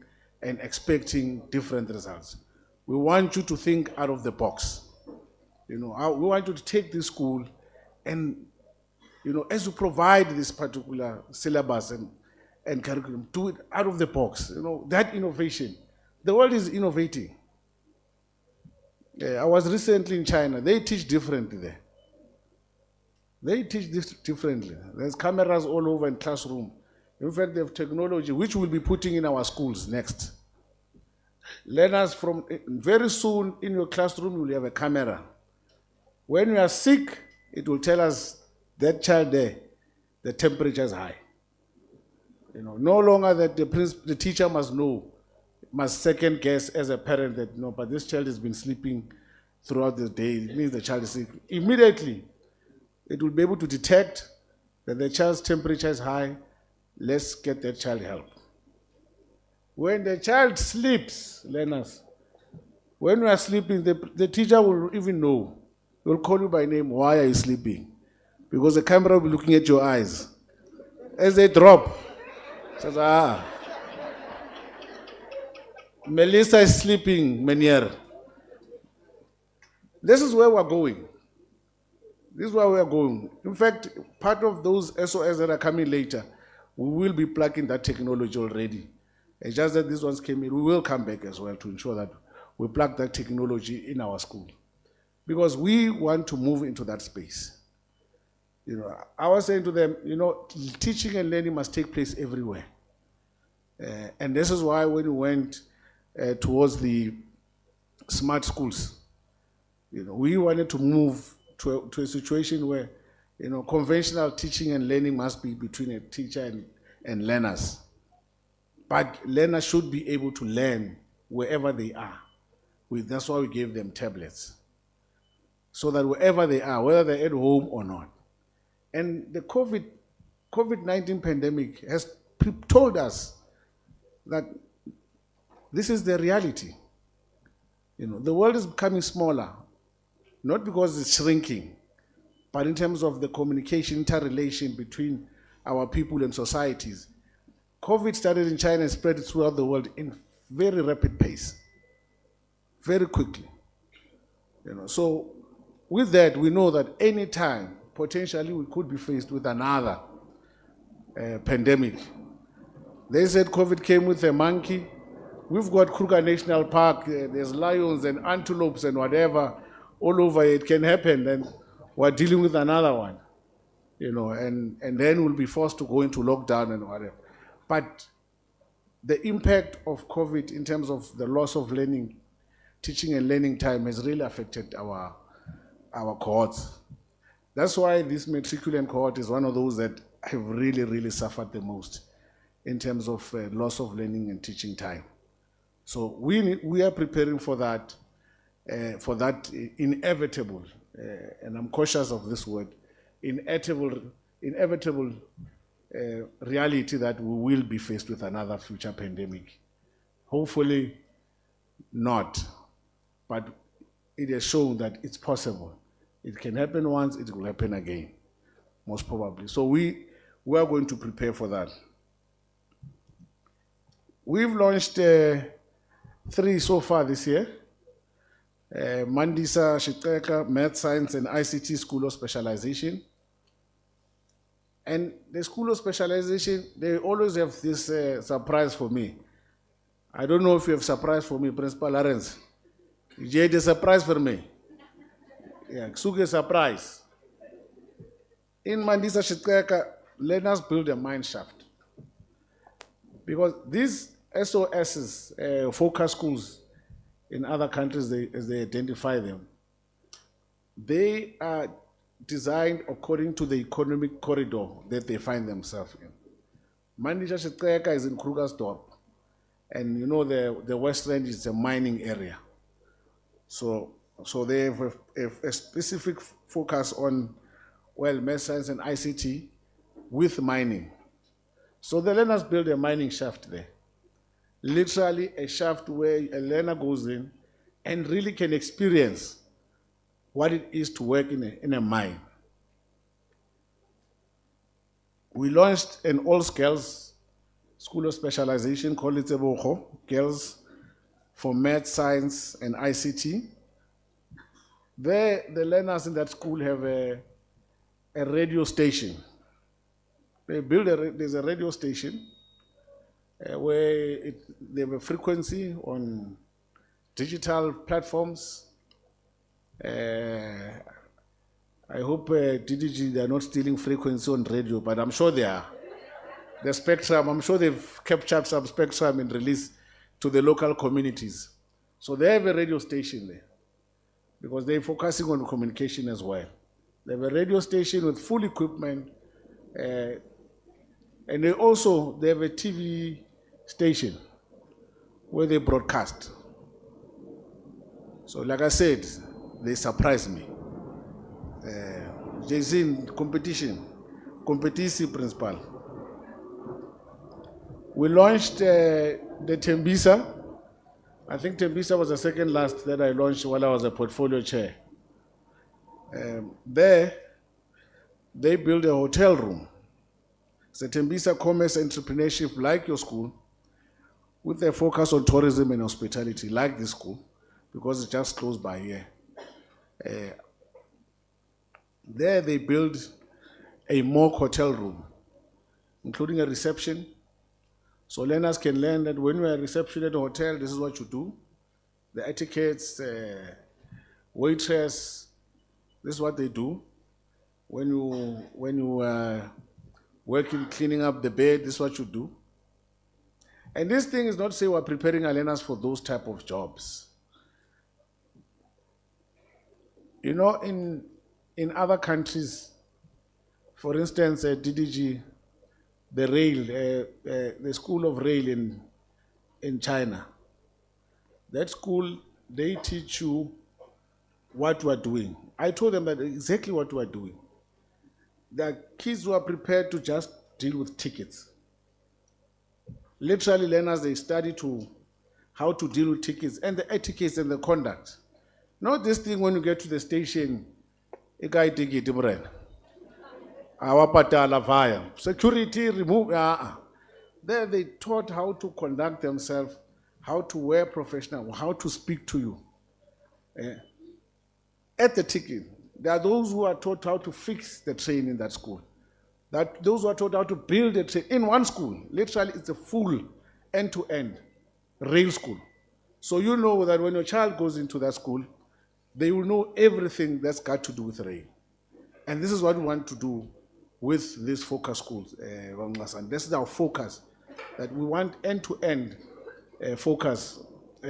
Speaker 5: and expecting different results. We want you to think out of the box. We want you to take this school and, as you provide this particular syllabus and curriculum, do it out of the box. That innovation. The world is innovating. I was recently in China. They teach differently there. They teach this differently. There's cameras all over in classroom. In fact, they have technology which we'll be putting in our schools next. Learners from very soon in your classroom, you will have a camera. When you are sick, it will tell us that child there, the temperature is high. No longer that the teacher must second guess as a parent that no, but this child has been sleeping throughout the day. It means the child is sick. Immediately, it will be able to detect that the child's temperature is high. Let's get that child help. When the child sleeps, learners, when you are sleeping, the teacher will even know. He will call you by name, why are you sleeping? Because the camera will be looking at your eyes. As they drop, says, Melissa is sleeping, Menier. This is where we're going. This is where we're going. In fact, part of those SOS that are coming later, we will be plugging that technology already. It's just that these ones came in, we will come back as well to ensure that we plug that technology in our school. Because we want to move into that space. I was saying to them, teaching and learning must take place everywhere. And this is why when we went towards the smart schools, we wanted to move to a situation where, conventional teaching and learning must be between a teacher and learners. But learners should be able to learn wherever they are. That's why we gave them tablets. So that wherever they are, whether they're at home or not. And the COVID-19 pandemic has told us that this is the reality. The world is becoming smaller, not because it's shrinking, but in terms of the communication, interrelation between our people and societies. COVID started in China and spread throughout the world in very rapid pace, very quickly. So with that, we know that any time, potentially, we could be faced with another pandemic. They said COVID came with a monkey. We've got Kruger National Park. There's lions and antelopes and whatever all over. It can happen, and we're dealing with another one. And then we'll be forced to go into lockdown and whatever. But the impact of COVID in terms of the loss of learning, teaching and learning time has really affected our cohorts. That's why this matriculant cohort is one of those that have really, really suffered the most in terms of loss of learning and teaching time. So we are preparing for that inevitable, and I'm cautious of this word, inevitable reality that we will be faced with another future pandemic. Hopefully not, but it has shown that it's possible. It can happen once, it will happen again, most probably. So we are going to prepare for that. We've launched 3 so far this year. Mandisa Shiteka, Math, Science and ICT School of Specialization. And the School of Specialization, they always have this surprise for me. I don't know if you have surprise for me, Principal Lawrence. You had a surprise for me. Yeah, Ksuke surprise. In Mandisa Shiteka, learners build a mine shaft. Because these SOSs, focus schools in other countries, as they identify them, they are designed according to the economic corridor that they find themselves in. Mandisa Shiteka is in Krugersdorp. And the West End is a mining area. So they have a specific focus on, math, science and ICT with mining. So the learners build a mining shaft there. Literally a shaft where a learner goes in and really can experience what it is to work in a mine. We launched an all-girls School of Specialization called Itseboko, Girls for Math, Science and ICT. There, the learners in that school have a radio station. There's a radio station where they have a frequency on digital platforms. I hope DDG, they're not stealing frequency on radio, but I'm sure they are. The spectrum, I'm sure they've captured some spectrum and released to the local communities. So they have a radio station there because they're focusing on communication as well. They have a radio station with full equipment, and they have a TV station where they broadcast. So like I said, they surprised me. Jason, competition principal. We launched the Tembisa. I think Tembisa was the second last that I launched while I was a portfolio chair. There, they built a hotel room. It's a Tembisa Commerce Entrepreneurship, like your school, with a focus on tourism and hospitality, like this school, because it's just close by here. There they built a mock hotel room, including a reception. So learners can learn that when you're at reception at a hotel, this is what you do. The etiquettes, waitress, this is what they do. When you working, cleaning up the bed, this is what you do. And this thing is not to say we're preparing our learners for those type of jobs. You know, in other countries, for instance, DDG, the rail, the school of rail in China, that school, they teach you what we're doing. I told them that exactly what we're doing. The kids who are prepared to just deal with tickets. Literally learners, they study how to deal with tickets and the etiquettes and the conduct. Not this thing when you get to the station, a guy take it, via security, remove. There they taught how to conduct themselves, how to wear professional, how to speak to you. At the ticket, there are those who are taught how to fix the train in that school. Those who are taught how to build a train in one school. Literally, it's a full end-to-end rail school. So you know that when your child goes into that school, they will know everything that's got to do with rail. And this is what we want to do with these focus schools, and this is our focus, that we want end-to-end focus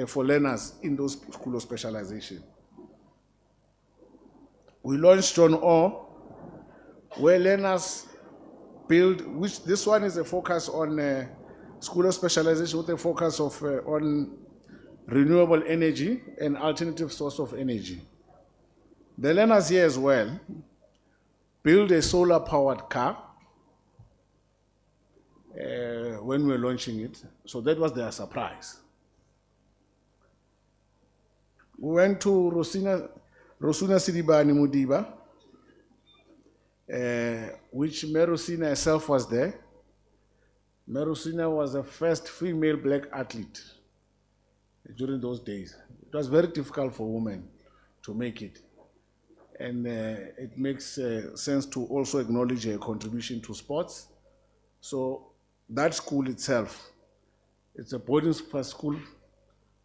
Speaker 5: for learners in those schools of specialization. We launched John O, where learners build, which this one is a focus on school of specialization with a focus of on renewable energy and alternative source of energy. The learners here as well build a solar-powered car when we were launching it. So that was their surprise. We went to Rosina Sidibani Mudiba, which Merosina herself was there. Merosina was the first female black athlete during those days. It was very difficult for women to make it. And it makes sense to also acknowledge her contribution to sports. So that school itself, it's a boarding school.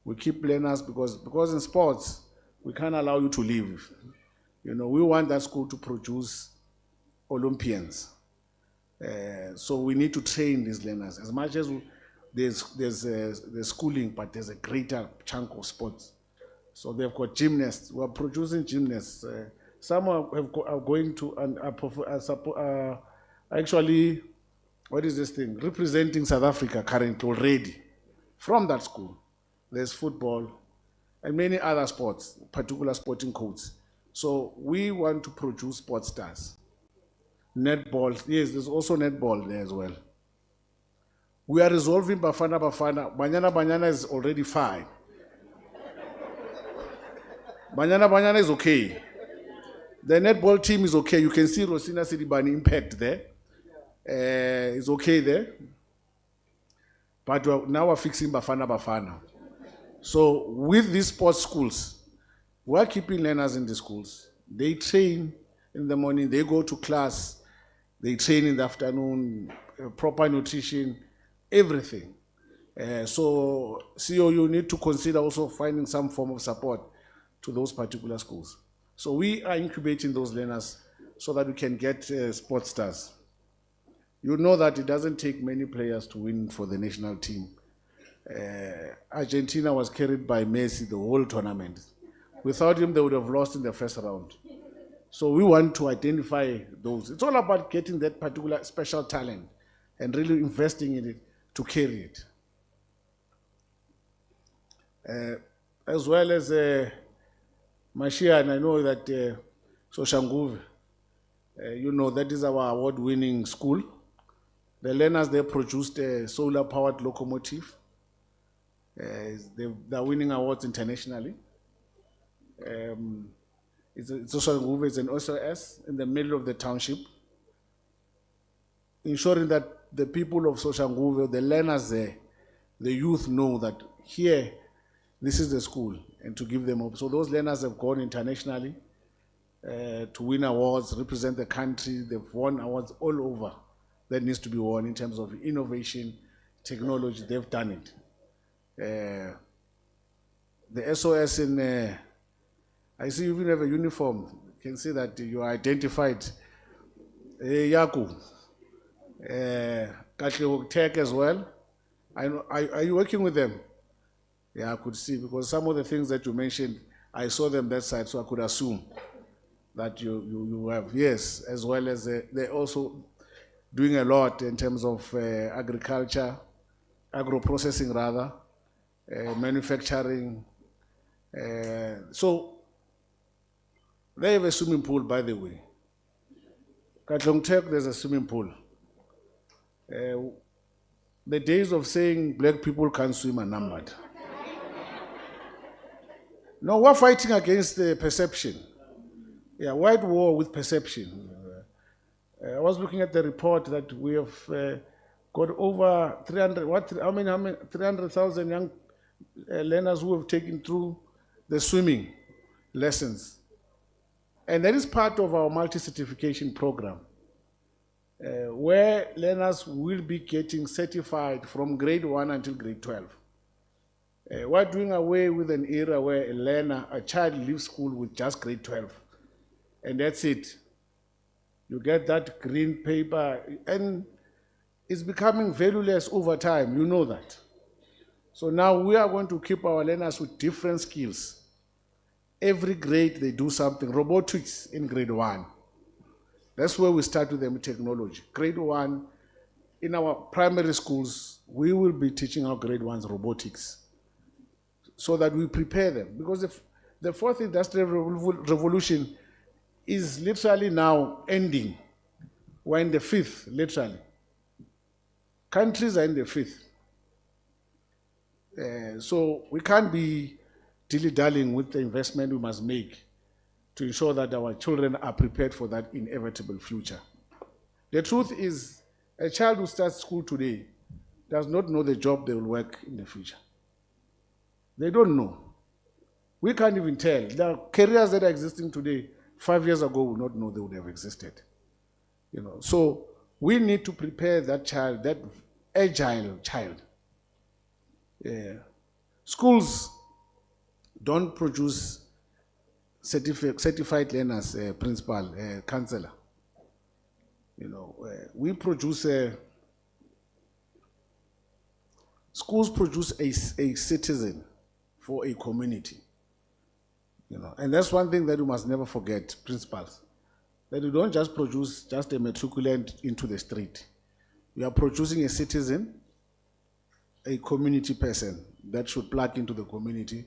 Speaker 5: We keep learners because in sports, we can't allow you to leave. You know, we want that school to produce Olympians. So we need to train these learners. As much as there's schooling, but there's a greater chunk of sports. So they've got gymnasts. We're producing gymnasts. Some are going to and are actually, what is this thing? Representing South Africa currently already from that school. There's football and many other sports, particular sporting codes. So we want to produce sports stars. Netball, yes, there's also netball there as well. We are resolving Bafana. Banyana is already fine. Banyana is okay. The netball team is okay. You can see Rosina Sidibani impact there. It's okay there. But now we're fixing Bafana. So with these sports schools, we're keeping learners in the schools. They train in the morning, they go to class, they train in the afternoon, proper nutrition, everything. So COU need to consider also finding some form of support to those particular schools. So we are incubating those learners so that we can get sports stars. You know that it doesn't take many players to win for the national team. Argentina was carried by Messi the whole tournament. Without him, they would have lost in the first round. So we want to identify those. It's all about getting that particular special talent and really investing in it to carry it. As well as Mashia, and I know that Soshanguve, you know, that is our award-winning school. The learners, they produced a solar-powered locomotive. They're winning awards internationally. It's also it's an OSS in the middle of the township, ensuring that the people of Soshanguve, the learners there, the youth know that here, this is the school, and to give them hope. So those learners have gone internationally to win awards, represent the country. They've won awards all over that needs to be won in terms of innovation, technology. They've done it. The SOS in, I see you even have a uniform. You can see that you are identified. Yaku, Tech as well. Are you working with them? Yeah, I could see, because some of the things that you mentioned, I saw them that side, so I could assume that you have, yes, as well as they're also doing a lot in terms of agriculture, agro-processing rather, manufacturing. So they have a swimming pool, by the way. Katlong Tech, there's a swimming pool. The days of saying black people can't swim are numbered. No, we're fighting against the perception. Yeah, white war with perception. I was looking at the report that we have got over 300,000 young learners who have taken through the swimming lessons. And that is part of our multi-certification program, where learners will be getting certified from grade 1 until grade 12. We're doing away with an era where a child leaves school with just grade 12. And that's it. You get that green paper, and it's becoming valueless over time. You know that. So now we are going to keep our learners with different skills. Every grade they do something. Robotics in grade 1. That's where we start with them with technology. Grade 1, in our primary schools, we will be teaching our grade 1s robotics, so that we prepare them. Because if the fourth industrial revolution is literally now ending. We're in the fifth, literally. Countries are in the fifth. So we can't be dilly-dallying with the investment we must make to ensure that our children are prepared for that inevitable future. The truth is, a child who starts school today does not know the job they will work in the future. They don't know. We can't even tell. There are careers that are existing today, 5 years ago, we would not know they would have existed. You know, so we need to prepare that child, that agile child. Schools don't produce certified learners, principal, counselor. You know, we produce schools produce a citizen for a community. You know, and that's one thing that you must never forget, principals. That you don't just produce just a matriculant into the street. You are producing a citizen, a community person that should plug into the community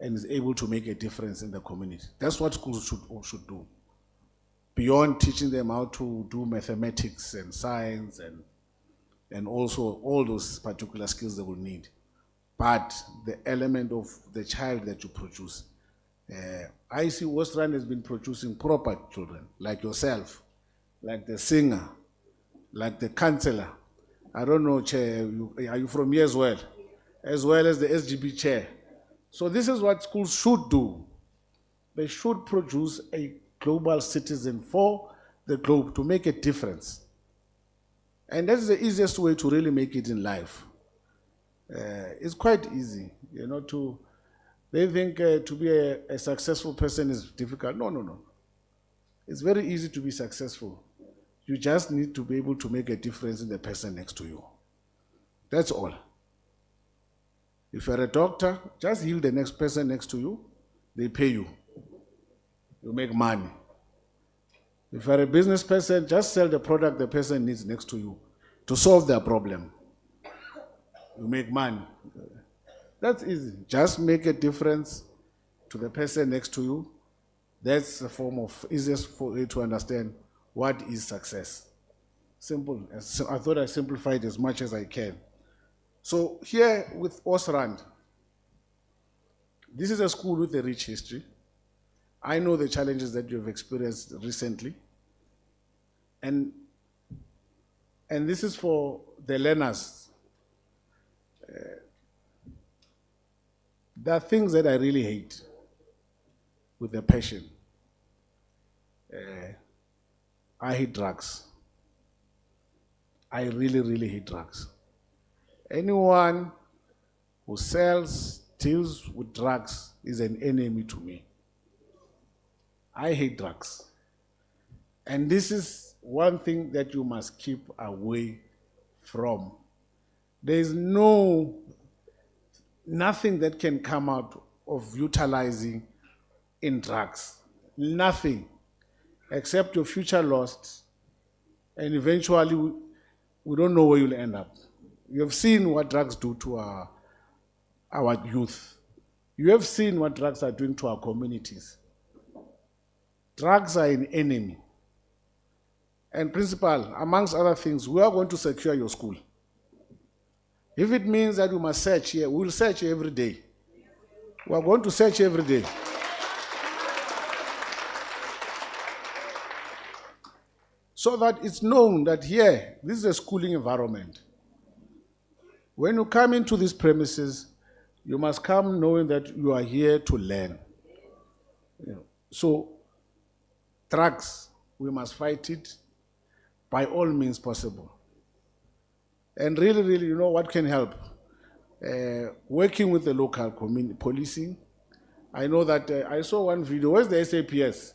Speaker 5: and is able to make a difference in the community. That's what schools should do. Beyond teaching them how to do mathematics and science and also all those particular skills they will need. But the element of the child that you produce. I see Oosrand has been producing proper children, like yourself, like the singer, like the counselor. I don't know, Chair, are you from here as well as the SGB Chair? So this is what schools should do. They should produce a global citizen for the globe to make a difference. And that's the easiest way to really make it in life. It's quite easy, you know, they think to be a successful person is difficult. No. It's very easy to be successful. You just need to be able to make a difference in the person next to you. That's all. If you're a doctor, just heal the next person next to you. They pay you. You make money. If you're a business person, just sell the product the person needs next to you to solve their problem. You make money. That's easy. Just make a difference to the person next to you. That's a form of easiest for you to understand what is success. Simple. I thought I simplified as much as I can. So here with Oosrand, This is a school with a rich history. I know the challenges that you've experienced recently. And this is for the learners. There are things that I really hate with a passion. I hate drugs. I really, really hate drugs. Anyone who sells, deals with drugs is an enemy to me. I hate drugs. And this is one thing that you must keep away from. There is nothing that can come out of utilizing in drugs. Nothing. Except your future lost. And eventually, we don't know where you'll end up. You have seen what drugs do to our youth. You have seen what drugs are doing to our communities. Drugs are an enemy. And principal, amongst other things, we are going to secure your school. If it means that we must search here, we will search every day. We are going to search every day. So that it's known that here, this is a schooling environment. When you come into these premises, you must come knowing that you are here to learn. So, drugs, we must fight it by all means possible. And really, really, you know what can help? Working with the local community policing. I know that I saw one video. Where's the SAPS?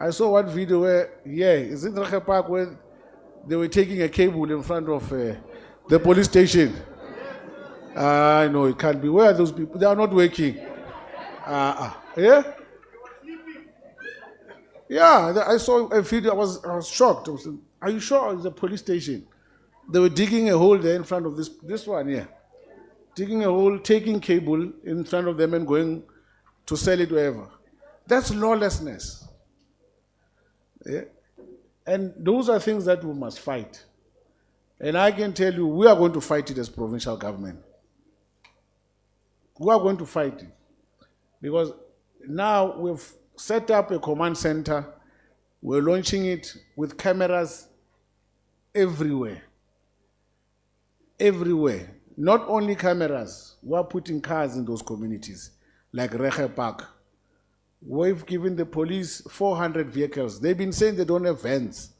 Speaker 5: I saw one video where, is it Rache Park, where they were taking a cable in front of the police station? I know it can't be. Where are those people? They are not working. Yeah? Yeah, I saw a video. I was shocked. I was, are you sure it's a police station? They were digging a hole there in front of this one here. Digging a hole, taking cable in front of them and going to sell it wherever. That's lawlessness. Yeah? And those are things that we must fight. And I can tell you, we are going to fight it as provincial government. We are going to fight it. Because now we've set up a command center. We're launching it with cameras everywhere. Everywhere. Not only cameras, we're putting cars in those communities, like Rache Park. We've given the police 400 vehicles. They've been saying they don't have vans.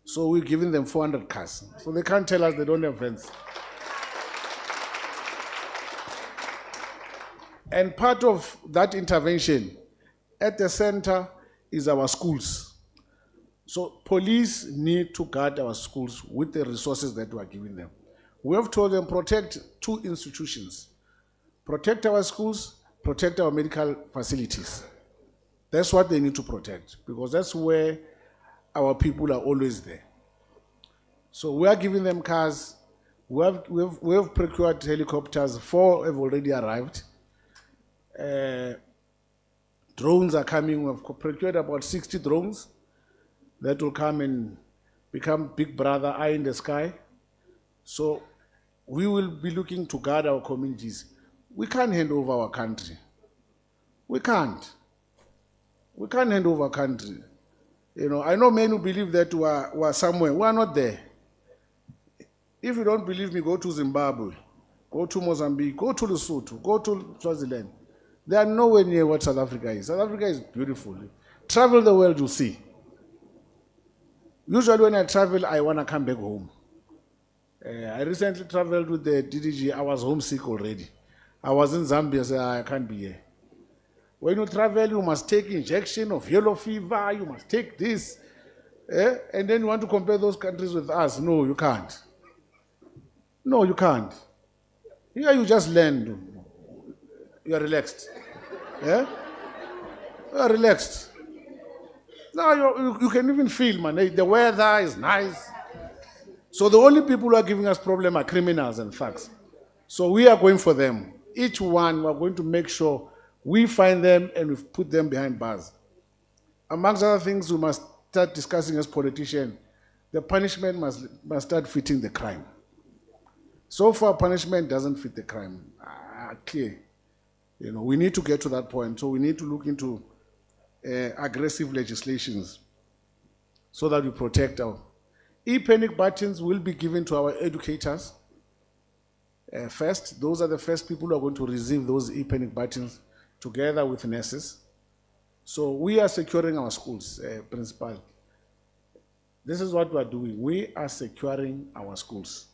Speaker 5: So we're giving them 400 cars. So they can't tell us they don't have vans. And part of that intervention at the center is our schools. So police need to guard our schools with the resources that we are giving them. We have told them protect two institutions. Protect our schools, protect our medical facilities. That's what they need to protect, because that's where our people are always there. So we are giving them cars. We have procured helicopters. 4 have already arrived. Drones are coming. We've procured about 60 drones that will come and become big brother, eye in the sky. So we will be looking to guard our communities. We can't hand over our country. We can't. We can't hand over our country. You know, I know many who believe that we are somewhere. We are not there. If you don't believe me, go to Zimbabwe, go to Mozambique, go to Lesotho, go to Swaziland. They are nowhere near what South Africa is. South Africa is beautiful. Travel the world, you'll see. Usually when I travel, I want to come back home. I recently traveled with the DDG. I was homesick already. I was in Zambia, so I can't be here. When you travel, you must take injection of yellow fever, you must take this. And then you want to compare those countries with us. No, you can't. No, you can't. Here you just learn. You are relaxed. Yeah? You are relaxed. Now you can even feel, man, the weather is nice. So the only people who are giving us problem are criminals and thugs. So we are going for them. Each one, we are going to make sure we find them and we put them behind bars. Amongst other things, we must start discussing as politicians. The punishment must start fitting the crime. So far, punishment doesn't fit the crime. Clear. You know, we need to get to that point. So we need to look into aggressive legislations so that we protect our e-panic buttons will be given to our educators first. Those are the first people who are going to receive those e-panic buttons together with nurses. So we are securing our schools, Principal. This is what we are doing. We are securing our schools.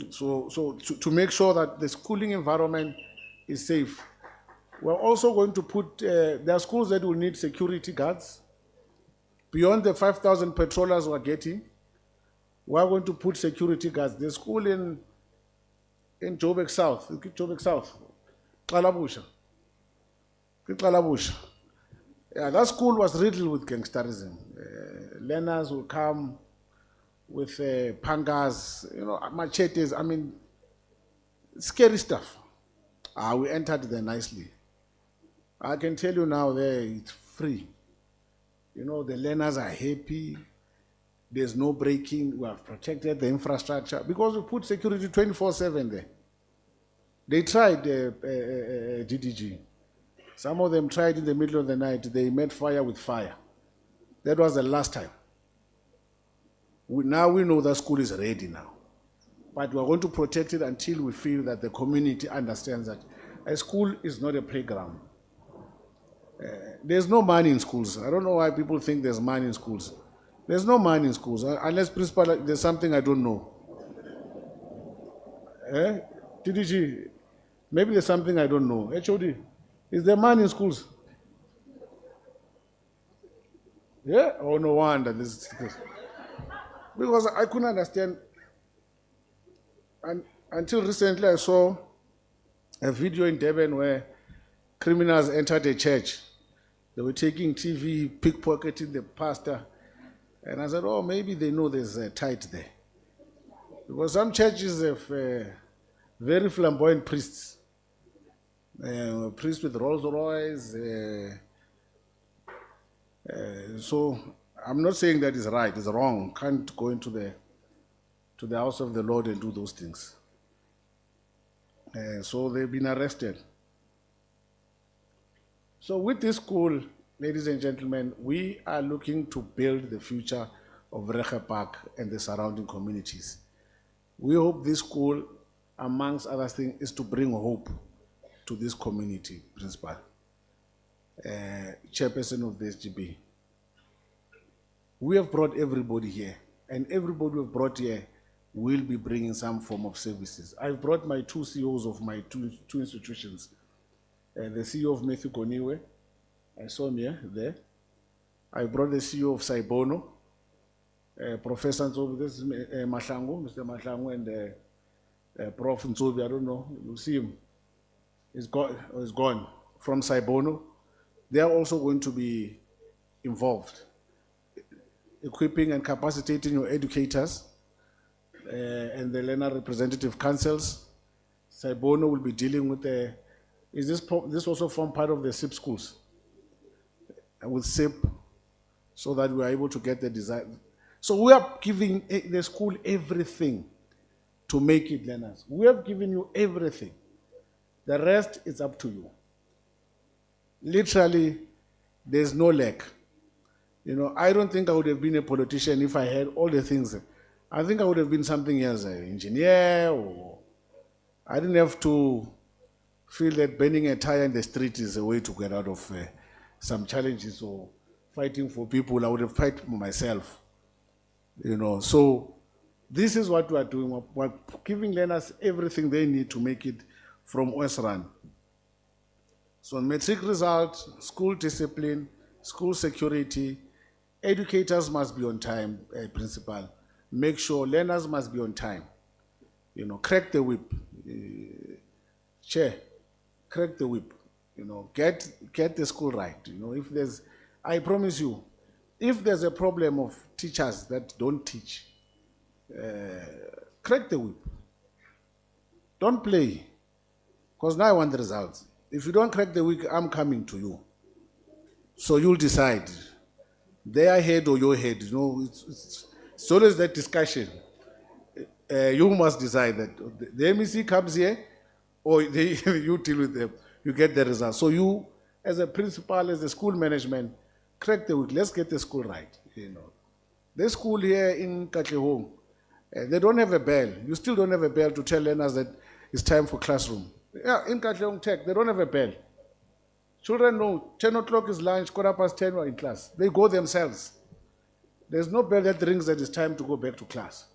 Speaker 5: So to make sure that the schooling environment is safe. We're also going to put, there are schools that will need security guards. Beyond the 5,000 patrollers we're getting, we're going to put security guards. The school in Joburg South, Kalabusha. Yeah, that school was riddled with gangsterism. Learners will come with pangas, you know, machetes. I mean, scary stuff. We entered there nicely. I can tell you now there it's free. You know, the learners are happy. There's no breaking. We have protected the infrastructure because we put security 24/7 there. They tried DDG. Some of them tried in the middle of the night. They met fire with fire. That was the last time. Now we know that school is ready now. But we're going to protect it until we feel that the community understands that a school is not a playground. There's no money in schools. I don't know why people think there's money in schools. There's no money in schools, unless, Principal, there's something I don't know. TDG, maybe there's something I don't know. HOD, is there money in schools? Yeah? Oh, no wonder. Because I couldn't understand. And until recently, I saw a video in Durban where criminals entered a church. They were taking TV, pickpocketing the pastor. And I said, oh, maybe they know there's a tithe there. Because some churches have very flamboyant priests. Priests with Rolls Royce. So I'm not saying that is right, it's wrong. Can't go into the house of the Lord and do those things. So they've been arrested. So with this school, ladies and gentlemen, we are looking to build the future of Reche Park and the surrounding communities. We hope this school, amongst other things, is to bring hope to this community, Principal, Chairperson of the SGB. We have brought everybody here, and everybody we've brought here will be bringing some form of services. I've brought my two CEOs of my two institutions. The CEO of Matthew Koniwe, I saw him here, there. I brought the CEO of Saibono, Professor Nzobi, this is Mahlangu, Mr. Mahlangu, and Prof. Nzobi, I don't know, you see him. He's gone from Saibono. They are also going to be involved, equipping and capacitating your educators and the learner representative councils. Saibono will be dealing with the, this also form part of the SIP schools? With SIP, so that we are able to get the design. So we are giving the school everything to make it learners. We have given you everything. The rest is up to you. Literally, there's no lack. You know, I don't think I would have been a politician if I had all the things. I think I would have been something else, an engineer, or I didn't have to feel that burning a tire in the street is a way to get out of some challenges or fighting for people. I would have fight for myself. You know, so this is what we are doing. We're giving learners everything they need to make it from Oosrand. So matric result, school discipline, school security, educators must be on time, Principal. Make sure learners must be on time. You know, crack the whip. Chair, crack the whip. You know, get the school right. You know, if there's, I promise you, if there's a problem of teachers that don't teach, crack the whip. Don't play. Because now I want the results. If you don't crack the whip, I'm coming to you. So you'll decide. Their head or your head. You know, it's always that discussion. You must decide that. The MEC comes here, or you deal with them, you get the results. So you, as a principal, as a school management, crack the whip. Let's get the school right. The school here in Katlehong, they don't have a bell. You still don't have a bell to tell learners that it's time for classroom. Yeah, in Katlehong Tech, they don't have a bell. Children know 10 o'clock is lunch, 10:15 we're in class. They go themselves. There's no bell that rings that it's time to go back to class.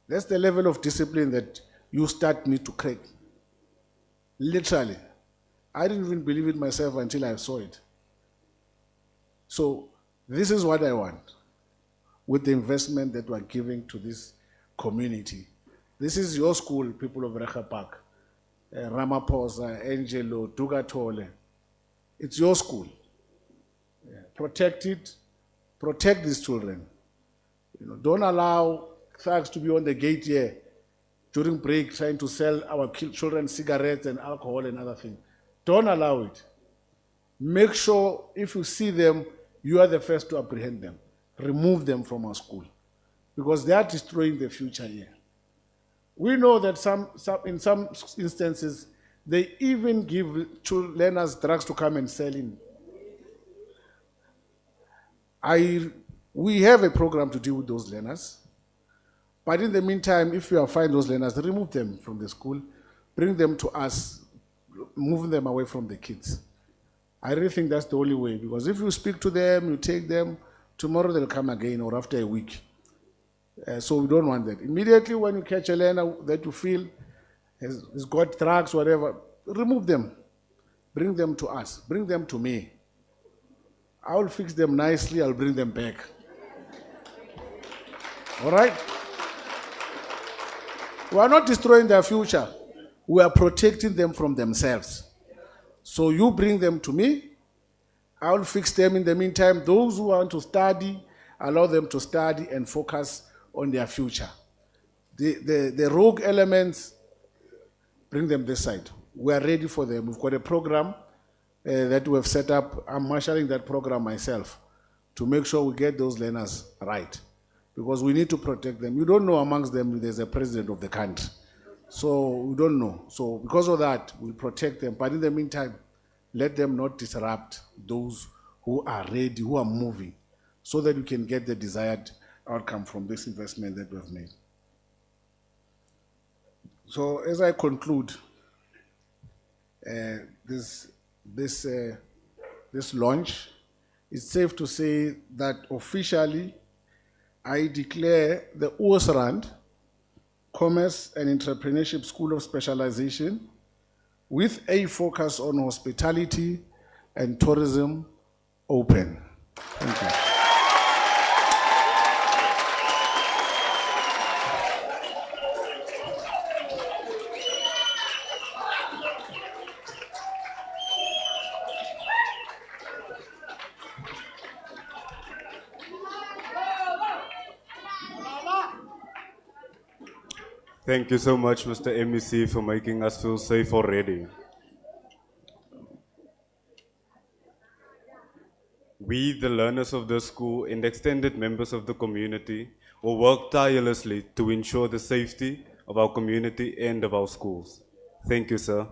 Speaker 5: That's the level of discipline that you start need to crack. Literally. I didn't even believe it myself until I saw it. So this is what I want with the investment that we're giving to this community. This is your school, people of Rekha Park. Ramaphosa, Angelo, Dugatole. It's your school. Protect it. Protect these children. Don't allow thugs to be on the gate here during break trying to sell our children cigarettes and alcohol and other things. Don't allow it. Make sure if you see them, you are the first to apprehend them. Remove them from our school because they are destroying the future here. We know that in some instances, they even give learners drugs to come and sell in. We have a program to deal with those learners. But in the meantime, if you find those learners, remove them from the school, bring them to us, move them away from the kids. I really think that's the only way, because if you speak to them, you take them, tomorrow they'll come again or after a week. So we don't want that. Immediately when you catch a learner that you feel has got drugs, whatever, remove them. Bring them to us. Bring them to me. I will fix them nicely. I'll bring them back. All right? We are not destroying their future. We are protecting them from themselves. So you bring them to me. I will fix them. In the meantime, those who want to study, allow them to study and focus on their future. The rogue elements, bring them this side. We are ready for them. We've got a program that we have set up. I'm marshalling that program myself to make sure we get those learners right, because we need to protect them. You don't know amongst them there's a president of the country. So we don't know. So because of that, we protect them. But in the meantime, let them not disrupt those who are ready, who are moving, so that we can get the desired outcome from this investment that we have made. So as I conclude this launch, it's safe to say that officially I declare the Oosrand Commerce and Entrepreneurship School of Specialization with a focus on hospitality and tourism open. Thank you.
Speaker 10: Thank you so much, Mr. MEC, for making us feel safe already. We, the learners of the school and extended members of the community, will work tirelessly to ensure the safety of our community and of our schools. Thank you, sir.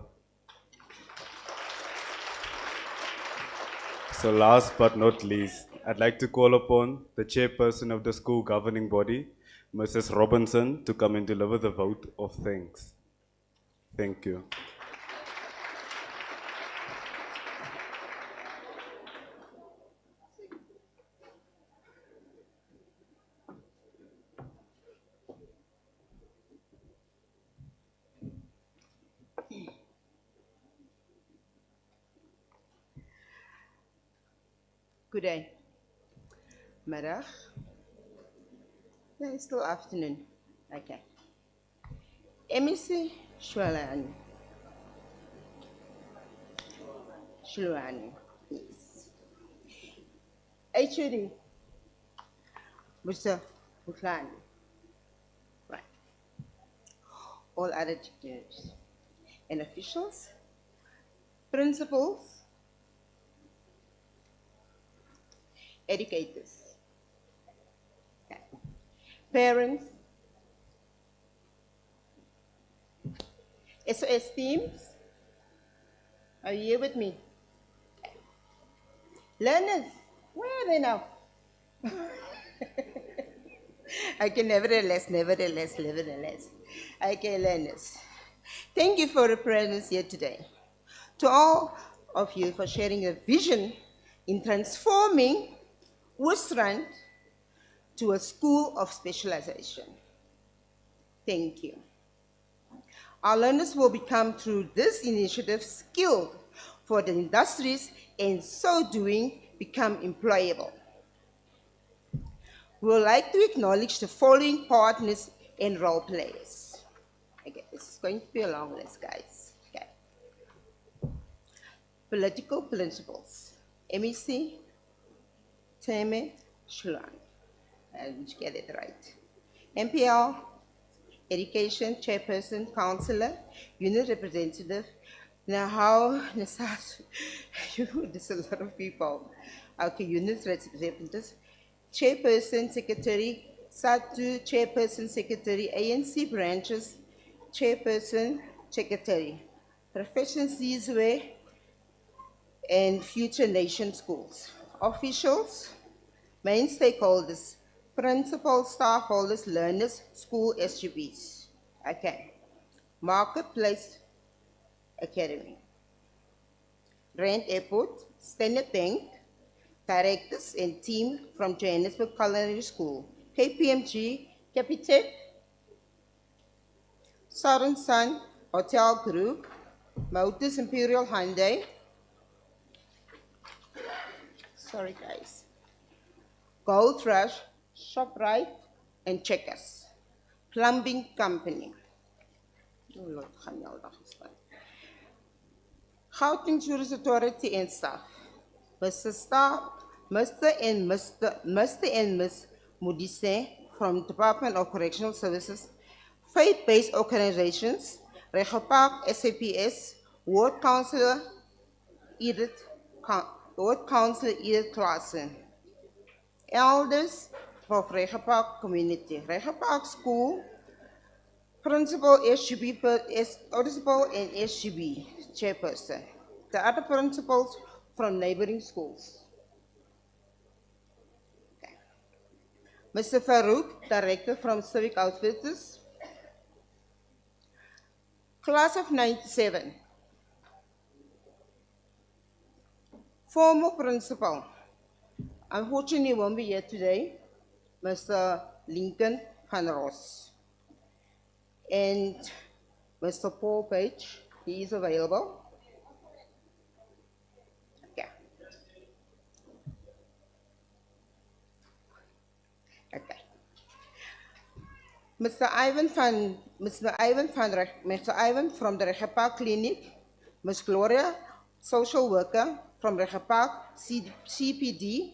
Speaker 10: So last but not least, I'd like to call upon the chairperson of the school governing body, Mrs. Robinson, to come and deliver the vote of thanks. Thank you.
Speaker 7: Good day. Middag. No, it's still afternoon. Okay. MEC Chiloane. Chiloane, yes. HOD, Mr. Buklani. Right. All other dignitaries and officials, principals, educators, parents, SOS teams, are you here with me? Learners, where are they now? Okay, nevertheless. Okay, learners. Thank you for your presence here today. To all of you for sharing a vision in transforming Oosrand to a school of specialization. Thank you. Our learners will become, through this initiative, skilled for the industries and so doing become employable. We would like to acknowledge the following partners and role players. Okay, this is going to be a long list, guys. Okay. Political principles. MEC, Matome, Chiloane. And you get it right. MPL, Education, Chairperson, Councillor, Unit Representative. Now how, there's a lot of people. Okay, Unit Representatives. Chairperson, Secretary, SATU, Chairperson, Secretary, ANC branches, Chairperson, Secretary, Profession Seasway, and Future Nation Schools. Officials, main stakeholders, principals, staffholders, learners, school SGBs. Okay. Marketplace Academy. Rand Airport, Standard Bank, directors and team from Johannesburg Culinary School, KPMG, Capitec, Southern Sun Hotel Group, Motors Imperial Hyundai, sorry guys, Gold Rush, ShopRite, and Checkers, Plumbing Company. Oh Lord, Gauteng Tourist Authority and staff, Mr. and Ms. Modise from Department of Correctional Services, faith-based organizations, Regopark, SAPS, Ward Councillor Edith Klaassen, elders of Regopark community, Regopark School, Principal SGB, Principal and SGB Chairperson, the other principals from neighboring schools. Okay. Mr. Farouk, Director from Civic Outfitters. Class of 97. Former Principal. Unfortunately, he won't be here today, Mr. Lincoln van Ross. And Mr. Paul Page, he is available. Okay. Mr. Ivan from the Regopark Clinic, Ms. Gloria, social worker from Regopark CPD,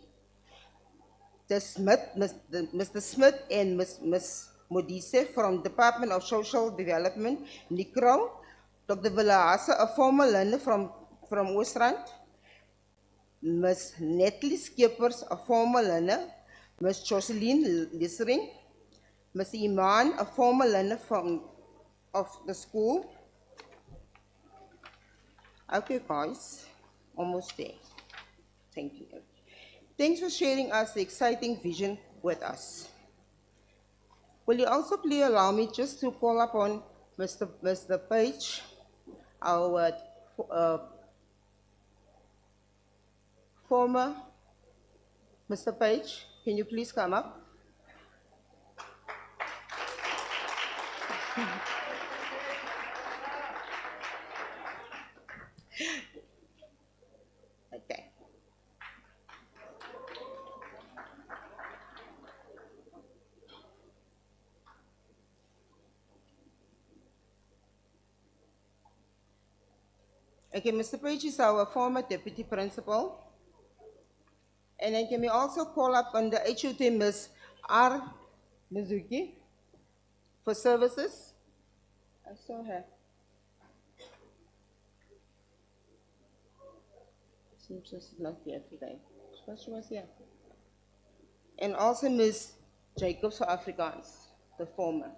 Speaker 7: Mr. Smith and Ms. Modise from Department of Social Development, Nikro, Dr. Villahasa, a former learner from Oosrand, Ms. Natalie Skippers, a former learner, Ms. Jocelyn Lissering, Ms. Iman, a former learner of the school. Okay, guys, almost there. Thank you. Thanks for sharing us the exciting vision with us. Will you also please allow me just to call upon Mr. Page, our former Mr. Page, can you please come up? Okay. Okay, Mr. Page is our former deputy principal. And then can we also call up on the HOT Ms. R. Mizuki for services? I saw her. Seems she's not here today. She was here. And also Ms. Jacobs for Afrikaans, the former.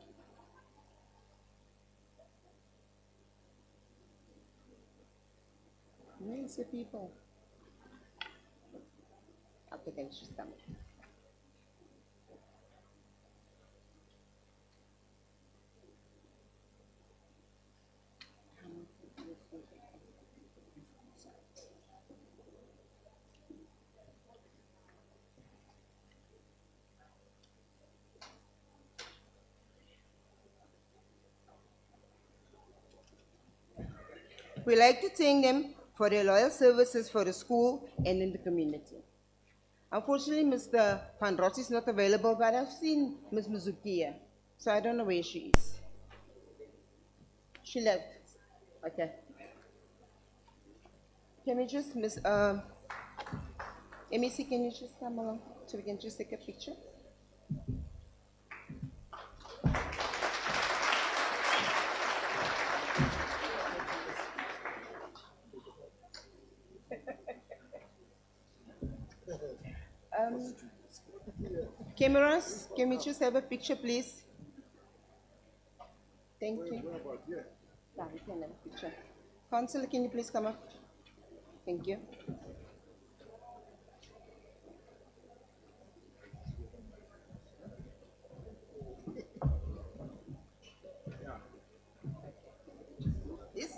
Speaker 7: Where's the people? Okay, then she's coming. We like to thank them for their loyal services for the school and in the community. Unfortunately, Mr. Pandrossi is not available, but I've seen Ms. Mizuki here, so I don't know where she is. She left. Okay. Can we just, MEC, can you just come along so we can just take a picture? Cameras, can we just have a picture, please? Thank you. Yeah, we can have a picture. Councillor, can you please come up? Thank you. This?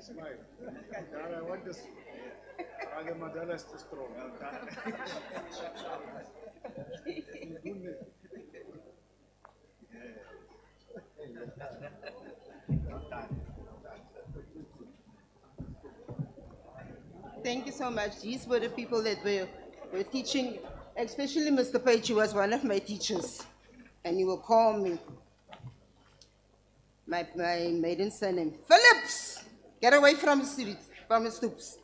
Speaker 5: Smile. I want this. Raga Madala is too strong.
Speaker 7: Thank you so much. These were the people that were teaching, especially Mr. Page, who was one of my teachers. And he will call me. My maiden surname, Phillips. Get away from the streets, from the stoops.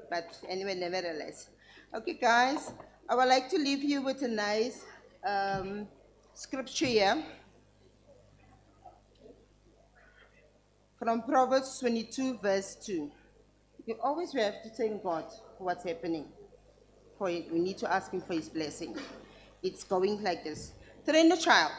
Speaker 7: But anyway, nevertheless. Okay, guys, I would like to leave you with a nice scripture here from Proverbs 22, verse 2. You always have to thank God for what's happening. We need to ask Him for His blessing. It's going like this. Train a child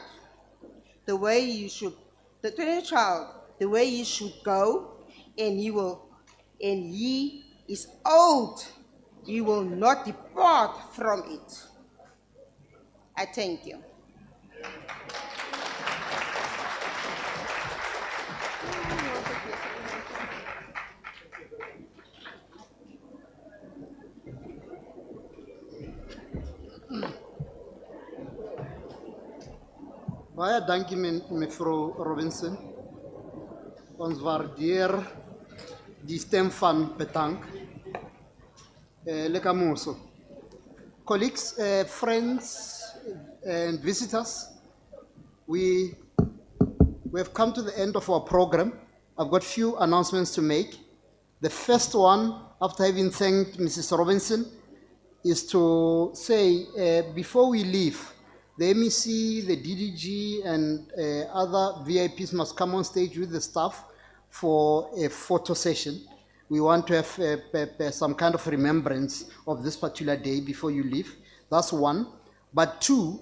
Speaker 7: the way you should. Train a child the way he should go, and he is old. He will not depart from it. I thank you.
Speaker 6: Baie dankie mevrou Robinson. Ons waardeer die stem van bedank. Lekker moso. Colleagues, friends and visitors, we have come to the end of our program. I've got few announcements to make. The first one, after having thanked Mrs. Robinson, is to say before we leave, the MEC, the DDG, and other VIPs must come on stage with the staff for a photo session. We want to have some kind of remembrance of this particular day before you leave. That's one. But two,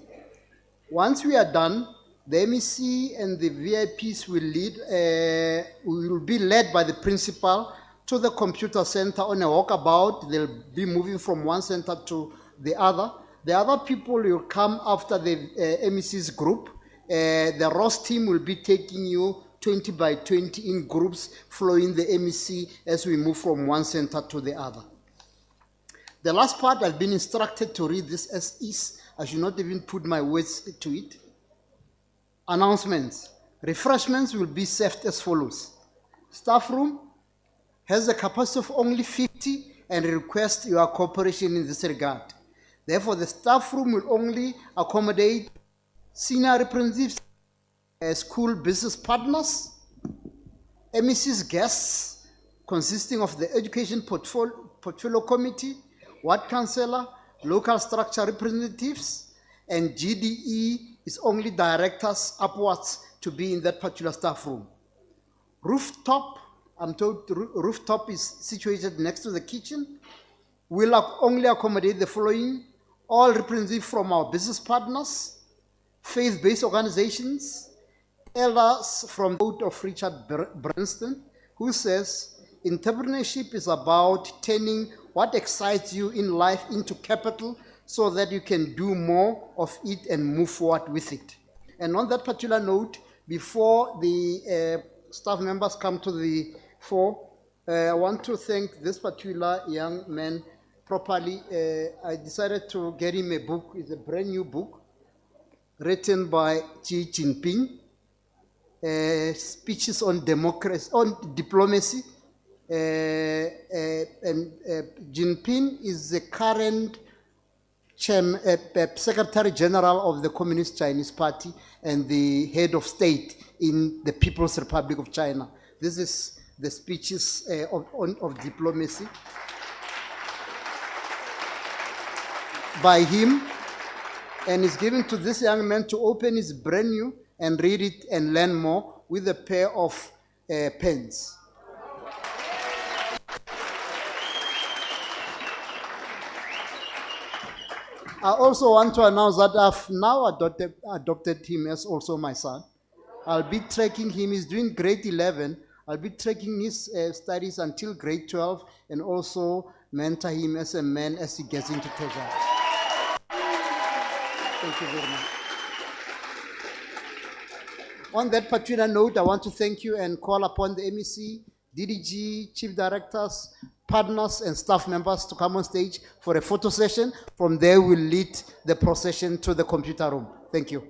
Speaker 6: once we are done, the MEC and the VIPs will be led by the principal to the computer center on a walkabout. They'll be moving from one center to the other. The other people will come after the MEC's group. The ROS team will be taking you 20 by 20 in groups, following the MEC as we move from one center to the other. The last part, I've been instructed to read this as is. I should not even put my words to it. Announcements. Refreshments will be served as follows. Staff room has a capacity of only 50 and request your cooperation in this regard. Therefore, the staff room will only accommodate senior representatives, school business partners, MEC's guests, consisting of the Education Portfolio Committee, Ward Councillor, local structure representatives, and GDE is only directors upwards to be in that particular staff room. Rooftop, I'm told rooftop is situated next to the kitchen. will only accommodate the following: all representatives from our business partners, faith-based organizations, elders from the quote of Richard Branson, who says, entrepreneurship is about turning what excites you in life into capital so that you can do more of it and move forward with it. And on that particular note, before the staff members come to the fore, I want to thank this particular young man properly. I decided to get him a book. It's a brand new book written by Xi Jinping, speeches on democracy, on diplomacy. And Jinping is the current Secretary General of the Communist Chinese Party and the head of state in the People's Republic of China. This is the speeches of diplomacy by him, and it's given to this young man to open his brand new and read it and learn more with a pair of pens. I also want to announce that I've now adopted him as also my son. I'll be tracking him. He's doing grade 11. I'll be tracking his studies until grade 12 and also mentor him as a man as he gets into treasure. Thank you very much. On that particular note, I want to thank you and call upon the MEC, DDG, chief directors, partners and staff members to come on stage for a photo session. From there, we'll lead the procession to the computer room. Thank you.